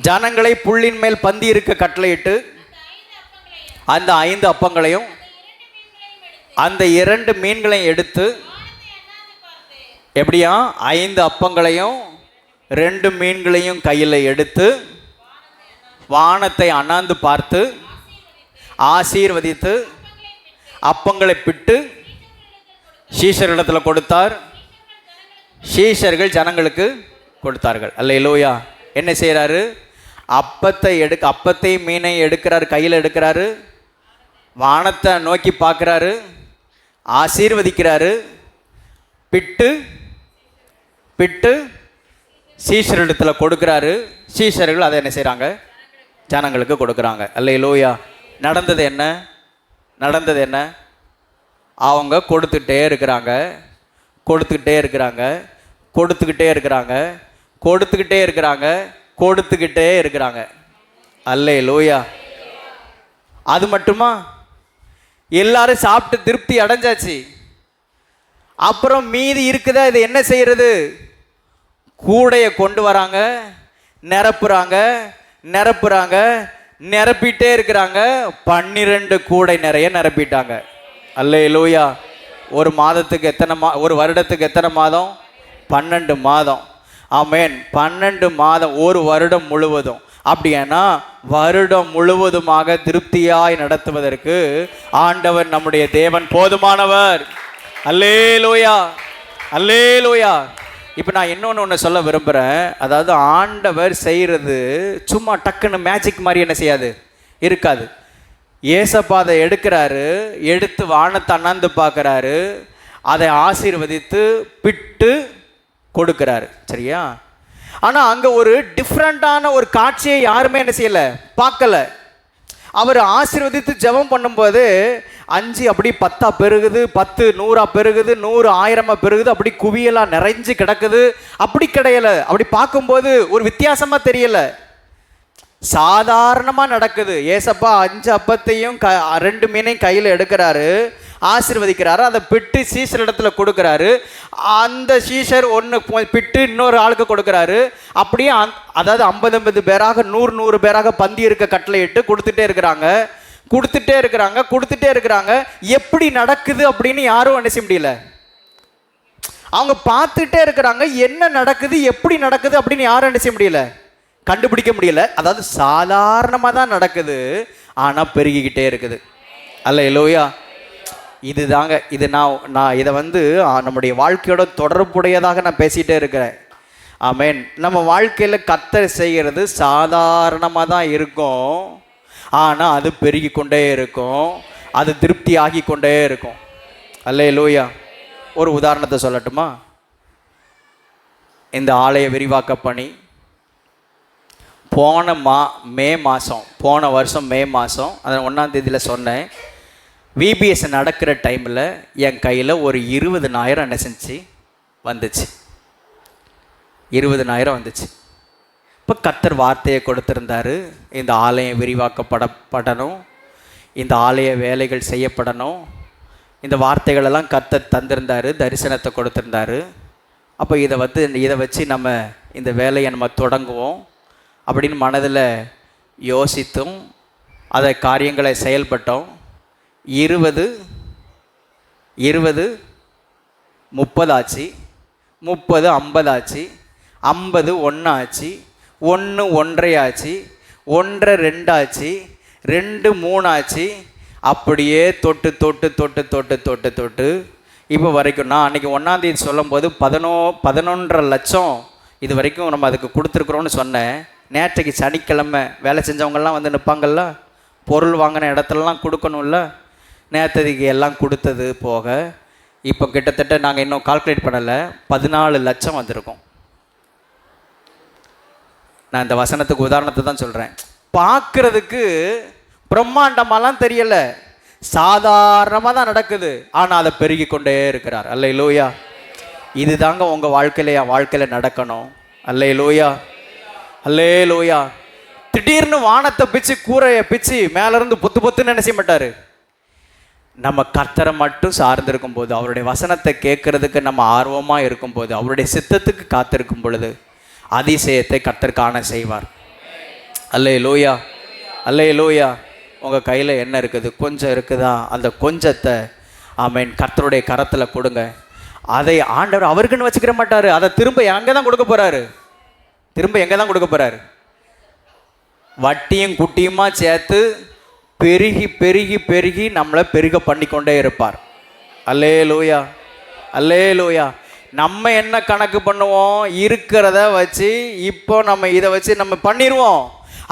ஜனங்களை புல்லின் மேல் பந்தி இருக்க கட்டளையிட்டு அந்த 5 அப்பங்களையும் அந்த 2 மீன்களையும் எடுத்து, எப்படியா 5 அப்பங்களையும் 2 மீன்களையும் கையில் எடுத்து வானத்தை அண்ணாந்து பார்த்து ஆசீர்வதித்து அப்பங்களை பிட்டு சீஷர்களிடத்தில் கொடுத்தார். சீஷர்கள் ஜனங்களுக்கு கொடுத்தார்கள். அல்லேலூயா. என்ன செய்கிறாரு? அப்பத்தை மீனை எடுக்கிறாரு, கையில் எடுக்கிறாரு, வானத்தை நோக்கி பார்க்குறாரு, ஆசீர்வதிக்கிறாரு, பிட்டு சீஷரிடத்தில் கொடுக்குறாரு. சீஷர்கள் அதை என்ன செய்கிறாங்க? ஜனங்களுக்கு கொடுக்குறாங்க. அல்லேலூயா. நடந்தது என்ன? அவங்க கொடுத்துக்கிட்டே இருக்கிறாங்க. கொடுத்துக்கிட்டே இருக்கிறாங்க. அல்லேலூயா. அது மட்டுமா, எல்லாரும் சாப்பிட்டு திருப்தி அடைஞ்சாச்சு. அப்புறம் மீதி இருக்குதா, இது என்ன செய்யறது? கூடையை கொண்டு வராங்க, நிரப்புறாங்க நிரப்புறாங்க நிரப்பிட்டே இருக்கிறாங்க. 12 கூடை நிறைய நிரப்பிட்டாங்க. அல்லேலூயா. ஒரு மாதத்துக்கு எத்தனை ஒரு வருடத்துக்கு எத்தனை மாதம்? 12 மாதம். ஆமென். 12 மாதம், ஒரு வருடம் முழுவதும். அப்படின்னா வருடம் முழுவதுமாக திருப்தியாய் நடத்துவதற்கு ஆண்டவர் நம்முடைய தேவன் போதுமானவர். அல்லேலூயா, அல்லேலூயா. இப்போ நான் இன்னொன்று சொல்ல விரும்புகிறேன். அதாவது ஆண்டவர் செய்கிறது சும்மா டக்குன்னு மேஜிக் மாதிரி என்ன செய்யாது, இருக்காது. ஏசப்பா அதை எடுக்கிறாரு, எடுத்து வானத்தை அண்ணாந்து பார்க்குறாரு, அதை ஆசீர்வதித்து பிட்டு கொடுக்குறாரு. சரியா? ஆனால் அங்கே ஒரு டிஃப்ரெண்ட்டான ஒரு காட்சியை யாருமே என்ன செய்யலை, பார்க்கல. அவர் ஆசீர்வதித்து ஜெபம் பண்ணும்போது 5 அப்படி 10 பெருகுது, 10 100 பெருகுது, 100 1000 பெருகுது, அப்படி குவியலாக நிறைஞ்சு கிடக்குது. அப்படி கிடையலை. அப்படி பார்க்கும்போது ஒரு வித்தியாசமாக தெரியலை, சாதாரணமாக நடக்குது. ஏசப்பா 5 அப்பத்தையும் 2 மீனையும் கையில் எடுக்கிறாரு, ஆசீர்வதிக்கிறாரு, அதை பிட்டு சீசர் இடத்துல கொடுக்குறாரு. அந்த சீசர் ஒன்று பிட்டு இன்னொரு ஆளுக்கு கொடுக்குறாரு. அப்படியே அதாவது 50 பேராக 100 பேராக பந்தி இருக்க கட்டளை இட்டு கொடுத்துட்டே இருக்கிறாங்க. எப்படி நடக்குது அப்படின்னு யாரும் என்ன செய்ய முடியல. அவங்க பார்த்துட்டே இருக்கிறாங்க, என்ன நடக்குது எப்படி நடக்குது அப்படின்னு யாரும் என்ன செய்ய முடியல, கண்டுபிடிக்க முடியல. அதாவது சாதாரணமாக தான் நடக்குது, ஆனால் பெருகிக்கிட்டே இருக்குது. அல்லேலூயா. இதுதாங்க, இது நான் இதை நம்முடைய வாழ்க்கையோட தொடர்புடையதாக நான் பேசிகிட்டே இருக்கிறேன். ஆமென். நம்ம வாழ்க்கையில் கர்த்தர் செய்கிறது சாதாரணமாக தான் இருக்கும், ஆனால் அது பெருகி கொண்டே இருக்கும், அது திருப்தி ஆகி கொண்டே இருக்கும். அல்லேலூயா. ஒரு உதாரணத்தை சொல்லட்டுமா? இந்த ஆலய விரிவாக்க பணி போன வருஷம் மே மாதம் அந்த 1ஆம் தேதியில் சொன்னேன். விபிஎஸ் நடக்கிற டைமில் என் கையில் ஒரு 20,000 என்ன செஞ்சு வந்துச்சு. 20,000 வந்துச்சு. இப்போ கர்த்தர் வார்த்தையை கொடுத்துருந்தாரு, இந்த ஆலயம் விரிவாக்கப்படணும், இந்த ஆலய வேலைகள் செய்யப்படணும். இந்த வார்த்தைகளெல்லாம் கர்த்தர் தந்திருந்தார், தரிசனத்தை கொடுத்துருந்தாரு. அப்போ இதை வச்சு நம்ம இந்த வேலையை நம்ம தொடங்குவோம் அப்படின்னு மனதில் யோசித்தும் அதை காரியங்களை செயல்பட்டோம். 20 30 ஆச்சு, 30 50 ஆச்சு, 50 1 ஆச்சு, 1 1.5 ஆச்சு, 1 2 ஆச்சு, 2 3 ஆச்சு. அப்படியே தொட்டு இப்போ வரைக்கும் நான் அன்றைக்கி 1ஆம் தேதி சொல்லும் போது 11.5 லட்சம் இது வரைக்கும் நம்ம அதுக்கு கொடுத்துருக்குறோன்னு சொன்னேன். நேற்றைக்கு சனிக்கிழமை வேலை செஞ்சவங்கெல்லாம் நிற்பாங்கள்ல, பொருள் வாங்கின இடத்துலலாம் கொடுக்கணும்ல. நேற்றுக்கு எல்லாம் கொடுத்தது போக இப்போ கிட்டத்தட்ட நாங்கள் இன்னும் கால்குலேட் பண்ணலை, 14 லட்சம் வந்திருக்கோம். நான் இந்த வசனத்துக்கு உதாரணத்தை தான் சொல்கிறேன். பார்க்குறதுக்கு பிரம்மாண்டமாலாம் தெரியலை, சாதாரணமாக தான் நடக்குது, ஆனால் அதை பெருகி கொண்டே இருக்கிறார். அல்லேலூயா. இது தாங்க உங்கள் வாழ்க்கையில் என் வாழ்க்கையில் நடக்கணும். அல்லேலூயா, அல்லேலூயா. திடீர்னு வானத்தை பிச்சு கூரையை பிச்சு மேலேருந்து பொத்துன்னு நினைச்ச மாட்டார். நம்ம கர்த்தரை மட்டும் சார்ந்திருக்கும் போது, அவருடைய வசனத்தை கேட்கறதுக்கு நம்ம ஆர்வமாக இருக்கும்போது, அவருடைய சித்தத்துக்கு காத்திருக்கும் பொழுது அதிசயத்தை கர்த்தர் காண செய்வார். அல்லேலூயா, அல்லேலூயா. உங்கள் கையில் என்ன இருக்குது? கொஞ்சம் இருக்குதா? அந்த கொஞ்சத்தை ஆமென் கர்த்தருடைய கரத்தில் கொடுங்க. அதை ஆண்டவர் அவருக்குன்னு வச்சுக்கிற மாட்டார், அதை திரும்ப எங்கே தான் கொடுக்க போகிறாரு? எங்கே தான் கொடுக்க போகிறாரு? வட்டியும் குட்டியுமா சேர்த்து பெருகி பெருகி பெருகி நம்மளை பெருக பண்ணிக்கொண்டே இருப்பார். அல்லேலூயா, அல்லேலூயா. நம்ம என்ன கணக்கு பண்ணுவோம்? இருக்கிறத வச்சு இப்போ நம்ம இதை வச்சு நம்ம பண்ணிடுவோம்.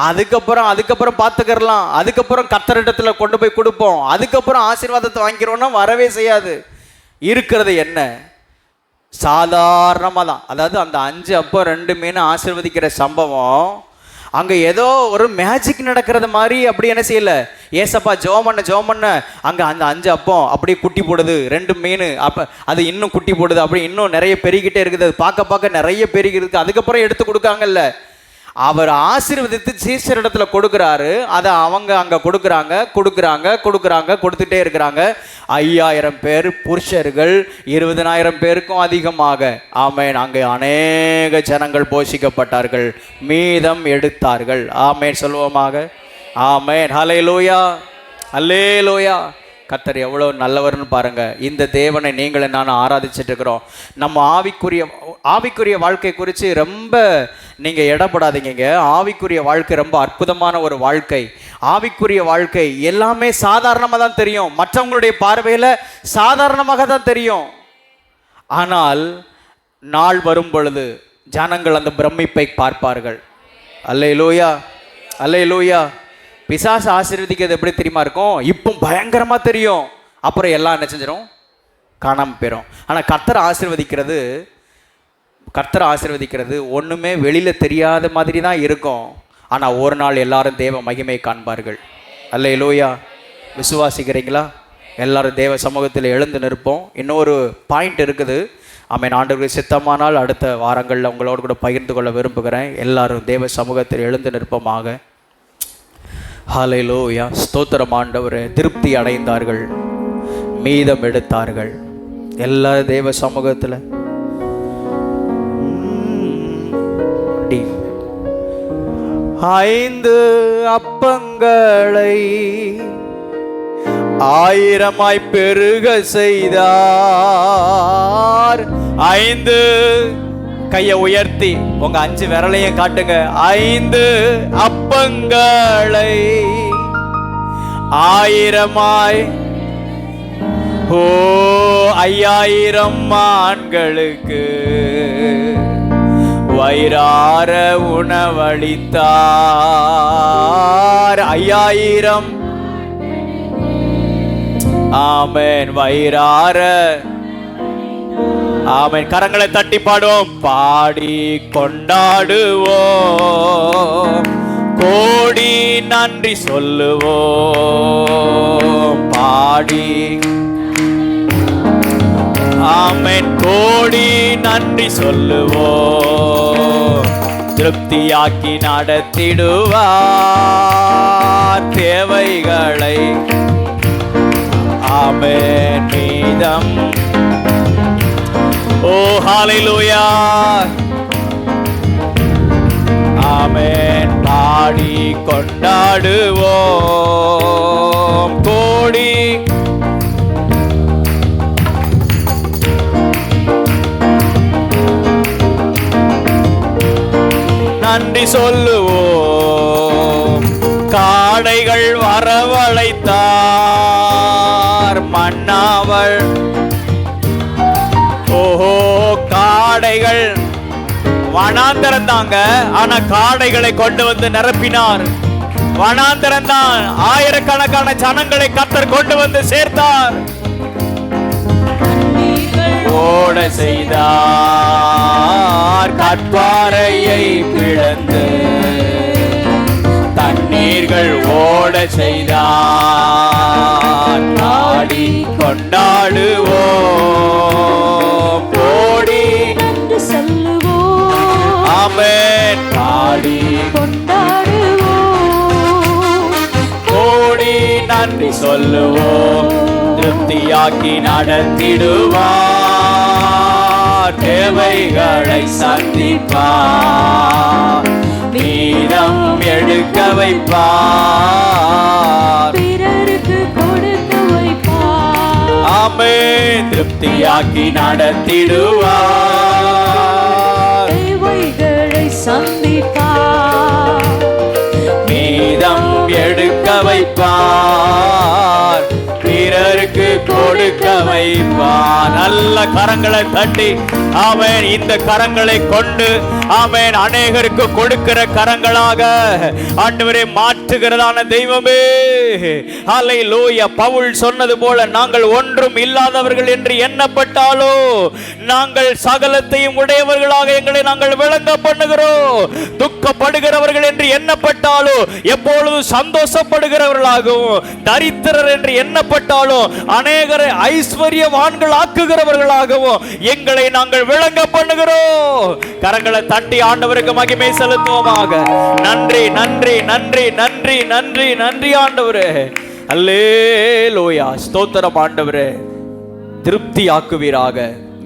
அதுக்கப்புறம் பார்த்துக்கிறலாம். அதுக்கப்புறம் கர்த்தரிடத்தில் கொண்டு போய் கொடுப்போம். அதுக்கப்புறம் ஆசீர்வாதத்தை வாங்கிக்கிறோன்னா வரவே செய்யாது. இருக்கிறது என்ன? சாதாரணமாக தான். அதாவது அந்த 5 அப்போ 2 மீன் ஆசீர்வதிக்கிற சம்பவம் அங்கே ஏதோ ஒரு மேஜிக் நடக்கிறது மாதிரி அப்படி என்ன செய்யலை. ஏசப்பா ஜெபம் பண்ண அங்கே அந்த 5 அப்பம் அப்படியே குட்டி போடுது, 2 மீன் அப்போ அது இன்னும் குட்டி போடுது, அப்படி இன்னும் நிறைய பெருகிட்டே இருக்குது. அது பார்க்க நிறைய பெருகி இருக்குது. அதுக்கப்புறம் எடுத்து கொடுக்காங்கல்ல. அவர் ஆசீர்வதித்து சீசரிடத்துல கொடுக்குறாரு. அதை அவங்க அங்கே கொடுத்துட்டே இருக்கிறாங்க. 5000 பேர் புருஷர்கள், 20,000 பேருக்கும் அதிகமாக. ஆமேன். அங்கே அநேக ஜனங்கள் போஷிக்கப்பட்டார்கள், மீதம் எடுத்தார்கள். ஆமேன் சொல்லுவோமாக. ஆமேன். ஹல்லேலூயா, ஹல்லேலூயா. கர்த்தர் எவ்வளோ நல்லவர்னு பாருங்க. இந்த தேவனை நீங்களை நான் ஆராதிச்சுட்டு இருக்கிறோம். நம்ம ஆவிக்குரிய வாழ்க்கை குறித்து ரொம்ப நீங்கள் இடப்படாதீங்க. ஆவிக்குரிய வாழ்க்கை ரொம்ப அற்புதமான ஒரு வாழ்க்கை. ஆவிக்குரிய வாழ்க்கை எல்லாமே சாதாரணமாக தான் தெரியும், மற்றவங்களுடைய பார்வையில் சாதாரணமாக தான் தெரியும். ஆனால் நாள் வரும் பொழுது ஜனங்கள் அந்த பிரமிப்பை பார்ப்பார்கள். அல்லேலூயா, அல்லேலூயா. பிசாசு ஆசீர்வதிக்கிறது எப்படி தெரியுமா இருக்கும்? இப்போ பயங்கரமாக தெரியும், அப்புறம் எல்லாம் என்ன செஞ்சிடும்? காணாமல் போயிடும். ஆனால் கர்த்தர் ஆசீர்வதிக்கிறது ஒன்றுமே வெளியில் தெரியாத மாதிரி தான் இருக்கும். ஆனால் ஒரு நாள் எல்லாரும் தேவ மகிமை காண்பார்கள். அல்லேலூயா. விசுவாசிக்கிறீங்களா? எல்லாரும் தேவ சமூகத்தில் எழுந்து நிற்போம். இன்னொரு பாயிண்ட் இருக்குது. ஆமென். ஆண்டவருடைய சித்தமானால் அடுத்த வாரங்களில் உங்களோடு கூட பகிர்ந்து கொள்ள விரும்புகிறேன். எல்லாரும் தேவ சமூகத்தில் எழுந்து நிற்போமாக. ஹல்லேலூயா. ஸ்தோத்திரம் ஆண்டவரே. திருப்தி அடைந்தார்கள், மீதம் எடுத்தார்கள். எல்லா தேவ சமூகத்தில் 5 அப்பங்களை 1000 பெருக செய்தார். 5 கையை உயர்த்தி உங்க 5 விரலையும் காட்டுங்க. 5 அப்பங்களை 1000 5000 ஆண்களுக்கு வயிறார உணவளித்தார். 5000. ஆமென். வயிறார. ஆமென். கரங்களை தட்டி பாடுவோம். பாடி கொண்டாடுவோம், கோடி நன்றி சொல்லுவோம். பாடி. ஆமென். கோடி நன்றி சொல்லுவோம். திருப்தியாக்கி நடத்திடுவார் தேவைகளை. ஆமென். மீதம். ஓ ஹல்லேலூயா. ஆமென். பாடி கொண்டாடுவோம், கோடி நன்றி சொல்லுவோம். காடைகள் வரவழைத்தார், மன்னாவள். ஓஹோ, காடைகள் வனாந்தரந்தாங்க, ஆனா காடைகளை கொண்டு வந்து நிரப்பினார். வனாந்தரந்தான், ஆயிரக்கணக்கான ஜனங்களை கர்த்தர் கொண்டு வந்து சேர்த்தார். ஓட செய்தார், கற்பாறையை பிளந்து தண்ணீர்கள் ஓட செய்தார். பாடி கொண்டாடுவோம், கோடி சொல்லுவோம். ஆமென். பாடி கொண்டாடுவோம், கோடி நன்றி சொல்லுவோம். திருப்தியாக்கி நடத்திடுவார், தேவைகளை சந்திப்பார், மீதம் எடுக்க வைப்பார், பிறருக்கு கொடுக்க வைப்பார். ஆமென். திருப்தியாக்கி நடத்திடுவார், தேவைகளை சந்திப்பார், மீதம் எடுக்க வைப்பார், பிறருக்கு கொடுக்க வைப்பார். நல்ல கரங்களை தட்டி ஆமென். இந்த கரங்களை கொண்டு ஆமென் அநேகருக்கு கொடுக்கிற கரங்களாக ஆண்டவரே மாற்றுகிறதான தெய்வமே. ஹல்லேலூயா. பவுல் சொன்னது போல நாங்கள் ஒன்றும் இல்லாதவர்கள் என்று எண்ணப்பட்டாலோ நாங்கள் சகலத்தையும் உடையவர்களாக எங்களை நாங்கள் விளங்க பண்ணுகிறோம். துக்கப்படுகிறவர்கள் என்று எண்ணப்பட்டாலோ எப்பொழுதும் சந்தோஷப்படுகிறவர்களாகவும், தரித்திரர் என்று எண்ணப்பட்டாலும் அநேகரை ஐஸ்வர்யவான்கள் ஆக்குகிறவர்களாகவும் எங்களை நாங்கள் விளங்க பண்ணுகிறோம். கரங்களை தட்டி ஆண்டவருக்கு மகிமை செலுத்துவோமாக. நன்றி நன்றி நன்றி நன்றி நன்றி நன்றி ஆண்டவரே. அல்லேலூயா. ஸ்தோத்திரம் ஆண்டவரே. திருப்தி ஆக்குவீராக,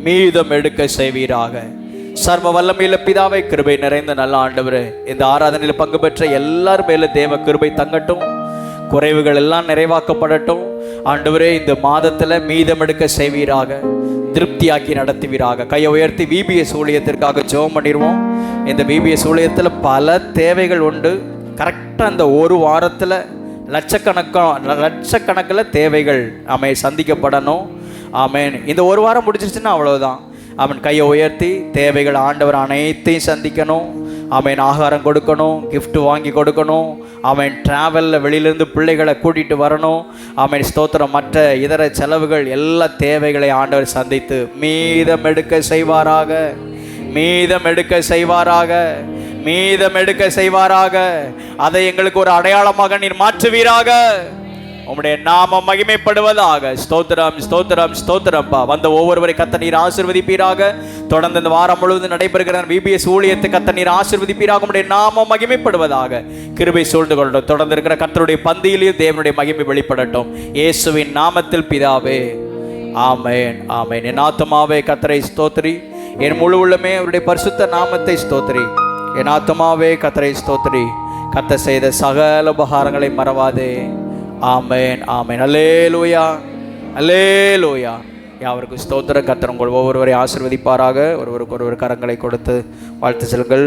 மீதம் எடுக்க செய்வீராக. சர்வ வல்லமையுள்ள பிதாவை, கிருபை நிறைந்த நல்ல ஆண்டவரே, இந்த ஆராதனையில் பங்கு பெற்ற எல்லார் மேல தேவ கிருபை தங்கட்டும். குறைவுகள் எல்லாம் நிறைவாக்கப்படட்டும் ஆண்டவரே. இந்த மாதத்துல மீதம் எடுக்க செய்வீராக, திருப்தியாக்கி நடத்துவீராக. கையை உயர்த்தி VBS ஊழியத்திற்காக ஜெபம் பண்ணிடுவோம். இந்த VBS ஊழியத்தில் பல தேவைகள் உண்டு. கரெக்டாக அந்த ஒரு வாரத்தில் லட்சக்கணக்கில் தேவைகள் சந்திக்கப்படணும். ஆமேன். இந்த ஒரு வாரம் முடிச்சிருச்சுன்னா அவ்வளவுதான். அவன் கையை உயர்த்தி தேவைகள் ஆண்டவர் அனைத்தையும் சந்திக்கணும். அவன் ஆகாரம் கொடுக்கணும், gift வாங்கி கொடுக்கணும். அவன் டிராவலில் வெளியிலேருந்து பிள்ளைகளை கூட்டிகிட்டு வரணும். அவன் ஸ்தோத்திரம், மற்ற இதர செலவுகள் எல்லா தேவைகளை ஆண்டவர் சந்தித்து மீதம் எடுக்க செய்வாராக, மீதம் எடுக்க செய்வாராக, மீதம் எடுக்க செய்வாராக. அதை எங்களுக்கு ஒரு அடையாளமாக நீர் மாற்றுவீராக. உம்முடைய நாமம் மகிமைப்படுவதாக. ஸ்தோத்திரம் ஸ்தோத்திரம் ஸ்தோத்திரம்பா. வந்த ஒவ்வொருவரை கத்த நீர் ஆசீர்வதிப்பீராக. தொடர்ந்து இந்த வாரம் முழுவதும் நடைபெறுகிற VBS ஊழியத்தை கத்த நீர் ஆசீர்வதிப்பீராக. உம்முடைய நாமம் மகிமைப்படுவதாக. கிருபை சூழ்ந்து கொள்ளட்டும். தொடர்ந்து இருக்கிற கர்த்தருடைய பந்தியிலேயே தேவனுடைய மகிமை வெளிப்படட்டும். இயேசுவின் நாமத்தில் பிதாவே, ஆமென் ஆமென். என் ஆத்துமாவே கர்த்தரை ஸ்தோத்திரி, என் முழு உள்ளமே அவருடைய பரிசுத்த நாமத்தை ஸ்தோத்திரி. என் ஆத்துமாவே கர்த்தரை ஸ்தோத்திரி, கர்த்தர் செய்த சகல உபகாரங்களை மறவாதே. ஆமென் ஆமென். அல்லேலூயா அல்லேலூயா. யாவருக்கும் ஸ்தோத்திரம். கர்த்தர் உங்கள் ஒவ்வொருவரை ஆசீர்வதிப்பாராக. ஒருவருக்கு ஒருவர் கரங்களை கொடுத்து வாழ்த்து செல்லுங்கள்.